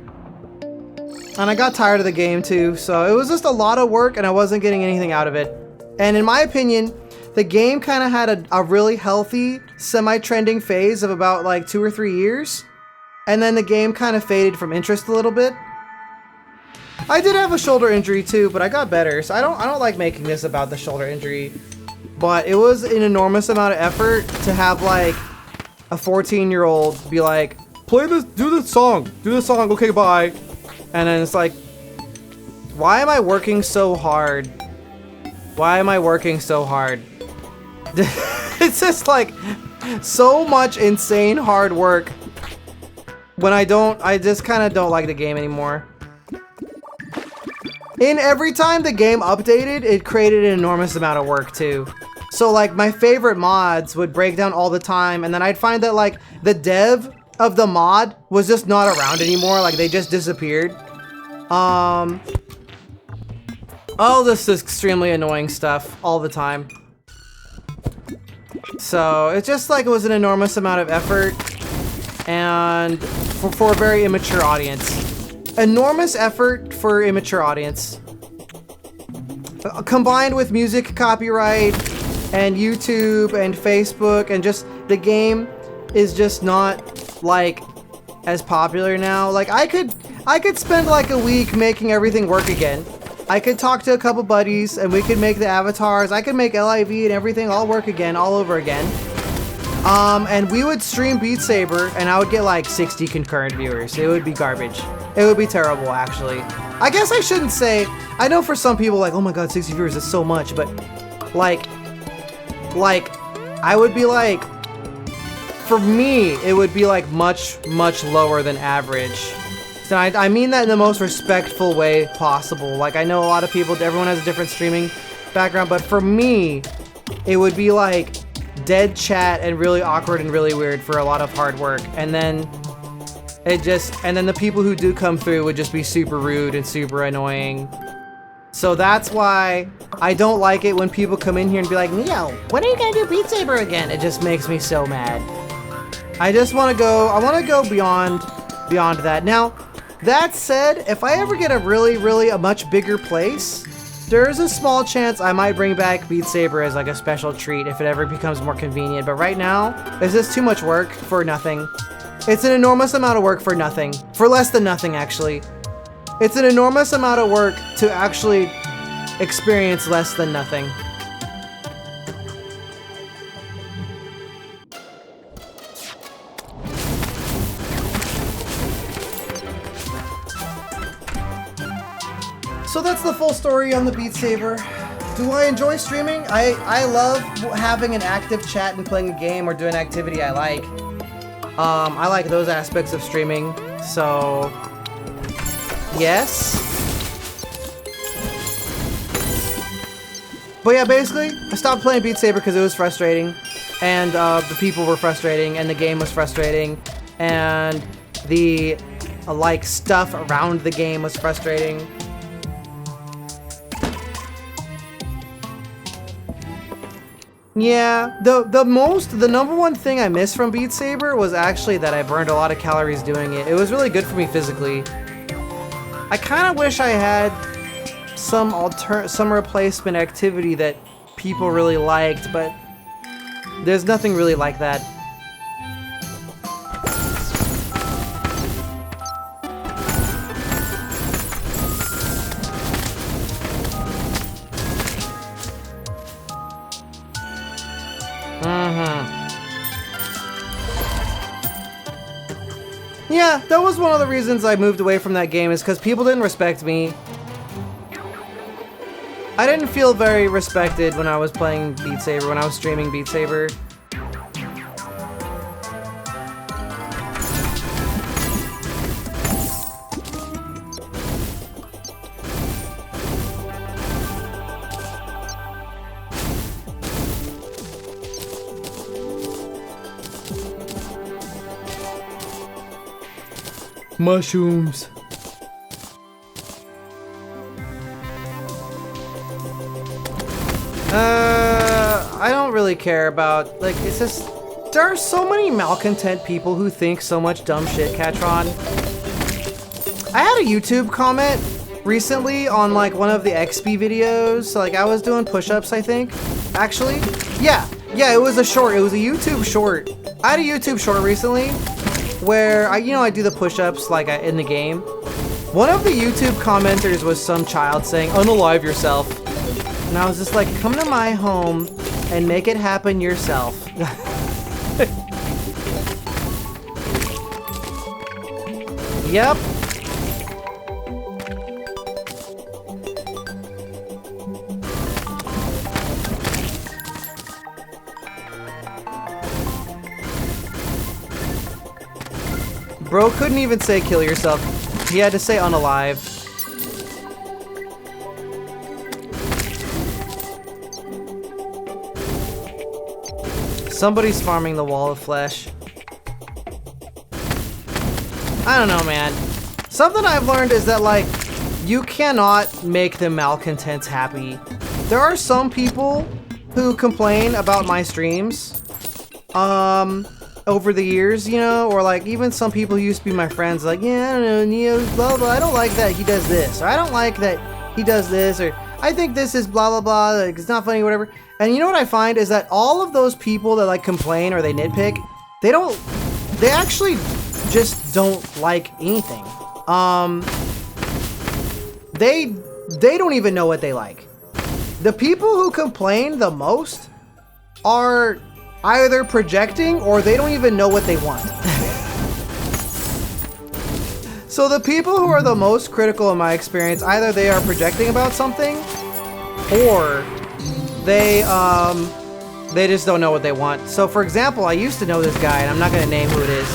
And I got tired of the game too, so it was just a lot of work and I wasn't getting anything out of it. And in my opinion, the game kind of had a really healthy, semi-trending phase of about like 2 or 3 years. And then the game kind of faded from interest a little bit. I did have a shoulder injury too, but I got better, so I don't like making this about the shoulder injury. But it was an enormous amount of effort to have like a 14-year-old be like, play this, do this song, okay, bye. And then it's like, why am I working so hard? Why am I working so hard? It's just like so much insane hard work when I just kind of don't like the game anymore. And every time the game updated, it created an enormous amount of work too. So like my favorite mods would break down all the time, and then I'd find that like the dev of the mod was just not around anymore, like they just disappeared. All this extremely annoying stuff all the time. So it's just like it was an enormous amount of effort, and for a very immature audience. Enormous effort for immature audience. Combined with music copyright and YouTube and Facebook, and just the game is just not like as popular now. Like I could spend like a week making everything work again. I could talk to a couple buddies and we could make the avatars. I could make LIV and everything all work again, all over again. And we would stream Beat Saber and I would get like 60 concurrent viewers. It would be garbage. It would be terrible, actually. I guess I shouldn't say, I know for some people like, oh my god, 60 viewers is so much, but like, I would be like, for me, it would be like much lower than average. So I mean that in the most respectful way possible. Like, I know a lot of people, everyone has a different streaming background, but for me, it would be like dead chat and really awkward and really weird for a lot of hard work. And then the people who do come through would just be super rude and super annoying. So that's why I don't like it when people come in here and be like, Neo, when are you gonna do Beat Saber again? It just makes me so mad. I want to go beyond that. Now, that said, if I ever get a much bigger place, there's a small chance I might bring back Beat Saber as like a special treat if it ever becomes more convenient. But right now, it's just too much work for nothing. It's an enormous amount of work for nothing. For less than nothing, actually. It's an enormous amount of work to actually experience less than nothing. So that's the full story on the Beat Saber. Do I enjoy streaming? I love having an active chat and playing a game or doing an activity I like. I like those aspects of streaming, so yes. But yeah, basically, I stopped playing Beat Saber because it was frustrating, and the people were frustrating, and the game was frustrating, and the like stuff around the game was frustrating. Yeah, the number one thing I missed from Beat Saber was actually that I burned a lot of calories doing it. It was really good for me physically. I kind of wish I had some replacement activity that people really liked, but there's nothing really like that. Yeah, that was one of the reasons I moved away from that game, is because people didn't respect me. I didn't feel very respected when I was playing Beat Saber, when I was streaming Beat Saber. Mushrooms. I don't really care about, like, it's just, there are so many malcontent people who think so much dumb shit, Catron. I had a YouTube comment recently on, like, one of the XP videos. Like, I was doing push-ups, I think. Actually, yeah, it was a short. It was a YouTube short. I had a YouTube short recently where I do the push-ups like in the game. One of the YouTube commenters was some child saying, "Unalive yourself." And I was just like, come to my home and make it happen yourself. Yep. Bro couldn't even say kill yourself. He had to say unalive. Somebody's farming the wall of flesh. I don't know, man. Something I've learned is that, like, you cannot make the malcontents happy. There are some people who complain about my streams, over the years, you know, or like even some people who used to be my friends, like, yeah, I don't know, Neo, blah, blah, I don't like that he does this, or I don't like that he does this, or I think this is blah, blah, blah, like, it's not funny, whatever. And you know what I find is that all of those people that like complain or they nitpick, they actually just don't like anything. they don't even know what they like. The people who complain the most are either projecting or they don't even know what they want. So the people who are the most critical in my experience, either they are projecting about something or they just don't know what they want. So for example, I used to know this guy, and I'm not gonna name who it is.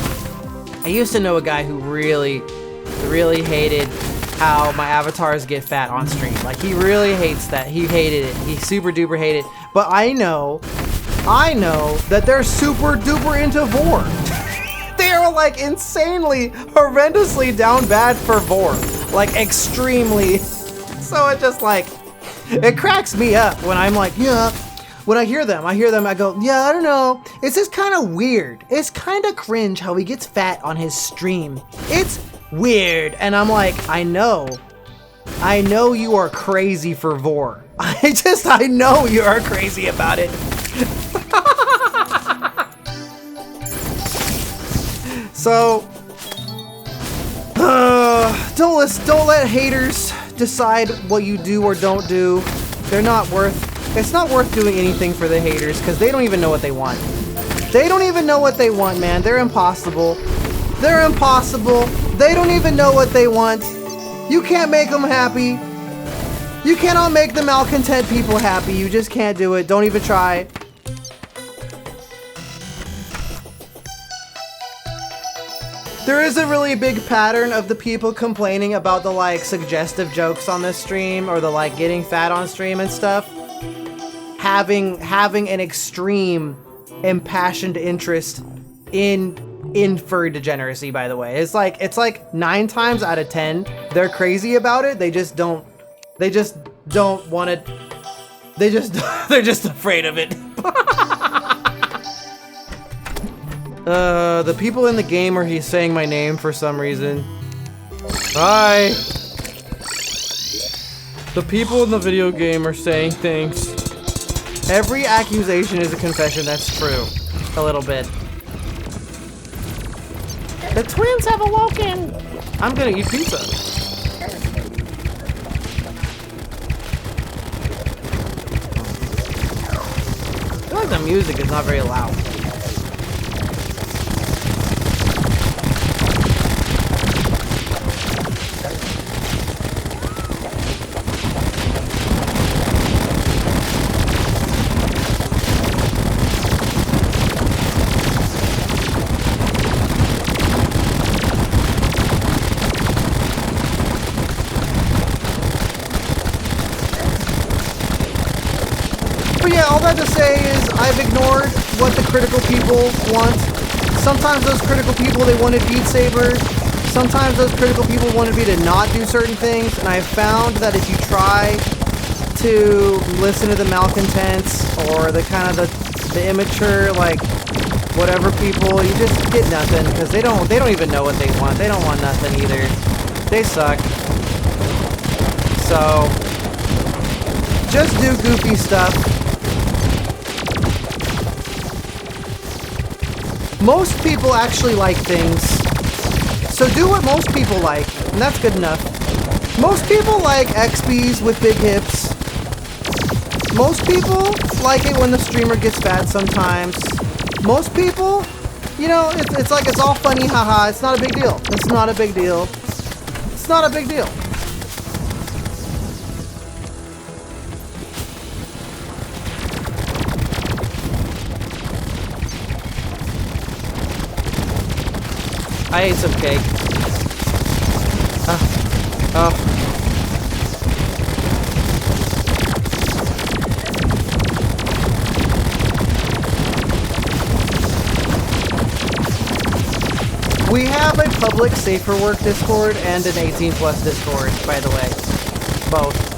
I used to know a guy who really hated how my avatars get fat on stream. Like, he really hates that. He hated it. He super duper hated it. But I know that they're super duper into Vor. They are like insanely, horrendously down bad for Vor. Like, extremely. So it just like, it cracks me up when I'm like, yeah. When I hear them, I go, yeah, I don't know. It's just kind of weird. It's kind of cringe how he gets fat on his stream. It's weird. And I'm like, I know you are crazy for Vor. I know you are crazy about it. So, don't let haters decide what you do or don't do. It's not worth doing anything for the haters because they don't even know what they want. They don't even know what they want, man. They're impossible. They're impossible. They don't even know what they want. You can't make them happy. You cannot make the malcontent people happy. You just can't do it. Don't even try. There is a really big pattern of the people complaining about the like suggestive jokes on this stream or the like getting fat on stream and stuff. Having an extreme impassioned interest in furry degeneracy, by the way. It's like 9 times out of 10 they're crazy about it. They just don't want it. They're just afraid of it. The people in the game are saying my name for some reason. Hi. The people in the video game are saying things. Every accusation is a confession. That's true. A little bit. The twins have awoken. I'm gonna eat pizza. I feel like the music is not very loud. All that to say is I've ignored what the critical people want. Sometimes those critical people, they wanted Beat Saber. Sometimes those critical people wanted me to not do certain things. And I've found that if you try to listen to the malcontents or the kind of the immature, like, whatever people, you just get nothing because they don't even know what they want. They don't want nothing either. They suck. So just do goofy stuff. Most people actually like things, so do what most people like, and that's good enough. Most people like XPs with big hips. Most people like it when the streamer gets fat sometimes. Most people, you know, it's like it's all funny, haha, it's not a big deal. It's not a big deal. It's not a big deal. I ate some cake. We have a public Safe for Work Discord and an 18+ Discord, by the way. Both.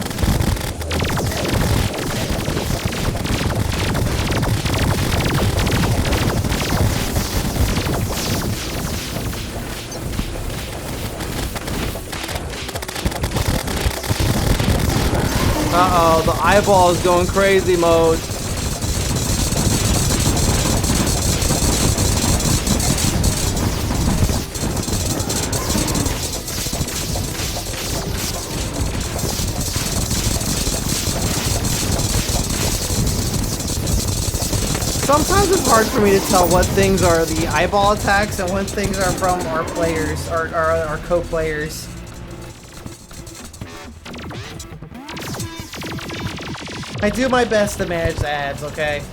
Uh-oh, the eyeball is going crazy mode. Sometimes it's hard for me to tell what things are the eyeball attacks and what things are from our players, our co-players. I do my best to manage the ads, okay?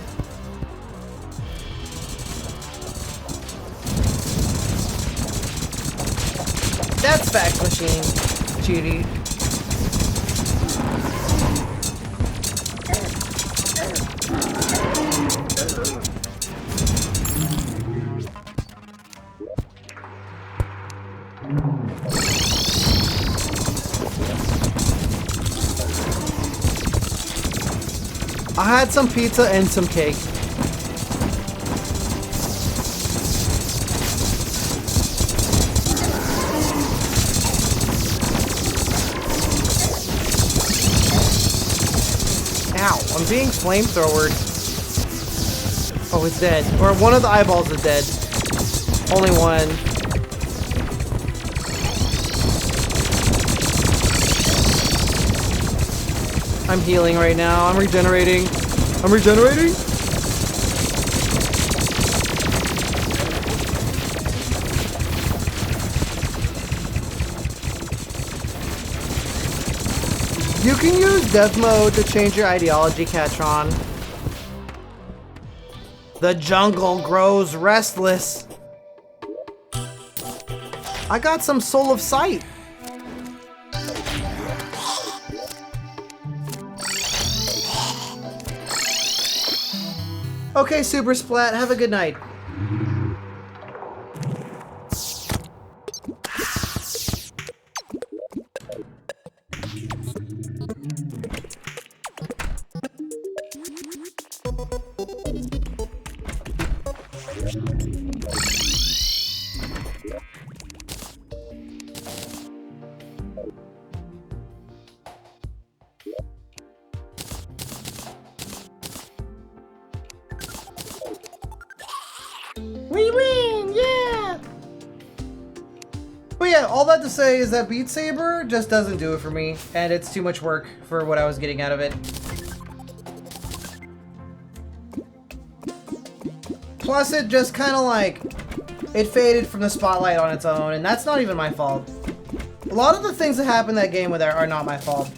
That's fax machine, Cheaty. I had some pizza and some cake. Ow, I'm being flamethrowered. Oh, it's dead. Or one of the eyeballs is dead. Only one. I'm healing right now. I'm regenerating. I'm regenerating? You can use death mode to change your ideology, Catron. The jungle grows restless. I got some Soul of Sight. Okay, Super Splat, have a good night. We win, yeah! But yeah, all that to say is that Beat Saber just doesn't do it for me, and it's too much work for what I was getting out of it. Plus, it just kind of like, it faded from the spotlight on its own, and that's not even my fault. A lot of the things that happen in that game with it are not my fault.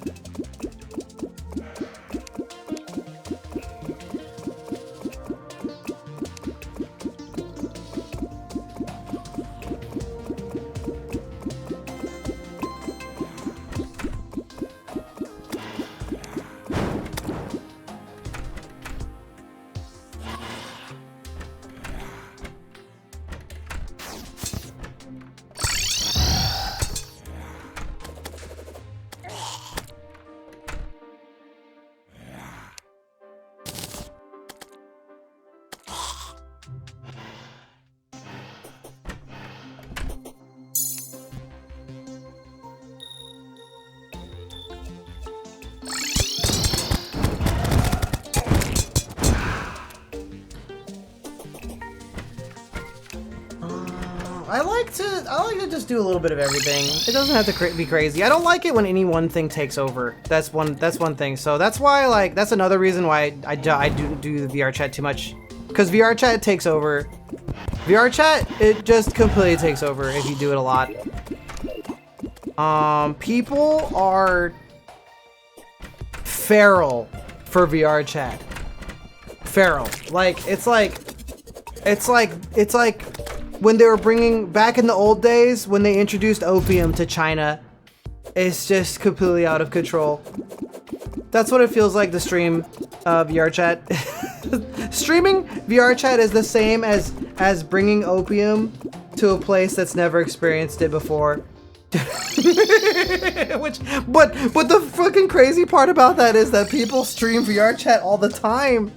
I like to just do a little bit of everything. It doesn't have to be crazy. I don't like it when any one thing takes over. That's one thing. So that's why, like, that's another reason why I do the VR chat too much. Because VR chat takes over. VR chat, it just completely takes over if you do it a lot. People are feral for VR chat. Feral. Like, it's like when they were bringing, back in the old days, when they introduced opium to China, it's just completely out of control. That's what it feels like to stream VR chat. Streaming VR chat is the same as bringing opium to a place that's never experienced it before. But the fucking crazy part about that is that people stream VR chat all the time.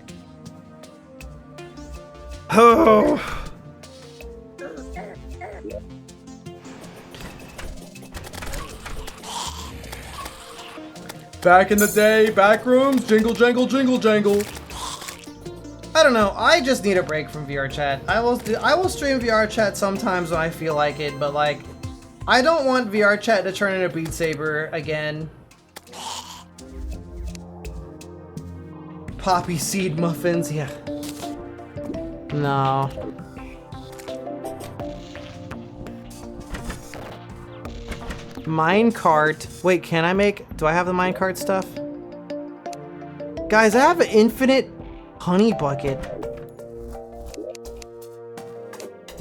Oh. Back in the day, back rooms, jingle jangle, jingle jangle. I don't know, I just need a break from VR chat. I will stream VR chat sometimes when I feel like it, but like, I don't want VR chat to turn into Beat Saber again. Poppy seed muffins, yeah. No. Minecart. Wait, can I make... Do I have the minecart stuff? Guys, I have an infinite honey bucket.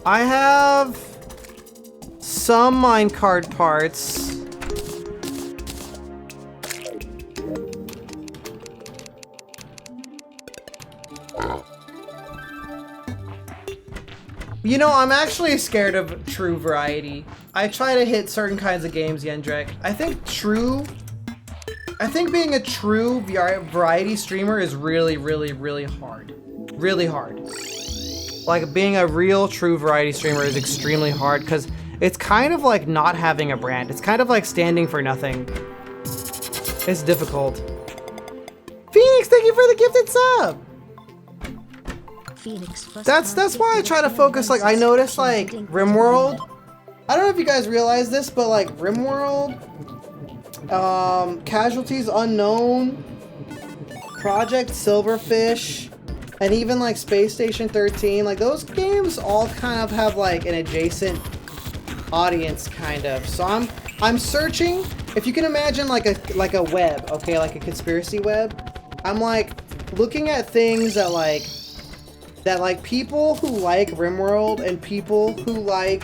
I have some minecart parts. You know, I'm actually scared of true variety. I try to hit certain kinds of games, Yendrek. I think being a true variety streamer is really, really, really hard. Really hard. Like, being a real true variety streamer is extremely hard because it's kind of like not having a brand. It's kind of like standing for nothing. It's difficult. Phoenix, thank you for the gifted sub! That's why I try to focus, like, I noticed, like, RimWorld. I don't know if you guys realize this, but, like, RimWorld, Casualties Unknown, Project Silverfish, and even, like, Space Station 13, like, those games all kind of have, like, an adjacent audience, kind of. So I'm searching, if you can imagine, like a web, okay, like a conspiracy web, I'm, like, looking at things that, like, people who like RimWorld and people who like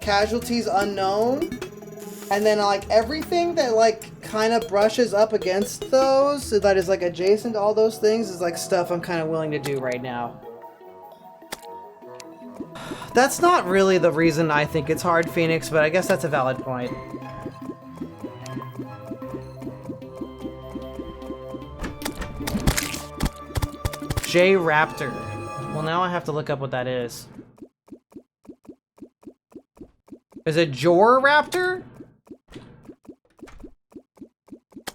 Casualties Unknown, and then like everything that like kind of brushes up against those, so that is like adjacent to all those things, is like stuff I'm kind of willing to do right now. That's not really the reason I think it's hard, Phoenix, but I guess that's a valid point. J-Raptor. Well, now I have to look up what that is. Is it Jor Raptor?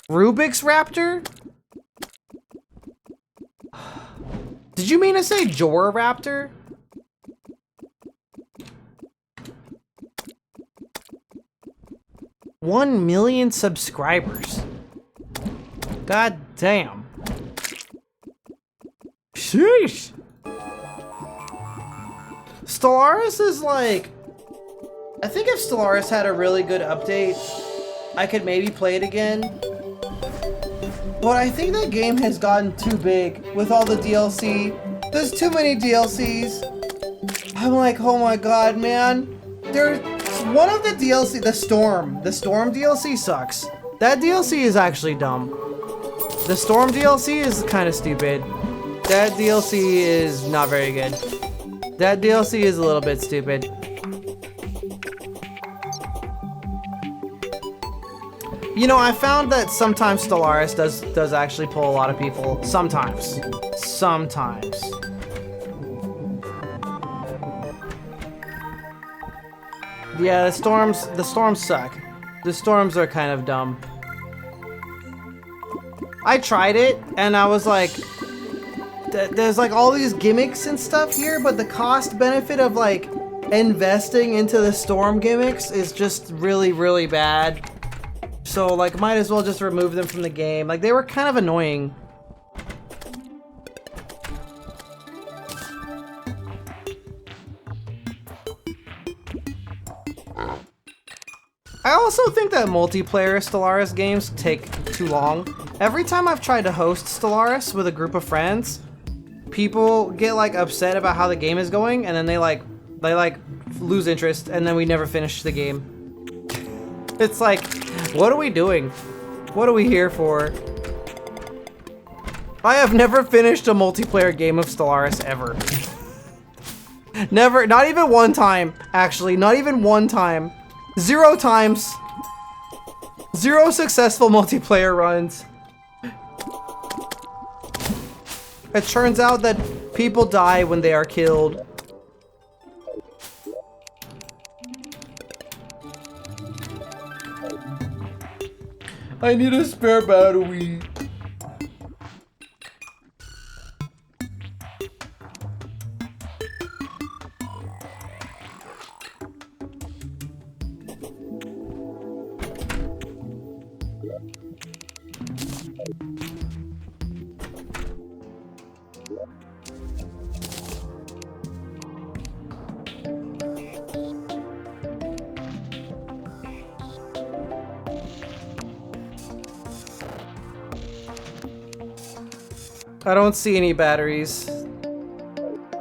Rubik's Raptor? Did you mean to say Jor Raptor? $1 million subscribers. God damn. Sheesh! Stellaris is like... I think if Stellaris had a really good update, I could maybe play it again. But I think that game has gotten too big with all the DLC. There's too many DLCs. I'm like, oh my god, man. There's one of the DLC, the Storm DLC sucks. That DLC is actually dumb. The Storm DLC is kind of stupid. That DLC is not very good. That DLC is a little bit stupid. You know, I found that sometimes Stellaris does actually pull a lot of people. Sometimes. Sometimes. Yeah, the storms suck. The storms are kind of dumb. I tried it and I was like, there's like all these gimmicks and stuff here, but the cost benefit of like investing into the storm gimmicks is just really, really bad. So like might as well just remove them from the game. Like they were kind of annoying. I also think that multiplayer Stellaris games take too long. Every time I've tried to host Stellaris with a group of friends, people get like upset about how the game is going, and then they lose interest, and then we never finish the game. It's like, what are we doing? What are we here for? I have never finished a multiplayer game of Stellaris ever. Never, not even one time, actually, not even one time. 0 times. 0 successful multiplayer runs. It turns out that people die when they are killed. I need a spare battery. I don't see any batteries.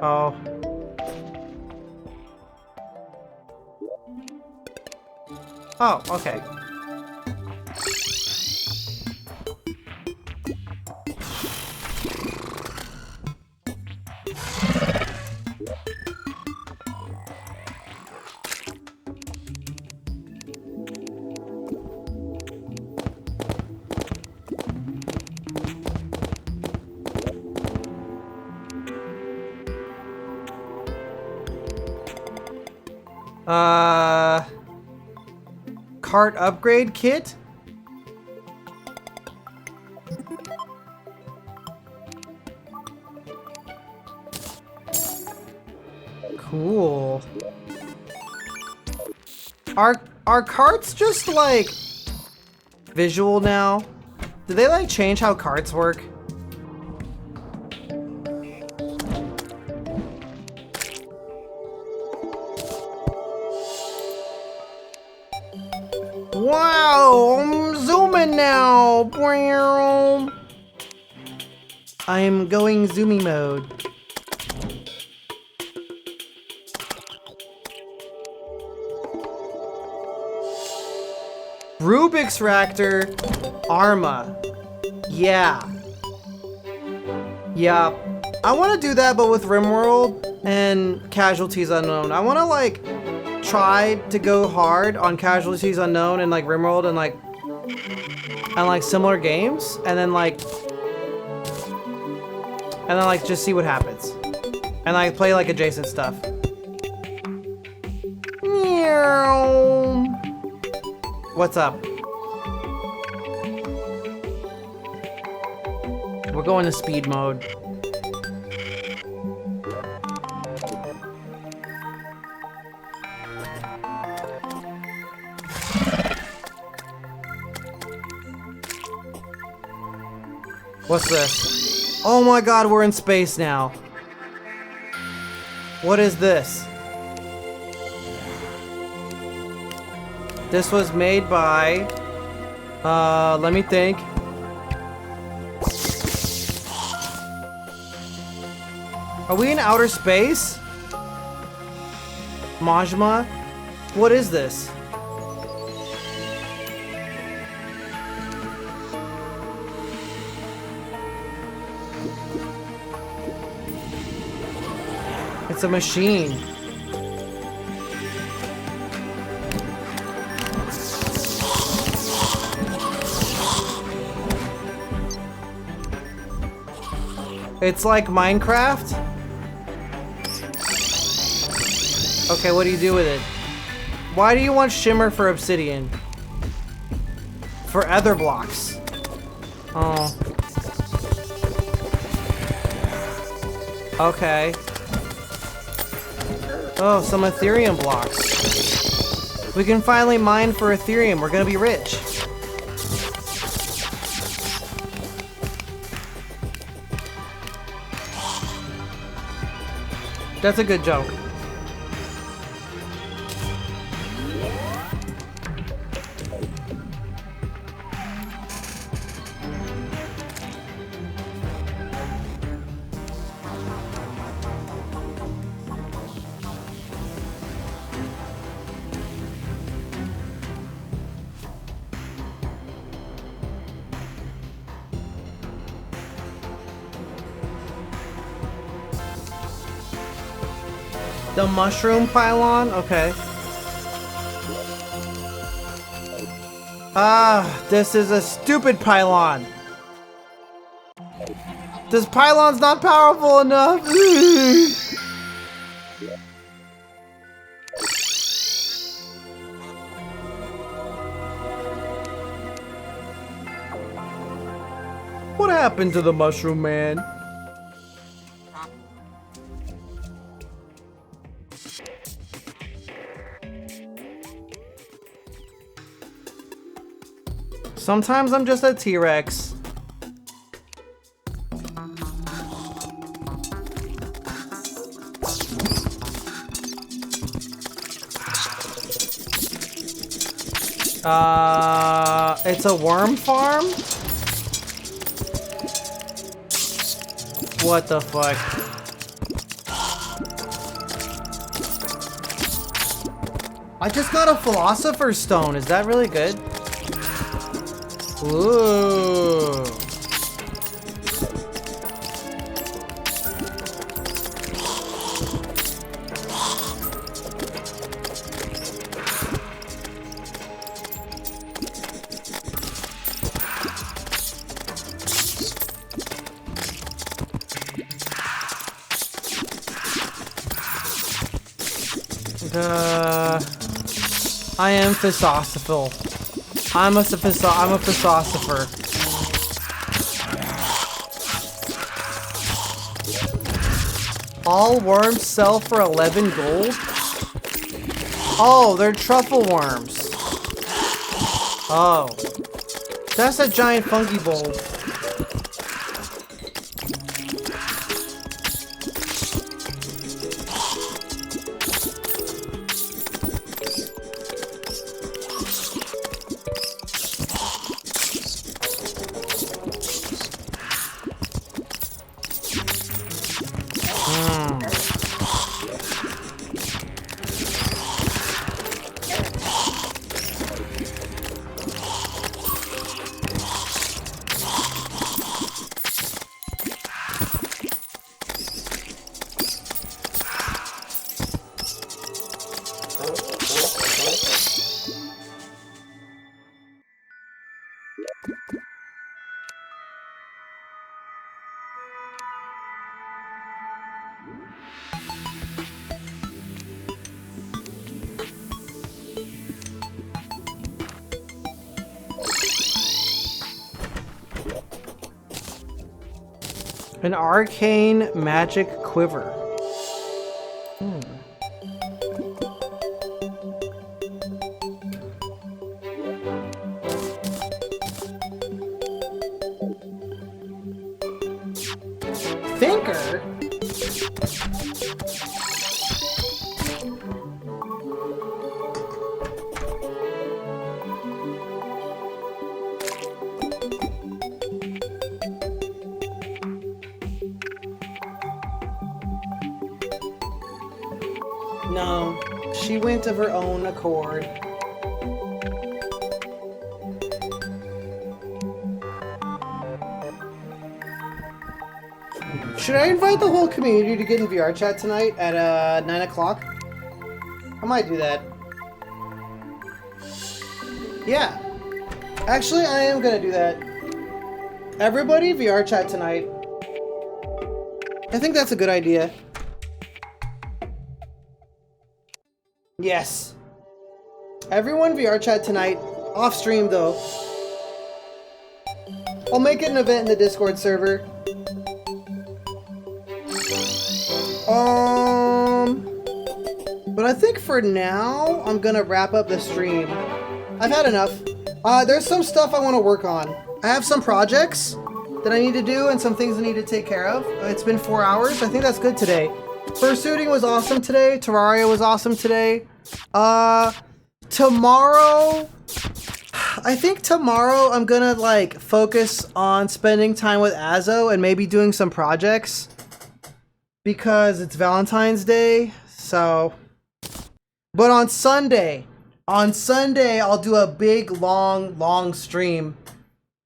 Oh. Oh, okay. Cart upgrade kit? Cool. Are carts just like visual now? Did they like change how carts work? Wow, I'm zooming now. I am going zoomy mode. Rubik's Reactor, Arma. Yeah. Yeah. I want to do that, but with RimWorld and Casualties Unknown. I want to like try to go hard on Casualties Unknown and like RimWorld and like similar games, and then like just see what happens, and like play like adjacent stuff. Meow. What's up? We're going to speed mode. What's this? Oh my god, we're in space now. What is this? This was made by... let me think. Are we in outer space? Majma? What is this? It's a machine. It's like Minecraft? Okay, what do you do with it? Why do you want shimmer for obsidian? For ether blocks. Oh. Okay. Oh, some Ethereum blocks. We can finally mine for Ethereum. We're gonna be rich. That's a good joke. The mushroom pylon? Okay. Ah, this is a stupid pylon. This pylon's not powerful enough. What happened to the mushroom man? Sometimes I'm just a T-Rex. It's a worm farm? What the fuck? I just got a Philosopher's Stone. Is that really good? Ooh. I am philosophical. I'm a philosopher. All worms sell for 11 gold? Oh, they're truffle worms. Oh. That's a giant funky bowl. An arcane magic quiver. Thinker? No, she went of her own accord. Should I invite the whole community to get in VR chat tonight at 9 o'clock? I might do that. Yeah. Actually, I am gonna do that. Everybody VR chat tonight. I think that's a good idea. Yes. Everyone VR chat tonight. Off stream though. I'll make it an event in the Discord server. But I think for now, I'm gonna wrap up the stream. I've had enough. There's some stuff I want to work on. I have some projects that I need to do and some things I need to take care of. It's been 4 hours. I think that's good today. Fursuiting was awesome today. Terraria was awesome today. Tomorrow, I think tomorrow I'm gonna like focus on spending time with Azo and maybe doing some projects because it's Valentine's Day. So, but on Sunday I'll do a big long stream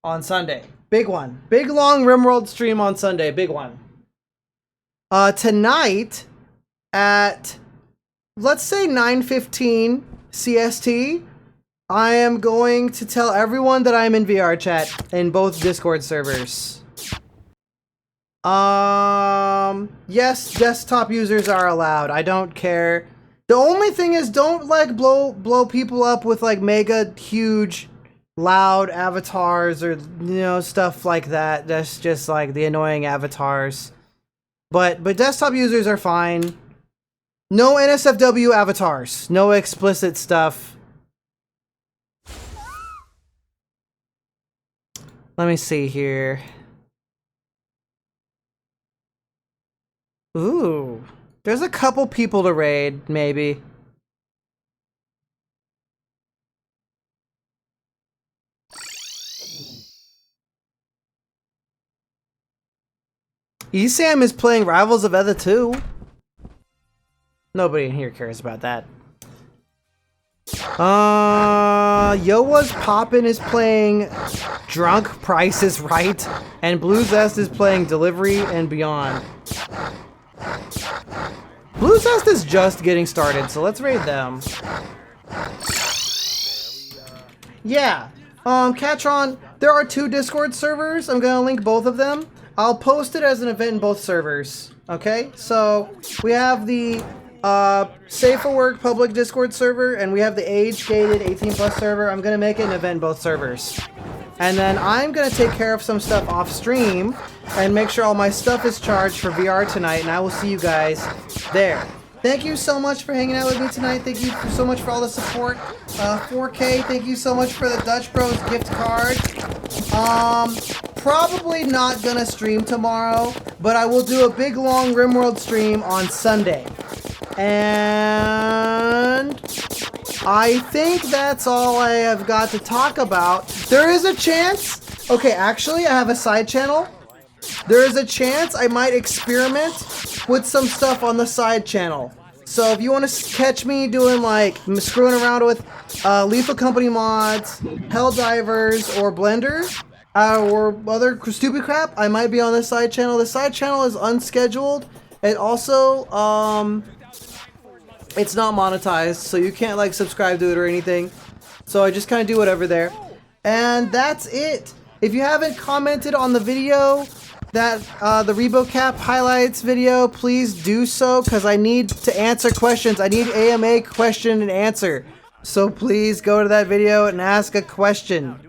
on Sunday. Big one. Big long RimWorld stream on Sunday. Big one. Tonight at, let's say 9:15 CST, I am going to tell everyone that I'm in VR chat in both Discord servers. Yes, desktop users are allowed. I don't care. The only thing is, don't like blow people up with like mega huge loud avatars or, you know, stuff like that. That's just like the annoying avatars. But desktop users are fine. No NSFW avatars. No explicit stuff. Let me see here. Ooh. There's a couple people to raid, maybe. Esam is playing Rivals of Ether 2. Nobody in here cares about that. Yoa's Poppin' is playing Drunk Price is Right, and Blue Zest is playing Delivery and Beyond. Blue Zest is just getting started, so let's raid them. Yeah, Catron, there are 2 Discord servers. I'm gonna link both of them. I'll post it as an event in both servers. Okay, so we have the Safe for Work public Discord server, and we have the age-gated 18+ server. I'm gonna make it an event in both servers. And then I'm gonna take care of some stuff off stream and make sure all my stuff is charged for VR tonight, and I will see you guys there. Thank you so much for hanging out with me tonight. Thank you so much for all the support. 4K, thank you so much for the Dutch Bros gift card. Probably not gonna stream tomorrow, but I will do a big long RimWorld stream on Sunday. And I think that's all I have got to talk about. There is a chance, okay, actually I have a side channel. There is a chance I might experiment with some stuff on the side channel. So if you want to catch me doing like screwing around with Lethal Company mods, Helldivers, or Blender, or other stupid crap, I might be on the side channel. The side channel is unscheduled. It also, it's not monetized, so you can't like subscribe to it or anything. So I just kind of do whatever there. And that's it. If you haven't commented on the video, that the ReboCap highlights video, please do so, because I need to answer questions. I need AMA question and answer. So please go to that video and ask a question.